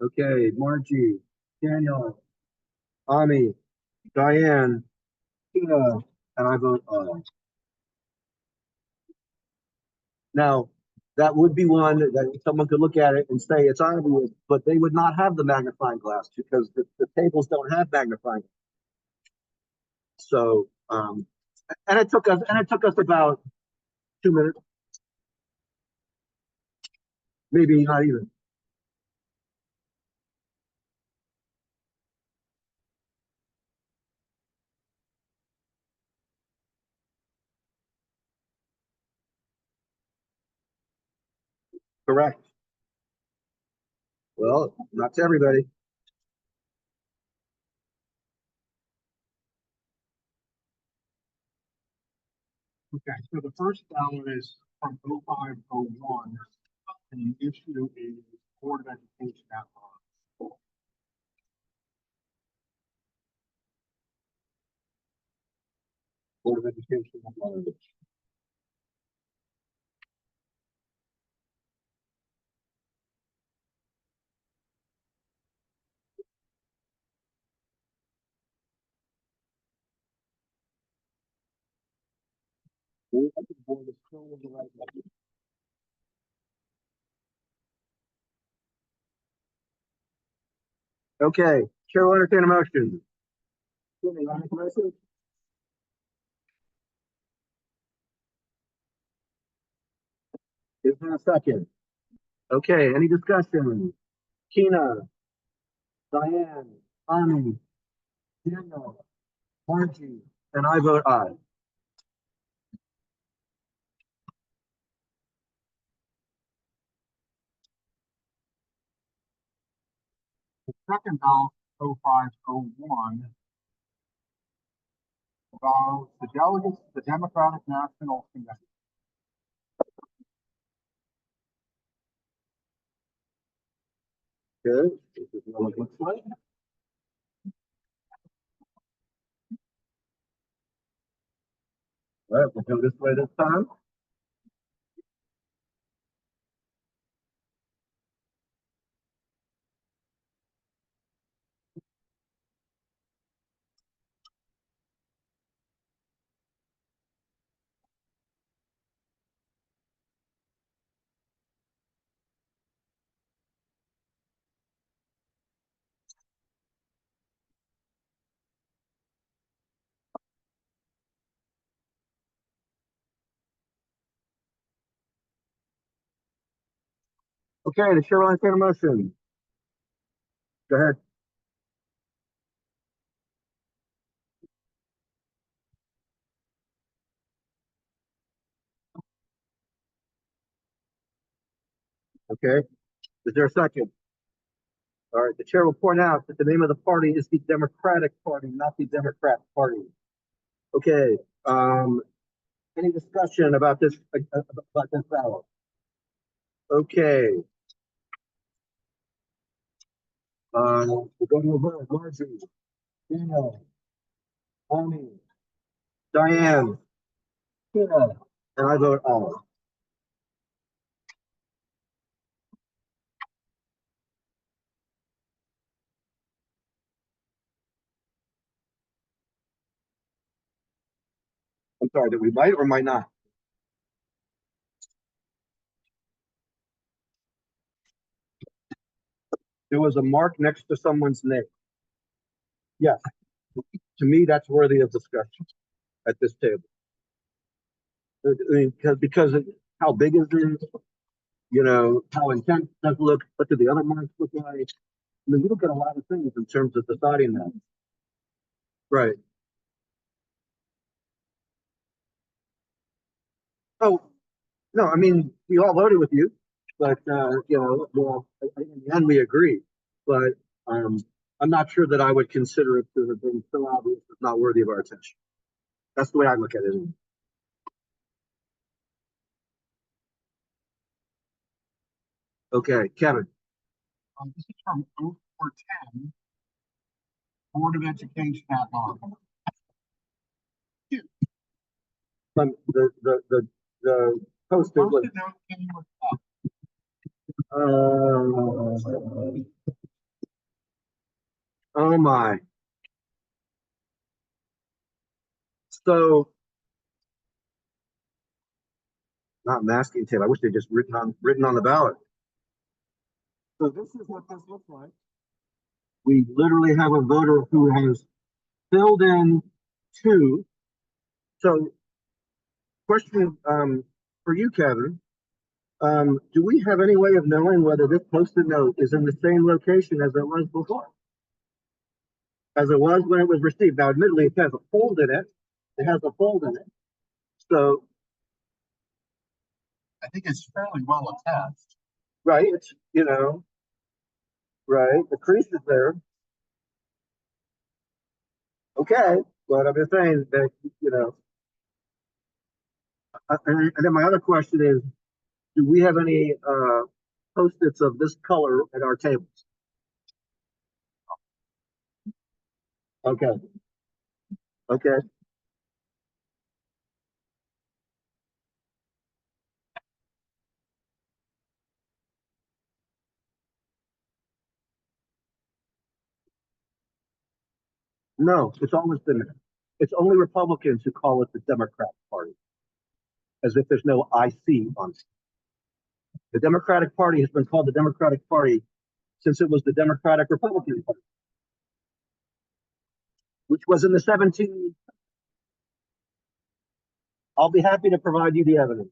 Okay, Margie, Daniel, Ami, Diane, Tina, and I vote aye. Now, that would be one that someone could look at it and say it's obvious, but they would not have the magnifying glass because the tables don't have magnifying. So, and it took us about 2 minutes, maybe not even. Correct. Well, not to everybody. okay. So the first ballot is from 0501 and the issue is Board of Education at large. Board of Education. Board is still in the right level. Okay, chair will entertain a motion. Jimmy, you want to make a motion? Is there a second? Okay, any discussion? Kina, Diane, Ani, Daniel, Margie, and I vote aye. The second ballot, 0501, involves the delegates to the Democratic National Convention. Okay, this is what it looks like. All right, we'll go this way this time. Okay, the chair will entertain a motion. Go ahead. Okay, is there a second? All right, the chair will point out that the name of the party is the Democratic Party, not the Democrat Party. Okay, any discussion about this ballot? Okay. We'll go to a vote. Marjorie, Dino, Amy, Diane, Tina, and I vote aye. I'm sorry, that we might or might not? There was a mark next to someone's name. Yes. To me, that's worthy of discussion at this table. I mean, because of how big is it? You know, how intense does it look? What do the other marks look like? I mean, we look at a lot of things in terms of deciding that. Right. Oh, no, I mean, we all voted with you, but, you know, well, in the end, we agree. But I'm not sure that I would consider it to have been so obvious it's not worthy of our attention. That's the way I look at it. Okay, Kevin. This is from 0410, Board of Education at large. The poster was, Post-it note came with oh my. So, not masking tape. I wish they just written on the ballot. So this is what this looks like. We literally have a voter who has filled in two. So, question for you, Kevin. Do we have any way of knowing whether this post-it note is in the same location as it was before? As it was when it was received. Now, admittedly, it has a fold in it. It has a fold in it. So, I think it's fairly well attached. right, it's, you know, right, the crease is there. Okay, but I'm just saying that, you know, and then my other question is, do we have any post-its of this color at our tables? Okay, okay. No, it's always been there. It's only Republicans who call it the Democrat Party, as if there's no IC on it. The Democratic Party has been called the Democratic Party since it was the Democratic Republican Party, which was in the 17. I'll be happy to provide you the evidence.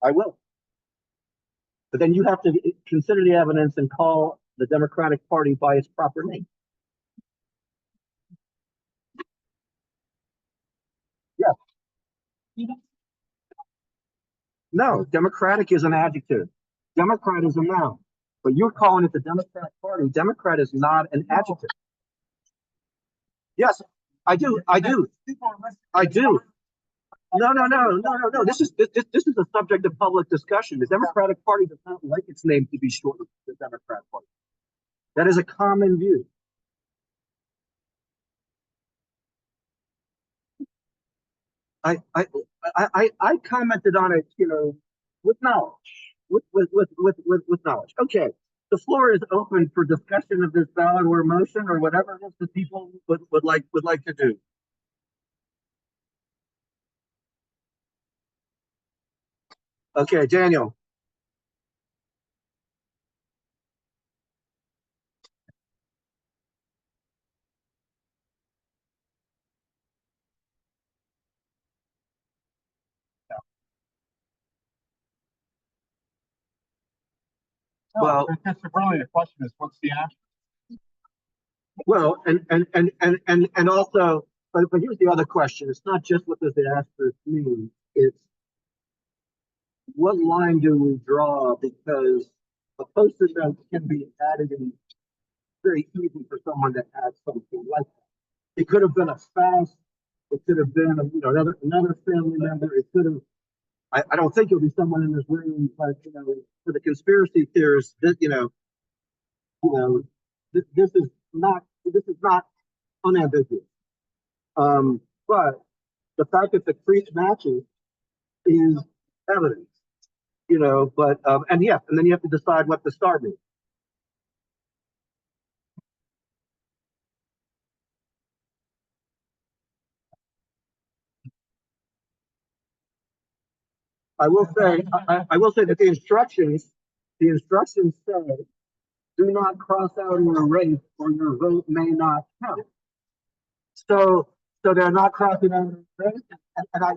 I will. But then you have to consider the evidence and call the Democratic Party by its proper name. Yes. No, Democratic is an adjective. Democrat is a noun. But you're calling it the Democrat Party. Democrat is not an adjective. Yes, I do. I do. I do. No. This is a subject of public discussion. The Democratic Party does not like its name to be shortened to the Democrat Party. That is a common view. I commented on it, you know, with knowledge, with knowledge. Okay, the floor is open for discussion of this ballot or motion or whatever it is that people would like to do. Okay, Daniel. Well, that's really the question is, what's the answer? Well, and also, but here's the other question. It's not just what does the asterisk mean? It's what line do we draw? Because a post-it note can be added in very easy for someone to add something like that. It could have been a spouse. It could have been, another family member. It could have, I don't think it'll be someone in this room, but, for the conspiracy theorists, you know, this is not unambiguous. But the fact that the crease matches is evidence, and then you have to decide what the star means. I will say that the instructions say, do not cross out or erase, or your vote may not count. So, they're not crossing out or erase, and I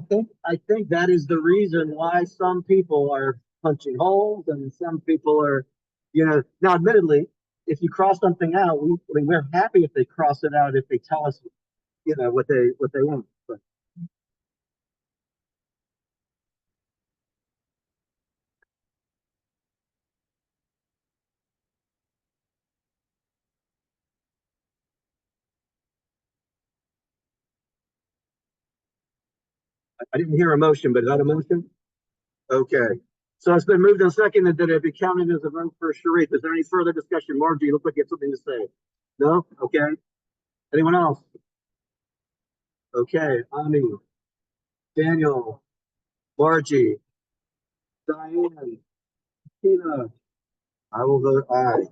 think that is the reason why some people are punching holes and some people are, now admittedly, if you cross something out, we're happy if they cross it out, if they tell us, what they want. But I didn't hear a motion, but is that a motion? Okay. So it's been moved and seconded that it be counted as a vote for Sharif. Is there any further discussion? Margie, you look like you have something to say. No? Okay. Anyone else? Okay. Ami, Daniel, Margie, Diane, Tina. I will vote aye.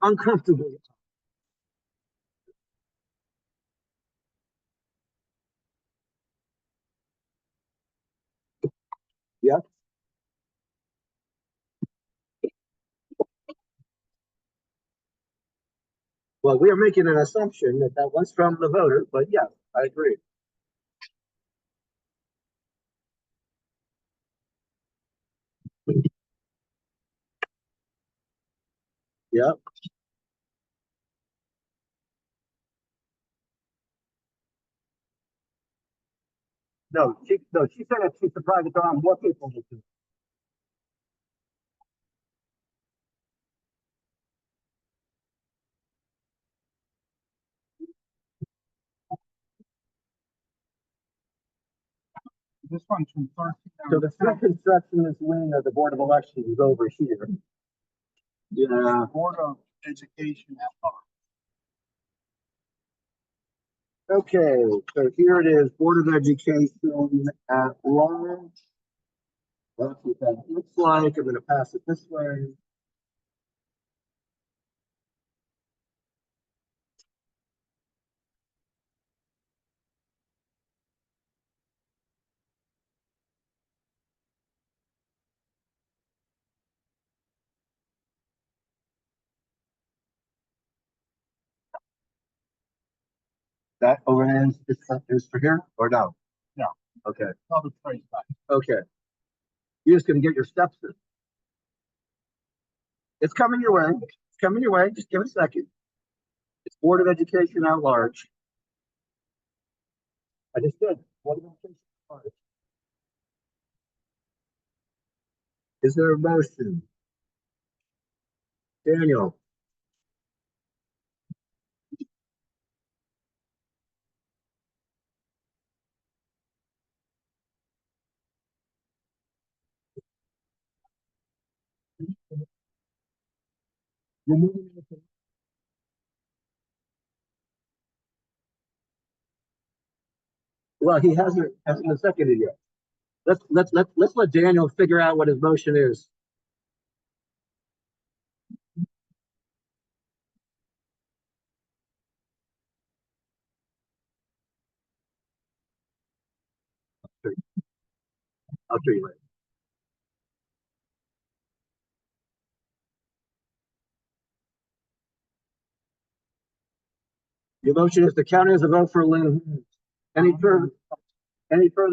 Uncomfortable. Yep. Well, we are making an assumption that was from the voter, but yes, I agree. Yep. No, she said that she's surprised that there aren't more people. This one's from 13. So the second section is wing of the Board of Elections is over here. Yeah. Board of Education at large. Okay, so here it is, Board of Education at large. That's what that looks like. I'm gonna pass it this way. That over is for here or no? No. Okay, Public place back. okay. You're just gonna get your steps in. It's coming your way. It's coming your way. Just give it a second. It's Board of Education at large. I just did. Board of Education at large. Is there a motion? Daniel? Well, he hasn't been seconded yet. Let's let Daniel figure out what his motion is. I'll show you later. Your motion is to count as a vote for Lynn. Any further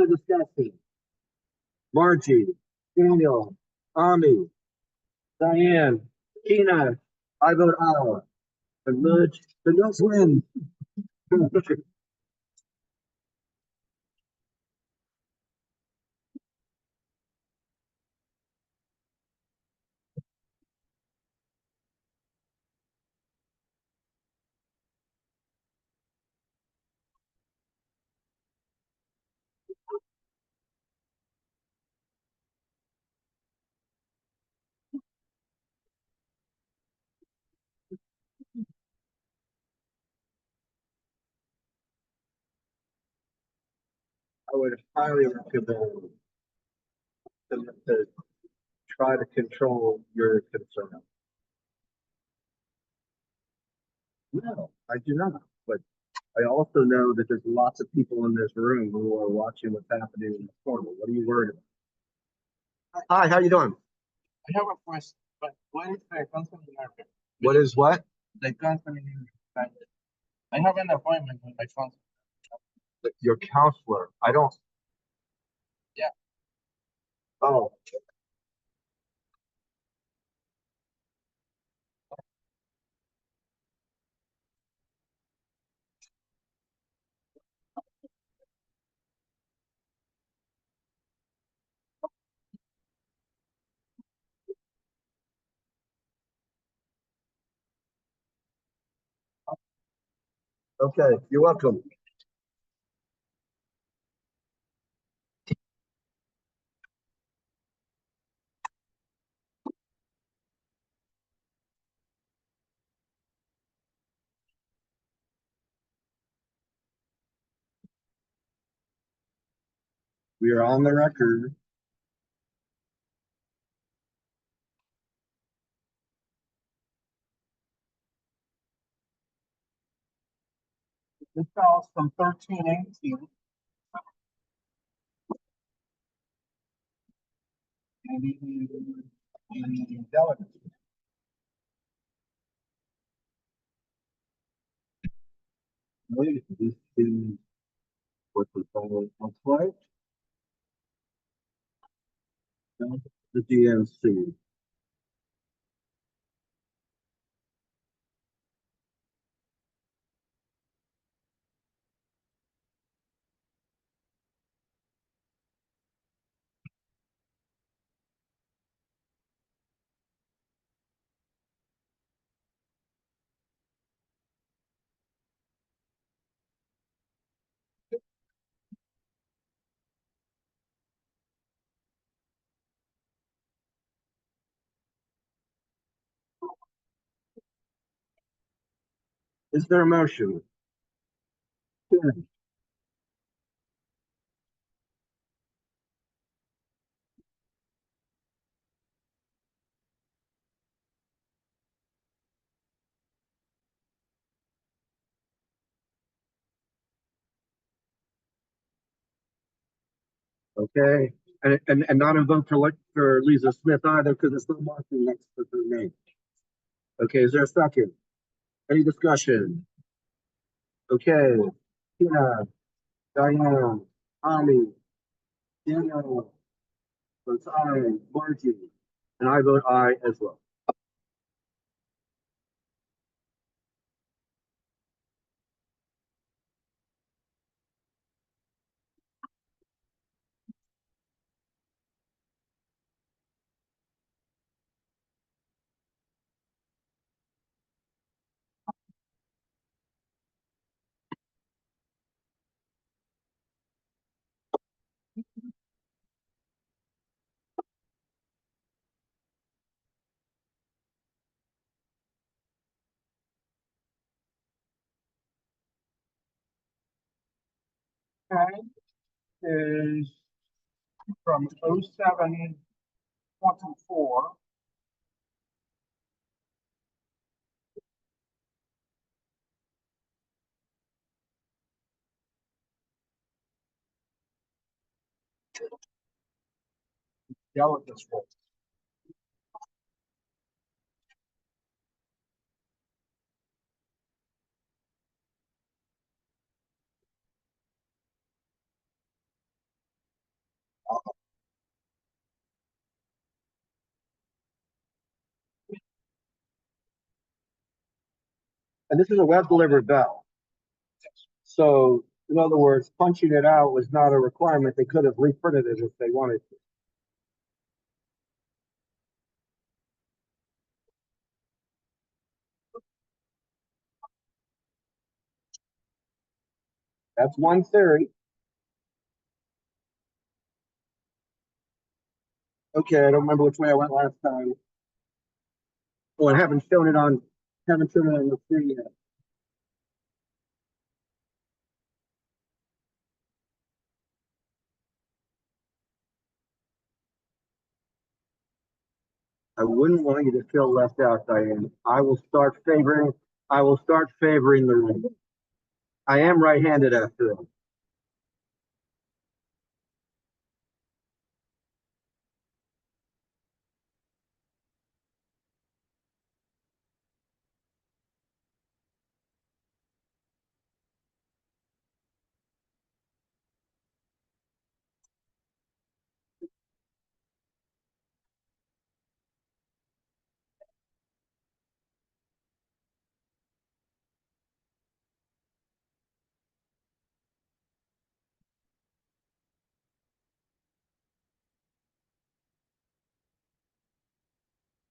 discussion? Margie, Daniel, Ami, Diane, Tina, I vote aye. The Nuts win. I would highly recommend to try to control your concern. No, I do not. But I also know that there's lots of people in this room who are watching what's happening in the corner. What are you worried about? Hi, how you doing? I have a question, but what is the counseling area? What is what? The counseling area. I have an appointment with my counselor. Your counselor. I don't. Yeah. Oh, okay. You're welcome. We are on the record. This calls from 1318. And the delegate. Wait, this is what the phone looks like. The DNC. Is there a motion? Good. Okay, and not a vote for Lisa Smith either, because it's not marking next to her name. Okay, is there a second? Any discussion? Okay, Tina, Diane, Tommy, Daniel, votes aye, Margie, and I vote aye as well. Okay, is from 0724. Delegates vote. And this is a web delivered ballot. So in other words, punching it out was not a requirement. They could have reprinted it if they wanted to. That's one theory. Okay, I don't remember which way I went last time. Oh, I haven't shown it on the screen yet. I wouldn't want you to feel left out, Diane. I will start favoring the right. I am right-handed after all.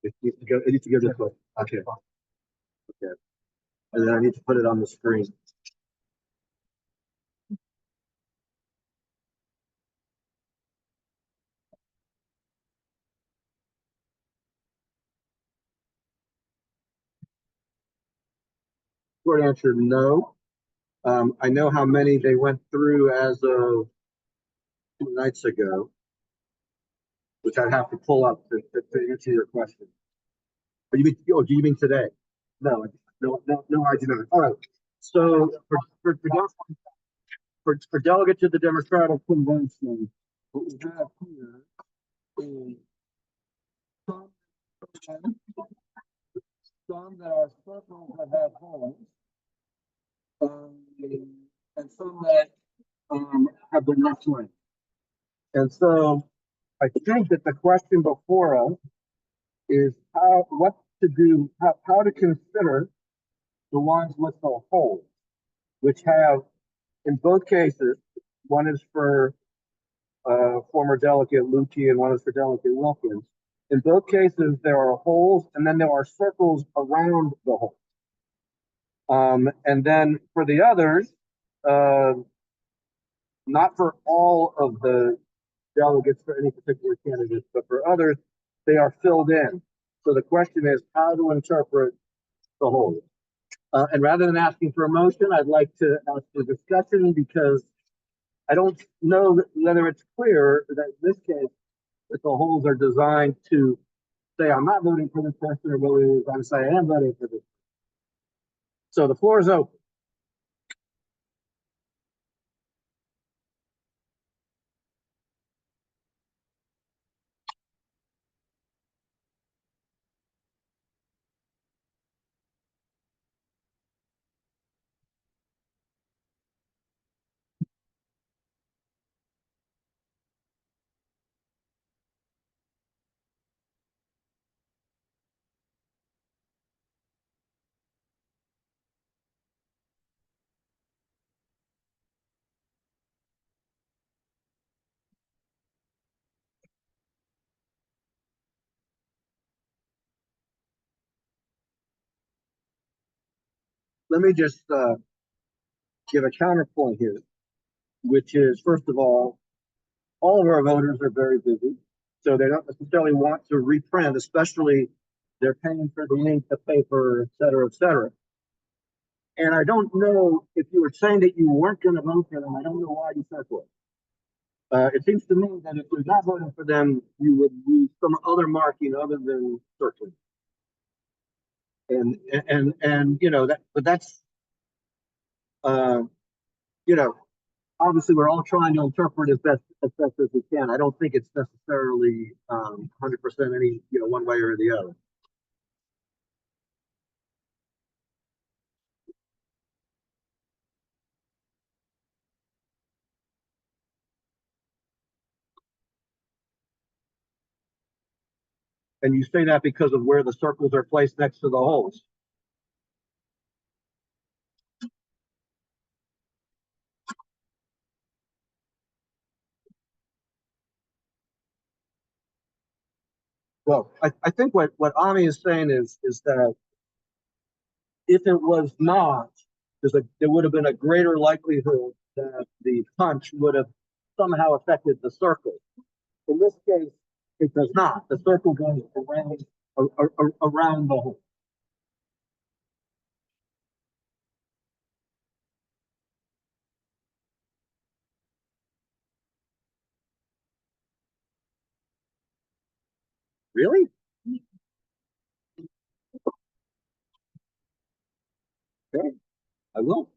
It needs to go this way. Okay. Okay. And then I need to put it on the screen. Short answer, no. I know how many they went through as of 2 nights ago, which I'd have to pull up to answer your question. But do you mean today? No, no, I do not. All right. So for delegate to the Democratic Convention, what we have here is some that are circles that have holes, and some that have been left blank. And so I think that the question before us is what to do, how to consider the ones with the holes, which have, in both cases, one is for former delegate Lucci and one is for delegate Wilkins. In both cases, there are holes and then there are circles around the hole. And then for the others, not for all of the delegates for any particular candidates, but for others, they are filled in. So the question is how to interpret the holes. And rather than asking for a motion, I'd like to ask for discussion because I don't know whether it's clear that in this case, that the holes are designed to say, I'm not voting for this person, or whether it's designed to say, I am voting for this. So the floor is open. Let me just give a counterpoint here, which is, first of all of our voters are very busy, so they don't necessarily want to reprint, especially they're paying for the ink, the paper, et cetera, et cetera. And I don't know if you were saying that you weren't going to vote for them. I don't know why you said that. It seems to me that if you're not voting for them, you would use some other marking other than circling. And you know that, but that's you know, obviously we're all trying to interpret as best as we can. I don't think it's necessarily 100% any one way or the other. And you say that because of where the circles are placed next to the holes. Well, I think what Ami is saying is that if it was not, there would have been a greater likelihood that the punch would have somehow affected the circle. In this case, it does not. The circle goes around the hole. Really? Okay, I will.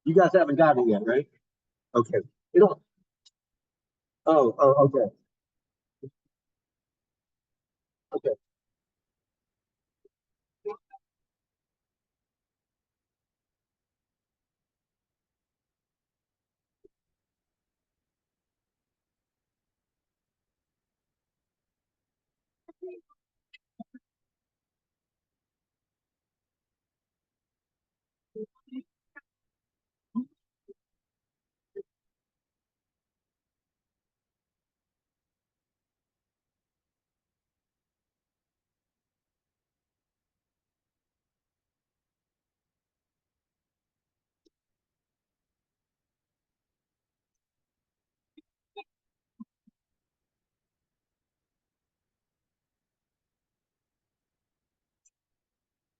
You guys haven't gotten it yet, right? Okay. It'll. Okay. Okay.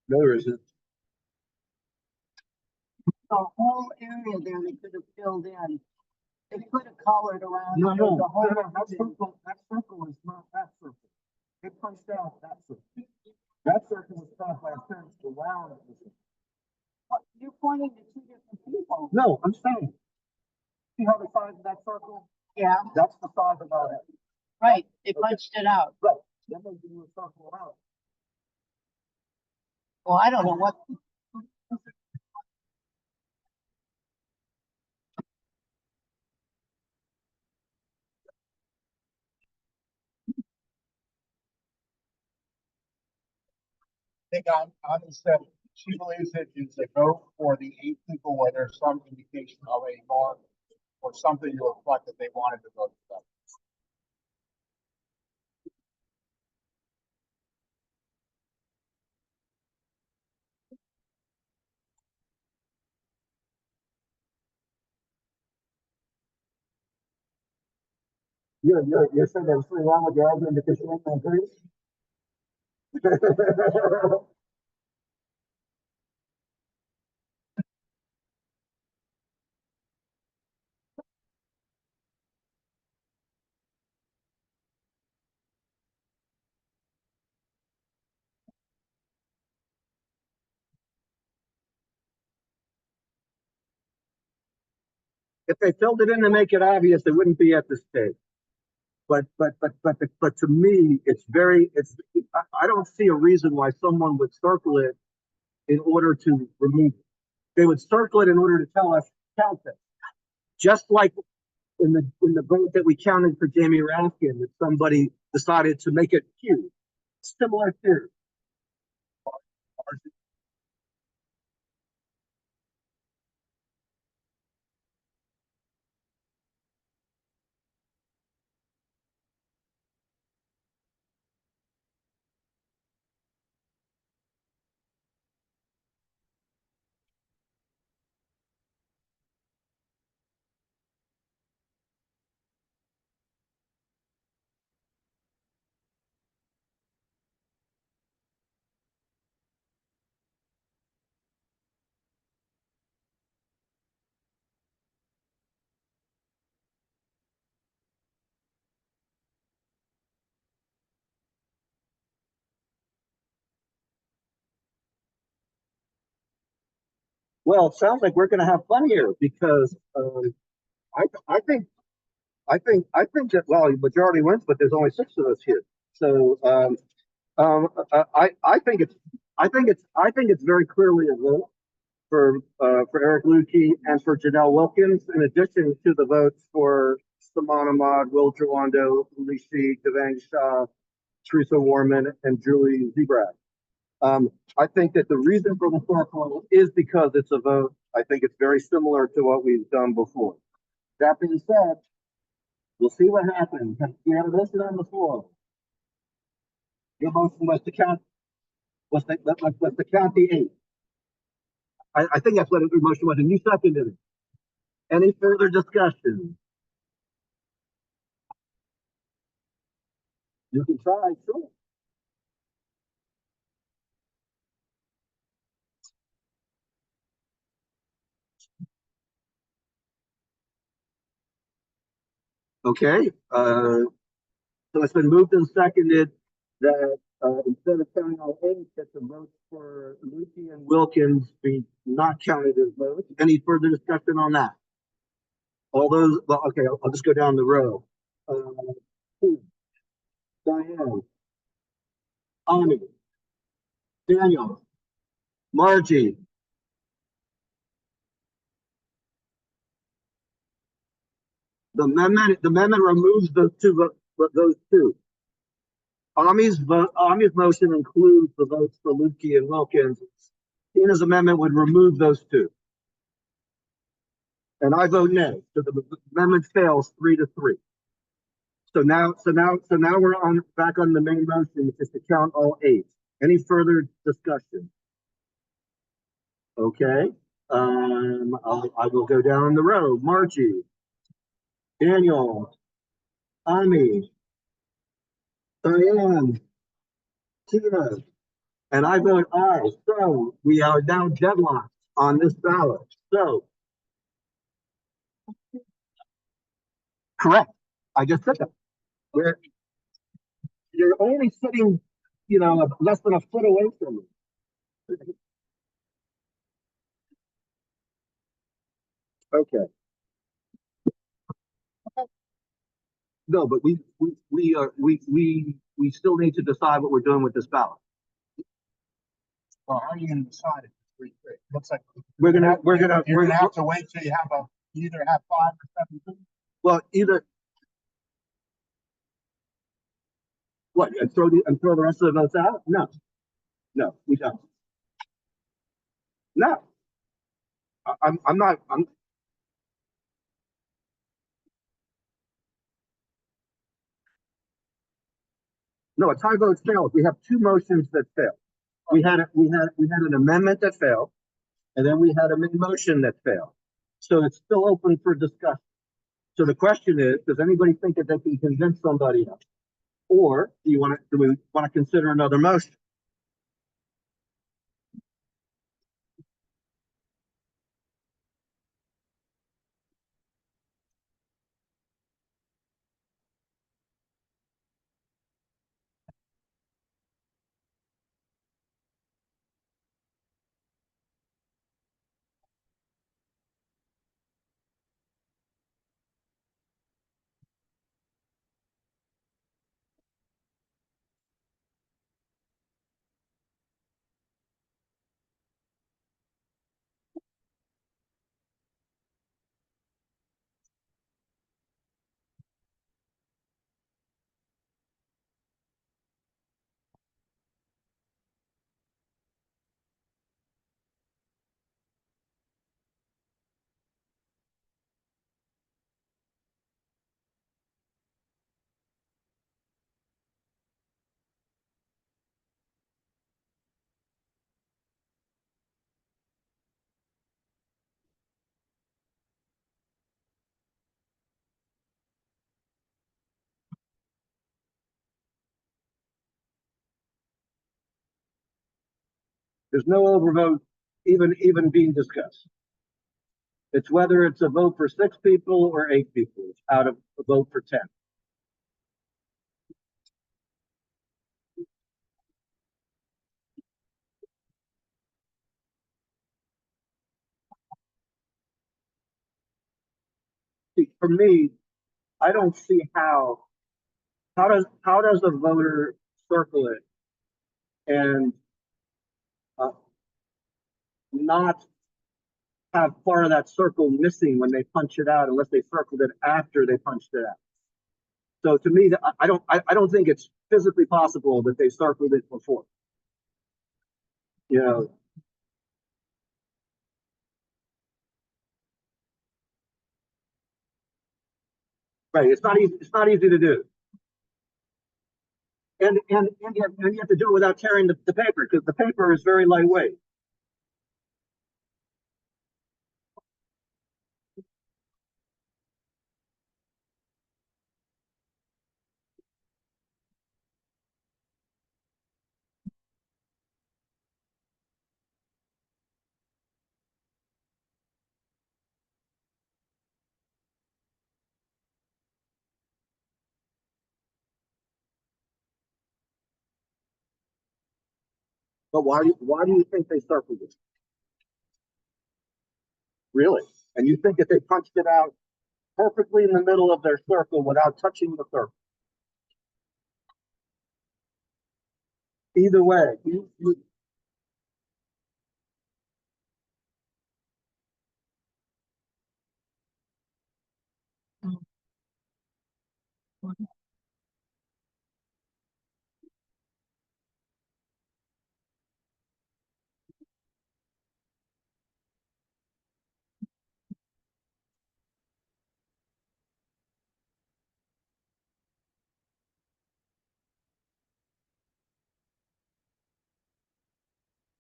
No, there isn't. The whole area there, they could have filled in. They could have colored around. No, no, the whole no, no, thing. that circle is not that circle. They punched out that circle. That circle was caused by a fence around it. But you're pointing to two different people. No, I'm saying. See how the size of that circle? Yeah, That's the size of our head. right, they punched it out. Right. Then they do a circle around. Well, I don't know what, I think on said, she believes it is a vote for the 8 people where there's some indication of a mark or something to reflect that they wanted to vote for them. You're saying there's something wrong with your argument because you ain't gonna agree? If they filled it in to make it obvious, it wouldn't be at this stage. But to me, I don't see a reason why someone would circle it in order to remove it. They would circle it in order to tell us count it. Just like in the vote that we counted for Jamie Raskin, that somebody decided to make it huge. Similar theory. Well, it sounds like we're going to have fun here because I, I think I think that well, majority wins, but there's only 6 of us here. So I think it's very clearly a vote for Eric Lukey and for Janelle Wilkins, in addition to the votes for Saman Ahmad, Will Jawando, Rishi, Devang Shah, Teresa Warman, and Julie Zebrad. I think that the reason for the circle is because it's a vote. I think it's very similar to what we've done before. That being said, we'll see what happens. We have a motion on the floor. Your motion was to count, was to count the 8. I think that's what your motion was, and you seconded it. Any further discussion? You can try, sure. Okay, so it's been moved and seconded that instead of counting all 8, that the votes for Lucy and Wilkins be not counted as votes. Any further discussion on that? All those, well, okay, I'll just go down the row. Steve, Diane, Ani, Daniel, Margie. The amendment removes those two. Ami's motion includes the votes for Lukey and Wilkins. Tina's amendment would remove those two. And I vote nay. So the amendment fails 3-3. So now we're back on the main motion, which is to count all 8. Any further discussion? Okay. I will go down the row. Margie, Daniel, Ami, Diane, Tina, and I vote aye. So we are now deadlocked on this ballot. So correct. I just said that. You're only sitting, less than a foot away from me. Okay. No, but we still need to decide what we're doing with this ballot. Well, how are you gonna decide if it's 3-3? Looks like We're gonna have to wait till you either have 5 or 7. Well, either what, and throw the rest of the votes out? No, we don't. No. I'm not. No, a tie vote fails. We have 2 motions that fail. We had an amendment that failed, and then we had a motion that failed. So it's still open for discussion. So the question is, does anybody think that they can convince somebody else? Or do we want to consider another motion? There's no overvote even being discussed. It's whether it's a vote for 6 people or 8 people out of a vote for 10. See, for me, I don't see how does a voter circle it and not have part of that circle missing when they punch it out, unless they circled it after they punched it out. So to me, I don't think it's physically possible that they circled it before. You know, right, it's not easy, to do. And you have to do it without tearing the paper, because the paper is very lightweight. But why do you think they circled it? Really? And you think that they punched it out perfectly in the middle of their circle without touching the circle? Either way,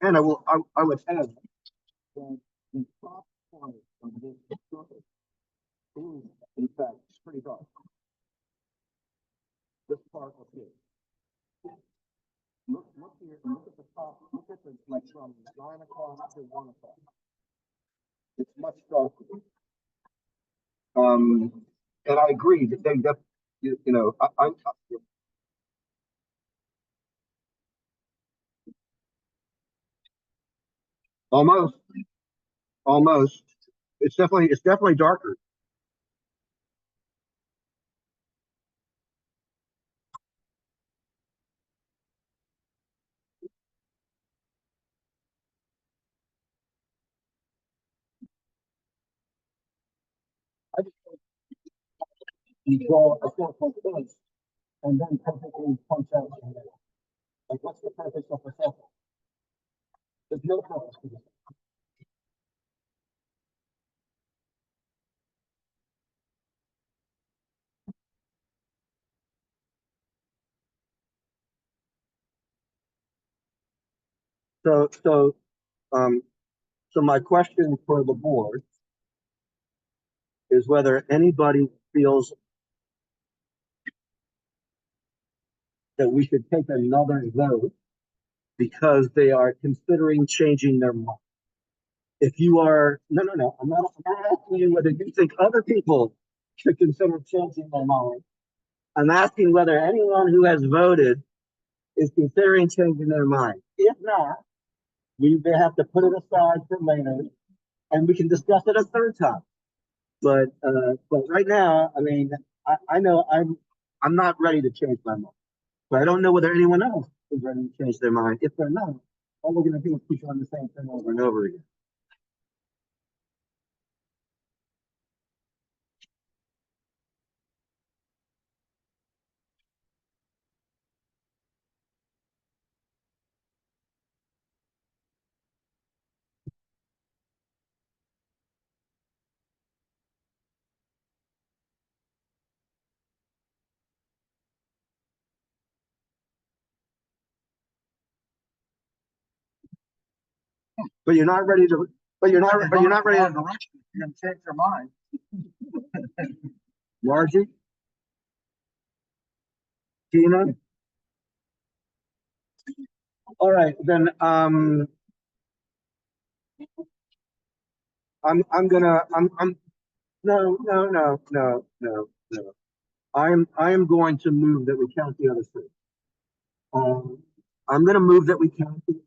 and I would add that the top part of this circle is, in fact, pretty dark. This part up here. Look here, and look at the top, look at the, like, from 9 o'clock to 1 o'clock. It's much darker. And I agree that you know, almost, almost, it's definitely darker. I just you draw a circle first, and then perfectly punch out in there. Like, what's the purpose of a circle? There's no purpose to this. So, um, so my question for the board is whether anybody feels that we should take another vote because they are considering changing their mind. If you are, no, I'm not asking you whether you think other people should consider changing their mind. I'm asking whether anyone who has voted is considering changing their mind. If not, we may have to put it aside for later, and we can discuss it a third time. But right now, I mean, I know I'm not ready to change my mind, but I don't know whether anyone else is ready to change their mind. If they're not, all we're going to do is keep on the same thing over and over again. But you're not ready to. But you're not ready to. Direction. You're going to change your mind. Margie, Tina. All right, then. I'm. No. I am going to move that we count the other three. I'm going to move that we count the,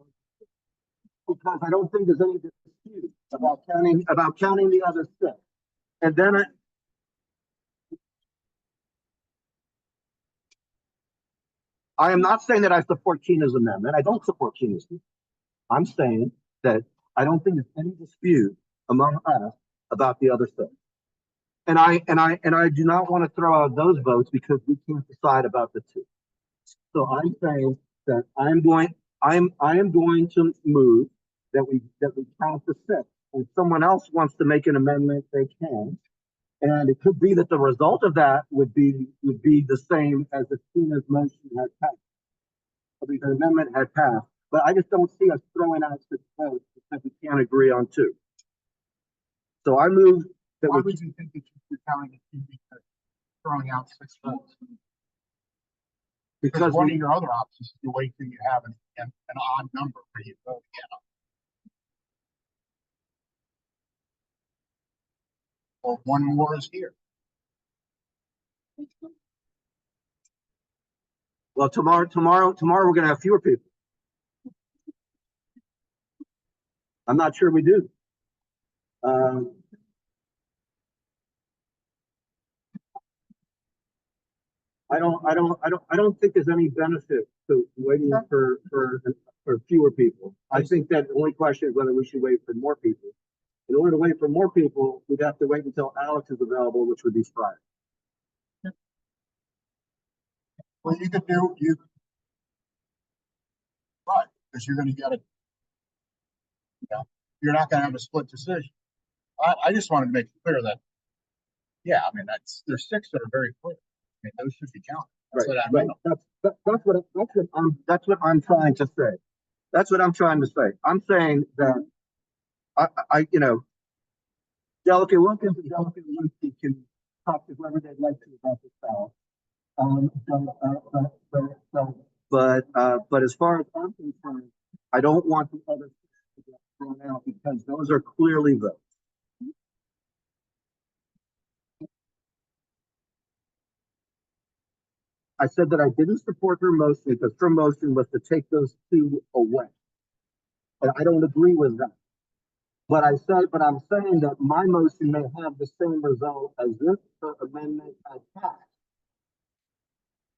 because I don't think there's any dispute about counting the other six. And then I am not saying that I support Tina's amendment. I don't support Tina's amendment. I'm saying that I don't think there's any dispute among us about the other six. And I do not want to throw out those votes because we can't decide about the two. So I'm saying that I am going to move that we count the six. And someone else wants to make an amendment, they can. And it could be that the result of that would be the same as if Tina's motion had passed. The amendment had passed, but I just don't see us throwing out six votes because we can't agree on two. So I move that Why we, would you think that you're counting it because throwing out six votes? Because because one we, of your other options is to wait till you have an odd number where you vote again. Or one more is here. well, tomorrow, we're gonna have fewer people. I'm not sure we do. I don't think there's any benefit to waiting for fewer people. I think that the only question is whether we should wait for more people. In order to wait for more people, we'd have to wait until Alex is available, which would be Friday. Well, you could do, right, because you're gonna get it. You know, you're not gonna have a split decision. I just wanted to make it clear that, yeah, I mean, there's six that are very clear. I mean, those should be counted. That's what I Right. meant. That's what I'm trying to say. That's what I'm trying to say. I'm saying that you know, Delicate Wilkins and Delicate Lucy can talk to whoever they'd like to about this ballot. But as far as I'm concerned, I don't want the other to get thrown out because those are clearly votes. I said that I didn't support her motion because her motion was to take those two away. And I don't agree with that. But I'm saying that my motion may have the same result as this amendment had passed.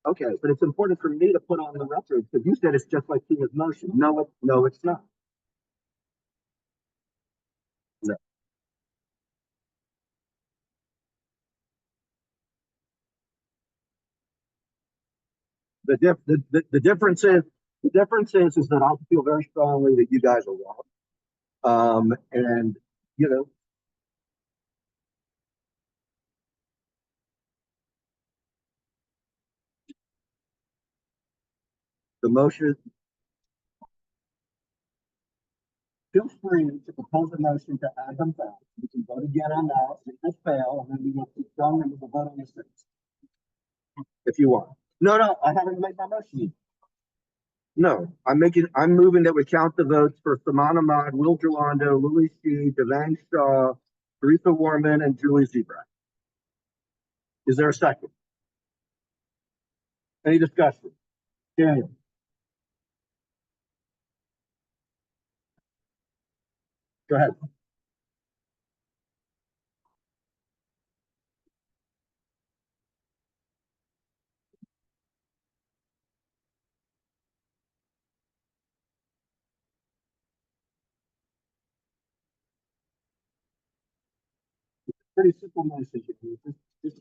Okay, but it's important for me to put on the record because you said it's just like Tina's motion. No, it's not. No. The difference is that I feel very strongly that you guys are wrong. And you know, the motion, feel free to propose a motion to add them back. We can vote again on that. If this fail, and then we will keep going and we'll vote on the six. If you want. No, I haven't made my motion yet. No, I'm moving that we count the votes for Saman Ahmad, Will Gerlando, Louis Shi, Devang Shaw, Teresa Warman, and Julie Zebra. Is there a second? Any discussion? Daniel? Go ahead. Pretty simple motion. Just,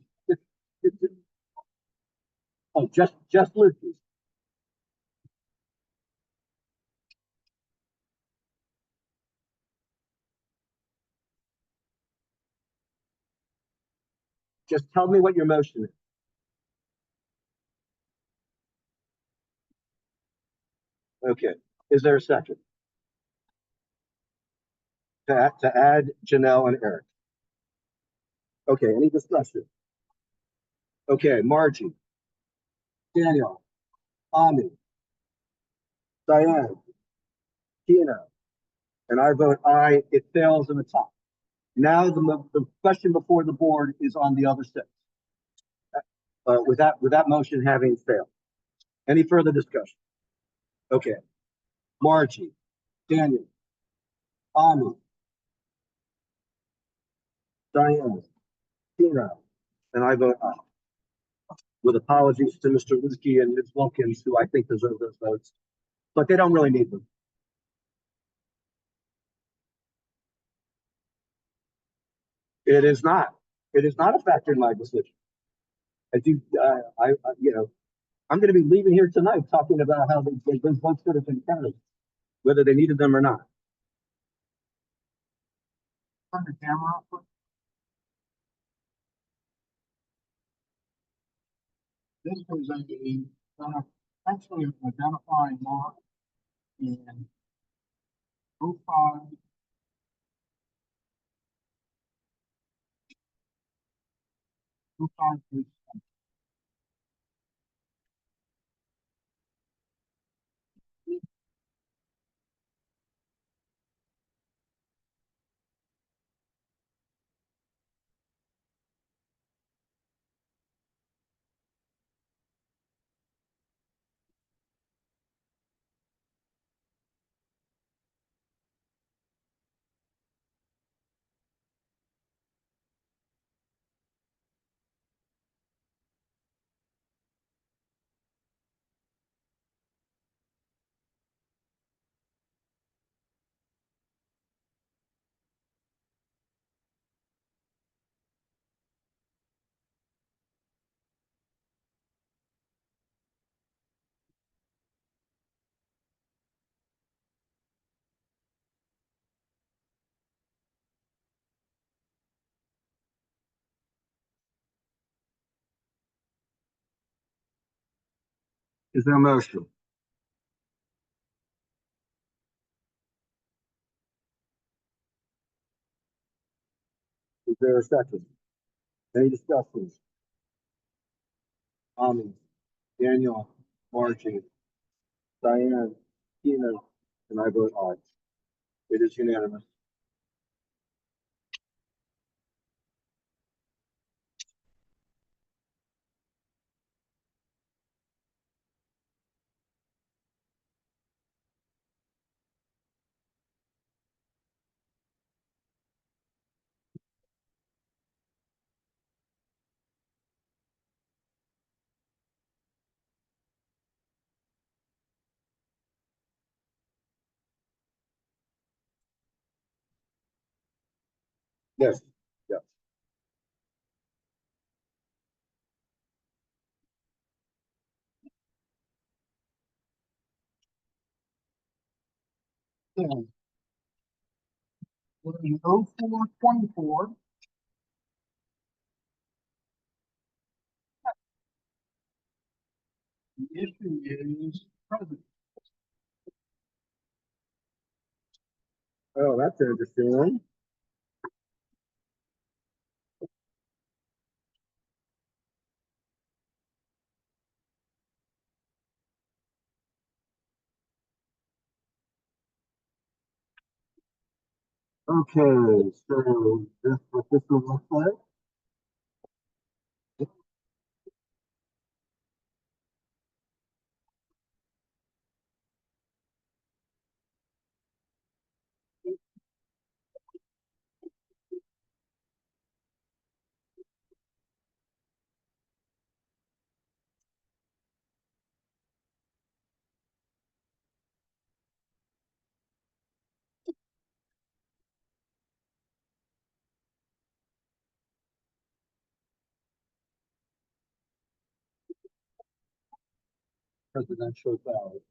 oh, just Lucy. Just tell me what your motion is. Okay. Is there a second? To add Janelle and Eric. Okay, any discussion? Okay, Margie, Daniel, Ami, Diane, Tina, and I vote aye. It fails in the top. Now the question before the board is on the other six. With that motion having failed. Any further discussion? Okay. Margie, Daniel, Ami, Diane, Tina, and I vote aye. With apologies to Mr. Luzki and Ms. Wilkins, who I think deserve those votes, but they don't really need them. It is not. It is not a factor in my decision. I do. I'm gonna be leaving here tonight talking about how those votes should have been counted, whether they needed them or not. Turn the camera off. This was actually identifying mark in 05. Is there a motion? Is there a second? Any discussion? Daniel, Margie, Diane, Tina, and I vote aye. It is unanimous. Yes, yes. Okay. We're in 0424. The issue is president. Oh, that's an interesting one. Okay, so this what this will look like. Presidential ballot.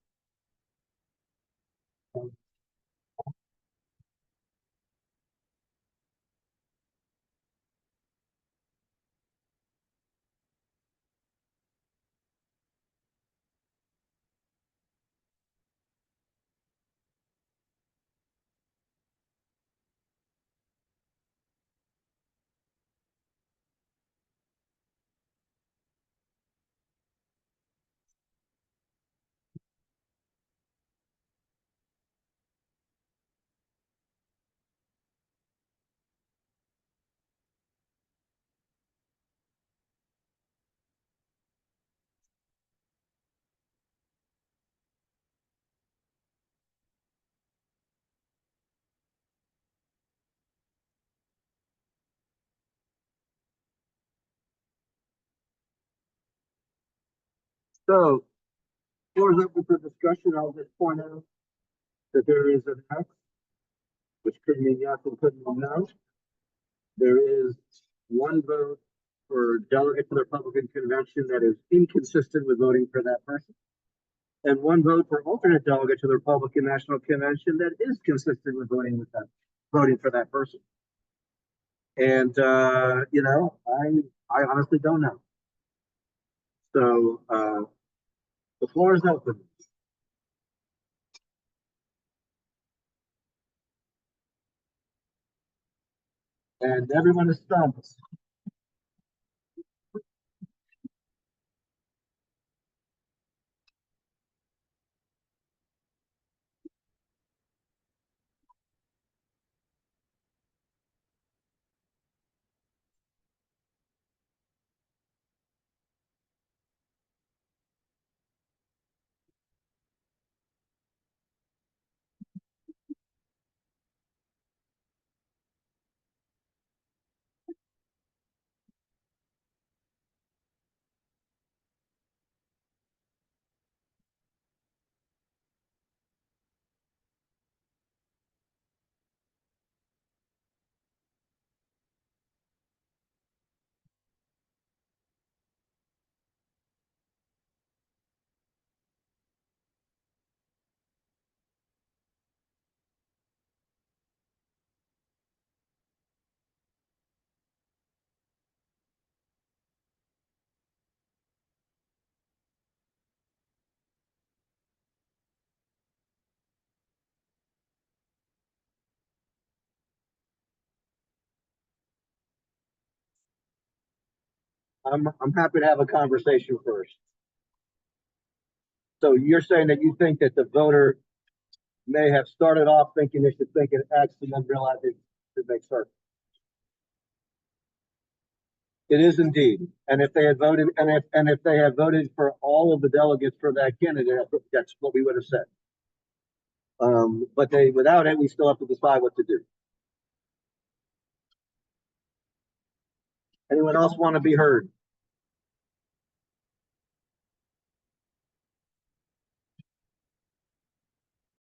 So, floor is open for discussion. I'll just point out that there is an X, which could mean yes and could mean no. There is one vote for delegate to the Republican convention that is inconsistent with voting for that person. And one vote for alternate delegate to the Republican National Convention that is consistent with voting for that person. And, you know, I honestly don't know. So, the floor is open. And everyone is stumped. I'm happy to have a conversation first. So you're saying that you think that the voter may have started off thinking they should think it X and then realize it should make certain. It is indeed. And if they had voted, and if they had voted for all of the delegates for that candidate, that's what we would have said. But without it, we still have to decide what to do. Anyone else want to be heard?